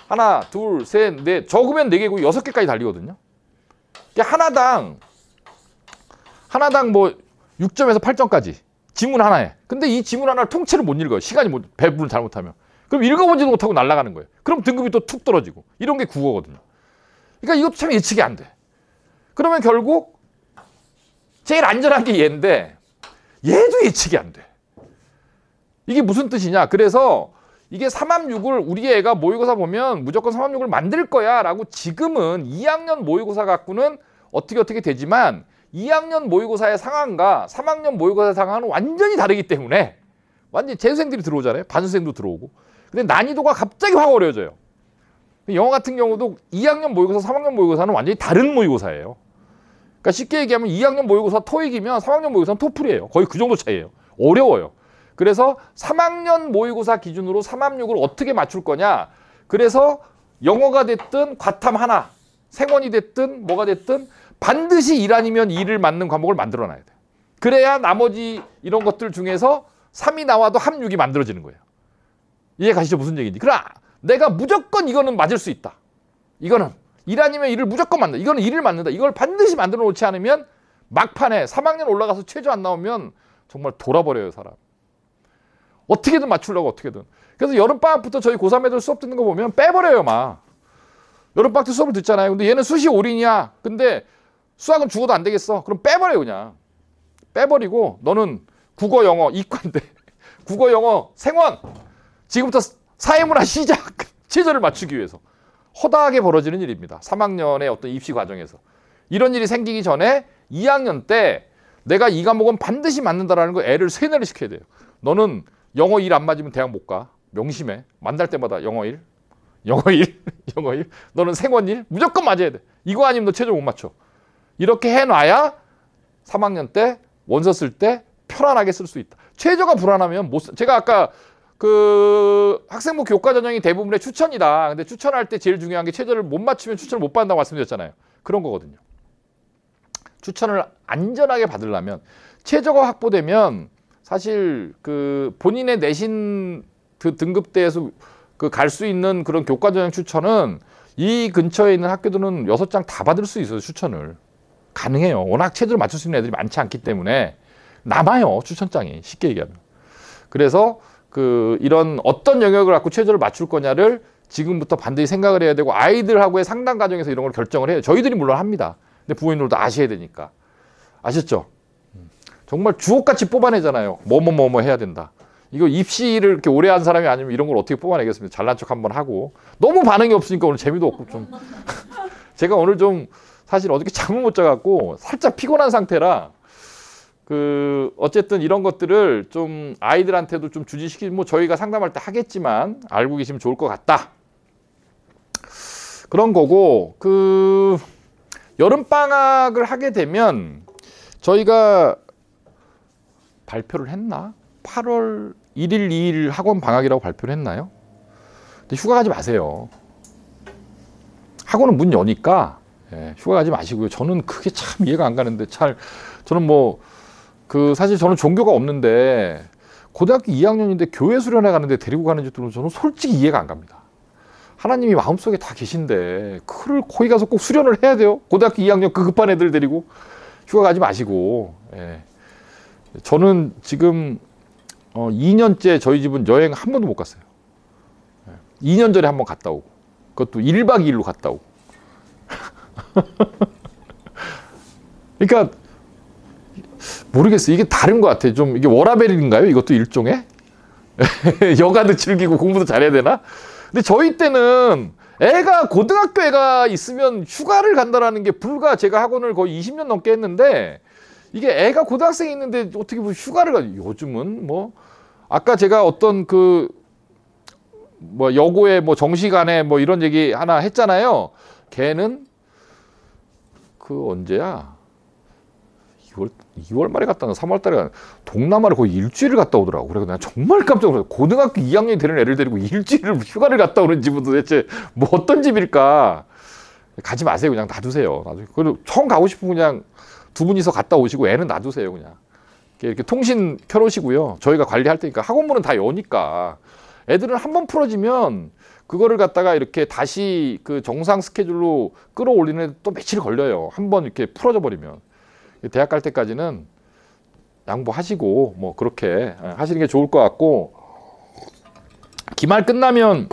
하나, 둘, 셋, 넷 적으면 4개고 6개까지 달리거든요. 하나당 뭐 6점에서 8점까지 지문 하나에. 근데 이 지문 하나를 통째로 못 읽어요. 시간이 배분을 잘못하면. 그럼 읽어보지도 못하고 날아가는 거예요. 그럼 등급이 또 툭 떨어지고. 이런 게 국어거든요. 그러니까 이것도 참 예측이 안 돼. 그러면 결국 제일 안전한 게 얘인데 얘도 예측이 안 돼. 이게 무슨 뜻이냐. 그래서 이게 3합 6을 우리 애가 모의고사 보면 무조건 3합 6을 만들 거야 라고 지금은 2학년 모의고사 갖고는 어떻게 되지만 2학년 모의고사의 상황과 3학년 모의고사의 상황은 완전히 다르기 때문에 완전히 재수생들이 들어오잖아요. 반수생도 들어오고. 근데 난이도가 갑자기 확 어려워져요. 영어 같은 경우도 2학년 모의고사, 3학년 모의고사는 완전히 다른 모의고사예요. 그러니까 쉽게 얘기하면 2학년 모의고사 토익이면 3학년 모의고사는 토플이에요. 거의 그 정도 차이예요. 어려워요. 그래서 3학년 모의고사 기준으로 3합 6을 어떻게 맞출 거냐. 그래서 영어가 됐든 과탐 하나, 생원이 됐든 뭐가 됐든 반드시 1 아니면 2를 맞는 과목을 만들어놔야 돼요. 그래야 나머지 이런 것들 중에서 3이 나와도 합 6이 만들어지는 거예요. 이해 가시죠? 무슨 얘기인지. 그러나 내가 무조건 이거는 맞을 수 있다. 이거는 1 아니면 2를 무조건 만든다. 이거는 2를 맞는다. 이걸 반드시 만들어 놓지 않으면 막판에 3학년 올라가서 최저 안 나오면 정말 돌아버려요, 사람. 어떻게든 맞추려고 어떻게든. 그래서 여름방학부터 저희 고3 애들 수업 듣는 거 보면 빼버려요, 막. 여름방학 때 수업을 듣잖아요. 근데 얘는 수시 올인이야. 근데 수학은 죽어도 안 되겠어. 그럼 빼버려요, 그냥. 빼버리고 너는 국어, 영어, 이과인데 국어, 영어, 생원. 지금부터 사회문화 시작. 최저를 맞추기 위해서. 허다하게 벌어지는 일입니다. 3학년의 어떤 입시 과정에서. 이런 일이 생기기 전에 2학년 때 내가 이 과목은 반드시 맞는다라는 거 애를 세뇌를 시켜야 돼요. 너는 영어 1 안 맞으면 대학 못 가. 명심해. 만날 때마다 영어 1, 영어 1, 영어 1. 너는 생원 1 무조건 맞아야 돼. 이거 아니면 너 최저 못 맞춰. 이렇게 해놔야 3학년 때 원서 쓸 때 편안하게 쓸 수 있다. 최저가 불안하면 못 제가 아까 그 학생부 교과 전형이 대부분의 추천이다. 근데 추천할 때 제일 중요한 게 최저를 못 맞추면 추천을 못 받는다고 말씀드렸잖아요. 그런 거거든요. 추천을 안전하게 받으려면 최저가 확보되면 사실 그 본인의 내신 그 등급대에서 그 갈 수 있는 그런 교과 전형 추천은 이 근처에 있는 학교들은 6장 다 받을 수 있어요. 추천을. 가능해요. 워낙 최저를 맞출 수 있는 애들이 많지 않기 때문에 남아요. 추천장이. 쉽게 얘기하면. 그래서 그 이런 어떤 영역을 갖고 최저를 맞출 거냐를 지금부터 반드시 생각을 해야 되고 아이들하고의 상담 과정에서 이런 걸 결정을 해요. 저희들이 물론 합니다. 근데 부모님들도 아셔야 되니까. 아셨죠? 정말 주옥같이 뽑아내잖아요. 뭐뭐 해야 된다. 이거 입시를 이렇게 오래 한 사람이 아니면 이런 걸 어떻게 뽑아내겠습니까? 잘난 척 한번 하고. 너무 반응이 없으니까 오늘 재미도 없고 좀. 제가 오늘 좀 사실 어저께 잠을 못 자갖고 살짝 피곤한 상태라 어쨌든 이런 것들을 좀 아이들한테도 좀 주지시키고 뭐 저희가 상담할 때 하겠지만 알고 계시면 좋을 것 같다. 그런 거고 여름방학을 하게 되면 저희가 발표를 했나? 8월 1일, 2일 학원 방학이라고 발표를 했나요? 근데 휴가 가지 마세요. 학원은 문 여니까 휴가 가지 마시고요. 저는 그게 참 이해가 안 가는데 저는 사실 저는 종교가 없는데 고등학교 2학년인데 교회 수련회 가는데 데리고 가는지 저는 솔직히 이해가 안 갑니다. 하나님이 마음속에 다 계신데 그걸 거기 가서 꼭 수련을 해야 돼요? 고등학교 2학년 그 급한 애들 데리고 휴가 가지 마시고. 저는 지금 2년째 저희 집은 여행 한 번도 못 갔어요. 2년 전에 한 번 갔다 오고 그것도 1박 2일로 갔다 오고. 그러니까 모르겠어요. 이게 다른 것 같아요. 좀 이게 워라밸인가요? 이것도 일종의? 여가도 즐기고 공부도 잘해야 되나? 근데 저희 때는 고등학교 애가 있으면 휴가를 간다라는 게 제가 학원을 거의 20년 넘게 했는데 이게 애가 고등학생이 있는데 어떻게 뭐 휴가를 요즘은 아까 제가 어떤 여고의 정시간에 이런 얘기 하나 했잖아요. 걔는 언제야? 2월 말에 갔다가 3월 달에 동남아를 거의 일주일을 갔다 오더라고. 그래서 난 정말 깜짝 놀랐어요. 고등학교 2학년이 되는 애를 데리고 일주일을 휴가를 갔다 오는 집은 도대체 어떤 집일까? 가지 마세요. 그냥 놔두세요. 그리고 처음 가고 싶으면 그냥 두 분이서 갔다 오시고 애는 놔두세요. 그냥 이렇게 통신 켜놓으시고요. 저희가 관리할 테니까. 학원문은 다 여니까. 애들은 한번 풀어지면 그거를 갖다가 이렇게 다시 정상 스케줄로 끌어올리는 데 또 며칠 걸려요. 한번 이렇게 풀어져 버리면. 대학 갈 때까지는 양보하시고 그렇게 하시는 게 좋을 것 같고, 기말 끝나면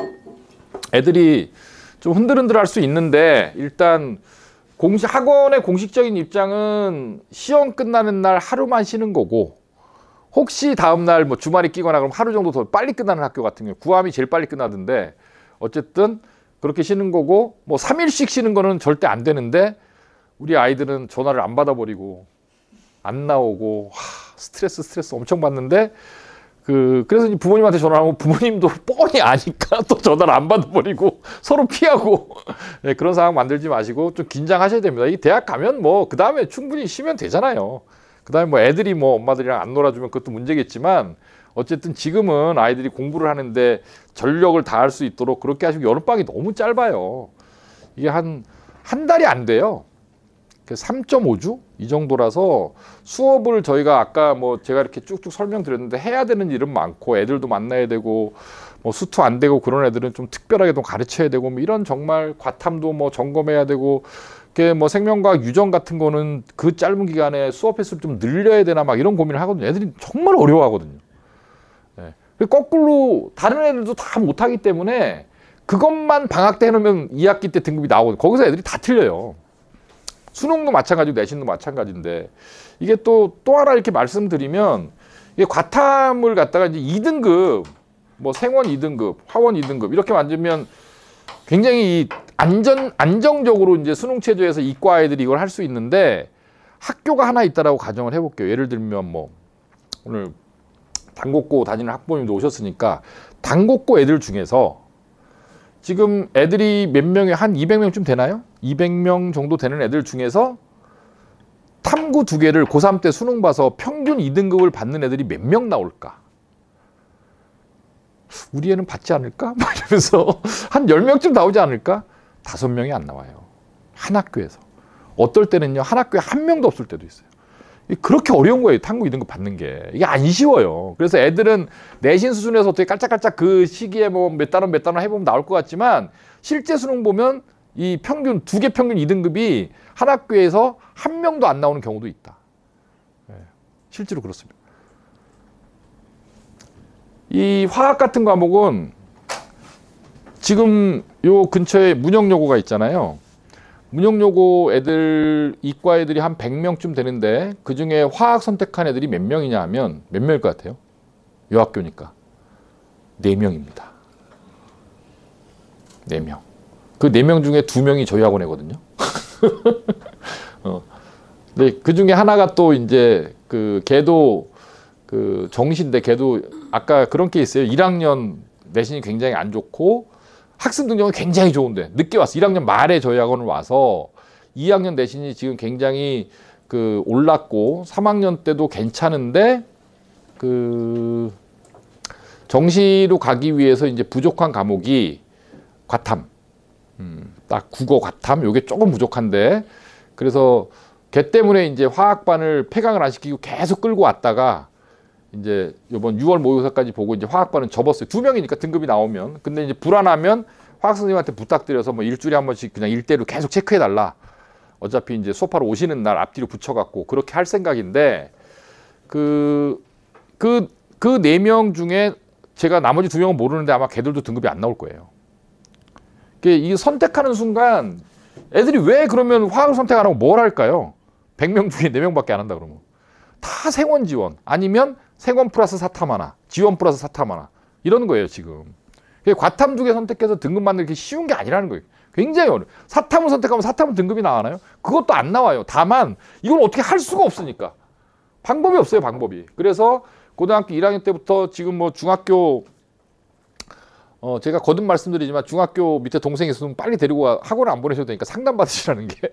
애들이 좀 흔들흔들 할 수 있는데 일단 학원의 공식적인 입장은 시험 끝나는 날 하루만 쉬는 거고, 혹시 다음날 주말에 끼거나 그럼 하루 정도 더 빨리 끝나는 학교 같은 경우, 구암이 제일 빨리 끝나던데 어쨌든 그렇게 쉬는 거고, 3일씩 쉬는 거는 절대 안 되는데 우리 아이들은 전화를 안 받아버리고 안 나오고 스트레스 엄청 받는데 그래서 이제 부모님한테 전화하면 부모님도 뻔히 아니까 또 전화를 안 받아버리고 서로 피하고 그런 상황 만들지 마시고 좀 긴장하셔야 됩니다. 이 대학 가면 그 다음에 충분히 쉬면 되잖아요. 그 다음에 애들이 엄마들이랑 안 놀아주면 그것도 문제겠지만 어쨌든 지금은 아이들이 공부를 하는데 전력을 다할 수 있도록 그렇게 하시고, 여름방학이 너무 짧아요. 이게 한 달이 안 돼요. 3.5주? 이 정도라서 수업을 저희가 아까 제가 이렇게 쭉쭉 설명드렸는데 해야 되는 일은 많고 애들도 만나야 되고 수투 안 되고 그런 애들은 좀 특별하게 좀 가르쳐야 되고 이런 정말 과탐도 점검해야 되고, 생명과학 유전 같은 거는 그 짧은 기간에 수업 횟수를 좀 늘려야 되나 이런 고민을 하거든요. 애들이 정말 어려워하거든요. 거꾸로 다른 애들도 다 못하기 때문에 그것만 방학 때 해놓으면 2학기 때 등급이 나오거든요. 거기서 애들이 다 틀려요. 수능도 마찬가지고 내신도 마찬가지인데, 이게 또 하나 이렇게 말씀드리면, 이게 과탐을 갖다가 이제 2등급, 생원 2등급, 화원 2등급 이렇게 만들면 굉장히 안정적으로 이제 수능 체제에서 이과 아이들이 이걸 할 수 있는데, 학교가 하나 있다라고 가정을 해볼게요. 예를 들면 오늘 당곡고 다니는 학부모님도 오셨으니까 당곡고 애들 중에서 지금 애들이 몇 명이 한 200명쯤 되나요? 200명 정도 되는 애들 중에서 탐구 2개를 고3 때 수능 봐서 평균 2등급을 받는 애들이 몇 명 나올까? 우리 애는 받지 않을까? 이러면서 한 10명쯤 나오지 않을까? 5명이 안 나와요. 한 학교에서. 어떨 때는요, 한 학교에 한 명도 없을 때도 있어요. 그렇게 어려운 거예요. 탐구 2등급 받는 게. 이게 안 쉬워요. 그래서 애들은 내신 수준에서 어떻게 깔짝깔짝 그 시기에 몇 단원 해보면 나올 것 같지만, 실제 수능 보면 이 평균 2개 평균 2등급이 한 학교에서 한 명도 안 나오는 경우도 있다. 실제로 그렇습니다. 이 화학 같은 과목은 지금 요 근처에 문영여고가 있잖아요. 문영여고 애들, 이과 애들이 한 100명쯤 되는데 그중에 화학 선택한 애들이 몇 명이냐 하면 몇 명일 것 같아요? 여학교니까. 4명입니다. 4명. 그 4명 중에 2명이 저희 학원이거든요. 네, 그 중에 하나가 또 이제 걔도 정시인데 걔도 아까 그런 게 있어요. 1학년 내신이 굉장히 안 좋고 학습 능력은 굉장히 좋은데 늦게 왔어. 1학년 말에 저희 학원을 와서 2학년 내신이 지금 굉장히 올랐고 3학년 때도 괜찮은데 정시로 가기 위해서 이제 부족한 과목이 과탐, 딱 국어 과탐 요게 조금 부족한데 그래서 걔 때문에 이제 화학반을 폐강을 안 시키고 계속 끌고 왔다가 이제 이번 6월 모의고사까지 보고 이제 화학반은 접었어요. 2명이니까 등급이 나오면. 근데 이제 불안하면 화학 선생님한테 부탁드려서 뭐 일주일에 한 번씩 그냥 일대로 계속 체크해 달라. 어차피 이제 수업하러 오시는 날 앞뒤로 붙여갖고 그렇게 할 생각인데 그 4명 중에 제가 나머지 2명은 모르는데 아마 걔들도 등급이 안 나올 거예요. 이 선택하는 순간 애들이 왜 그러면 화학을 선택 안 하고 뭘 할까요? 100명 중에 4명밖에 안 한다 그러면. 다 생원 지원 아니면 생원 플러스 사탐 하나, 지원 플러스 사탐 하나 이러는 거예요 지금. 과탐 두 개 선택해서 등급 만들기 쉬운 게 아니라는 거예요. 굉장히 어려워요. 사탐을 선택하면 사탐은 등급이 나와나요? 그것도 안 나와요. 다만 이건 어떻게 할 수가 없으니까. 방법이 없어요, 방법이. 그래서 고등학교 1학년 때부터 지금 뭐 중학교 제가 거듭 말씀드리지만 중학교 밑에 동생이 있으면 빨리 데리고 와 학원을 안 보내셔도 되니까 상담 받으시라는 게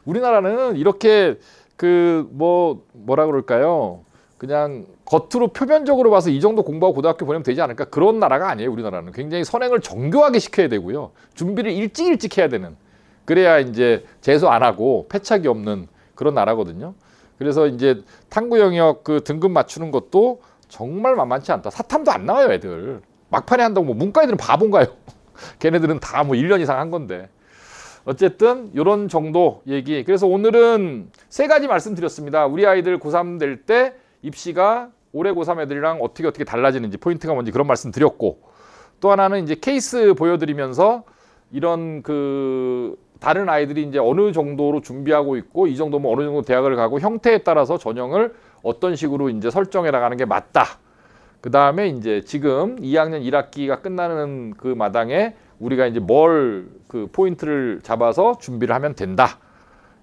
우리나라는 이렇게 뭐라 그럴까요? 그냥 겉으로 표면적으로 봐서 이 정도 공부하고 고등학교 보내면 되지 않을까? 그런 나라가 아니에요, 우리나라는. 굉장히 선행을 정교하게 시켜야 되고요. 준비를 일찍 해야 되는. 그래야 이제 재수 안 하고 패착이 없는 그런 나라거든요. 그래서 이제 탐구 영역 등급 맞추는 것도 정말 만만치 않다. 사탐도 안 나와요, 애들. 막판에 한다고 뭐 문과 애들은 바본가요? 걔네들은 다 뭐 1년 이상 한 건데. 어쨌든 이런 정도 얘기. 그래서 오늘은 3가지 말씀드렸습니다. 우리 아이들 고3 될 때 입시가 올해 고3 애들이랑 어떻게 달라지는지 포인트가 뭔지 그런 말씀 드렸고 또 하나는 이제 케이스 보여드리면서 이런 다른 아이들이 이제 어느 정도로 준비하고 있고 이 정도면 어느 정도 대학을 가고 형태에 따라서 전형을 어떤 식으로 이제 설정해 나가는 게 맞다. 그 다음에 이제 지금 2학년 1학기가 끝나는 그 마당에 우리가 이제 포인트를 잡아서 준비를 하면 된다.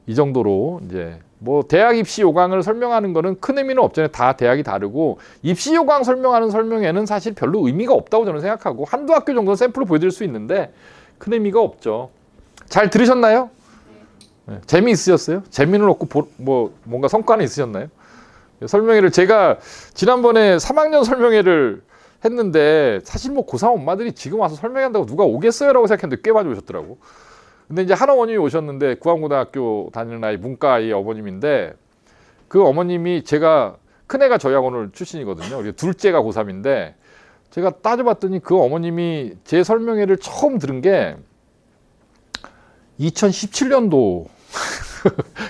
이 정도로 이제 뭐 대학 입시 요강을 설명하는 거는 큰 의미는 없잖아요. 다 대학이 다르고 입시 요강 설명하는 설명에는 사실 별로 의미가 없다고 저는 생각하고 한두 학교 정도는 샘플을 보여드릴 수 있는데 큰 의미가 없죠. 잘 들으셨나요? 네. 재미있으셨어요? 재미는 없고 뭔가 성과는 있으셨나요? 설명회를 제가 지난번에 3학년 설명회를 했는데 사실 뭐 고3 엄마들이 지금 와서 설명한다고 누가 오겠어요? 라고 생각했는데 꽤 많이 오셨더라고. 근데 이제 한 어머님이 오셨는데 구암고등학교 다니는 아이 문과의 어머님인데 그 어머님이 제가 큰애가 저희 학원을 출신이거든요. 둘째가 고3인데 제가 따져봤더니 그 어머님이 제 설명회를 처음 들은 게 2017년도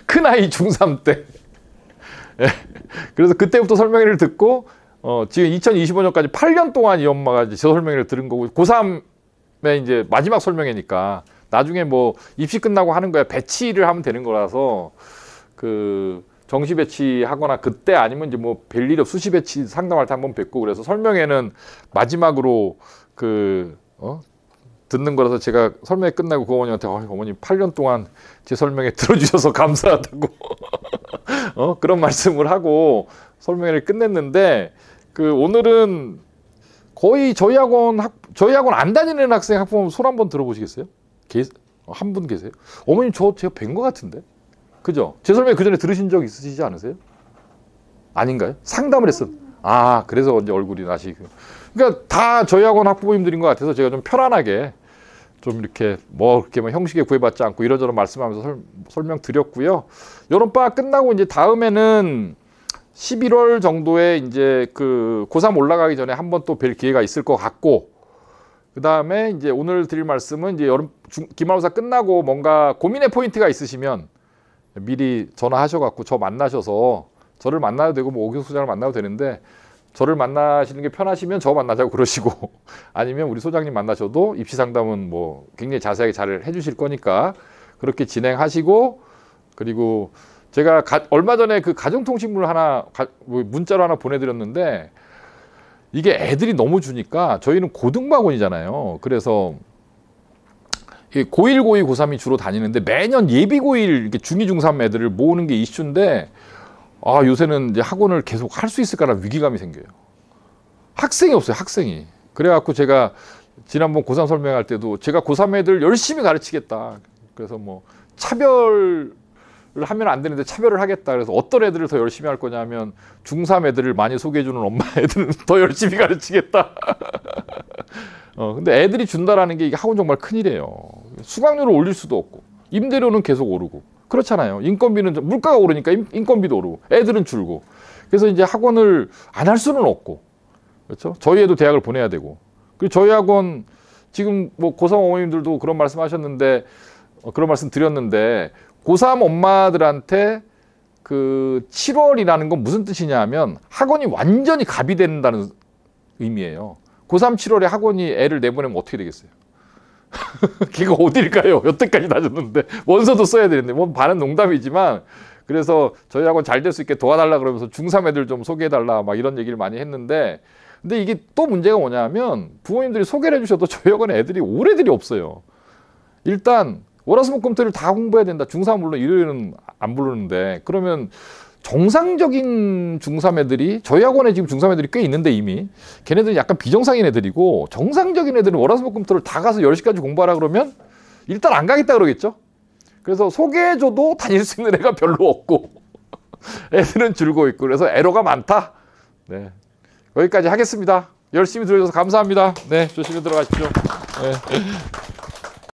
큰아이 중3 때 예. 그래서 그때부터 설명회를 듣고 지금 2025년까지 8년 동안 이 엄마가 이제 제 설명회를 들은 거고 고3의 이제 마지막 설명회니까 나중에 뭐 입시 끝나고 하는 거야. 배치를 하면 되는 거라서 정시 배치하거나 그때 아니면 이제 뭐 별일 없이 수시 배치 상담할 때 한번 뵙고 그래서 설명회는 마지막으로 듣는 거라서 제가 설명회 끝나고 그 어머니한테 어머님 8년 동안 제 설명회 들어주셔서 감사하다고 그런 말씀을 하고 설명회를 끝냈는데 오늘은 거의 저희 학원 안 다니는 학생 학부모 손 한번 들어보시겠어요? 한 분 계세요? 어머님 제가 뵌 것 같은데? 그죠? 제 설명회 그 전에 들으신 적 있으시지 않으세요? 아닌가요? 상담을 했어. 그래서 이제 얼굴이 나시고. 그러니까 다 저희 학원 학부모님들인 것 같아서 제가 좀 편안하게 좀 이렇게 그렇게 형식에 구애받지 않고 이런저런 말씀하면서 설명드렸고요. 여름방학 끝나고 이제 다음에는 11월 정도에 이제 고3 올라가기 전에 한번 또 뵐 기회가 있을 것 같고 그 다음에 이제 오늘 드릴 말씀은 이제 기말고사 끝나고 뭔가 고민의 포인트가 있으시면 미리 전화하셔갖고 저 만나셔서 저를 만나도 되고 뭐 오교수 소장을 만나도 되는데 저를 만나시는 게 편하시면 저 만나자고 그러시고 아니면 우리 소장님 만나셔도 입시 상담은 뭐 굉장히 자세하게 잘 해주실 거니까 그렇게 진행하시고 그리고 제가 얼마 전에 가정통신문을 문자로 하나 보내드렸는데 이게 애들이 너무 주니까 저희는 고등학원이잖아요. 그래서 고1, 고2, 고3이 주로 다니는데 매년 예비 고1 이렇게 중2, 중3 애들을 모으는 게 이슈인데 요새는 이제 학원을 계속 할 수 있을까라는 위기감이 생겨요. 학생이 없어요, 학생이. 그래갖고 제가 지난번 고3 설명할 때도 제가 고3 애들 열심히 가르치겠다. 그래서 뭐 차별을 하면 안 되는데 차별을 하겠다. 그래서 어떤 애들을 더 열심히 할 거냐면 중3 애들을 많이 소개해주는 엄마 애들은 더 열심히 가르치겠다. 근데 애들이 준다라는 게 이게 학원 정말 큰일이에요. 수강료를 올릴 수도 없고 임대료는 계속 오르고 그렇잖아요. 인건비는 물가가 오르니까 인건비도 오르고 애들은 줄고 그래서 이제 학원을 안 할 수는 없고 그렇죠. 저희 애도 대학을 보내야 되고 그리고 저희 학원 지금 뭐 고3 어머님들도 그런 말씀 하셨는데 그런 말씀 드렸는데 고3 엄마들한테 그 7월이라는 건 무슨 뜻이냐 하면 학원이 완전히 갑이 된다는 의미예요. 고3 7월에 학원이 애를 내보내면 어떻게 되겠어요? 걔가 어딜까요? 여태까지 다녔는데 원서도 써야 되는데 뭐 반은 농담이지만 그래서 저희 학원 잘 될 수 있게 도와달라 그러면서 중3 애들 좀 소개해달라 막 이런 얘기를 많이 했는데 근데 이게 또 문제가 뭐냐면 부모님들이 소개를 해주셔도 저희 학원에 애들이 올 애들이 없어요. 일단 월화수목금토를 다 공부해야 된다. 중3 물론 일요일은 안 부르는데 그러면 정상적인 중3 애들이 저희 학원에 지금 중3 애들이 꽤 있는데 이미 걔네들은 약간 비정상인 애들이고 정상적인 애들은 월화수목금토를 다 가서 10시까지 공부하라 그러면 일단 안 가겠다 그러겠죠. 그래서 소개해줘도 다닐 수 있는 애가 별로 없고 애들은 줄고 있고 그래서 애로가 많다. 네. 여기까지 하겠습니다. 열심히 들어주셔서 감사합니다. 네, 조심히 들어가십시오. 네.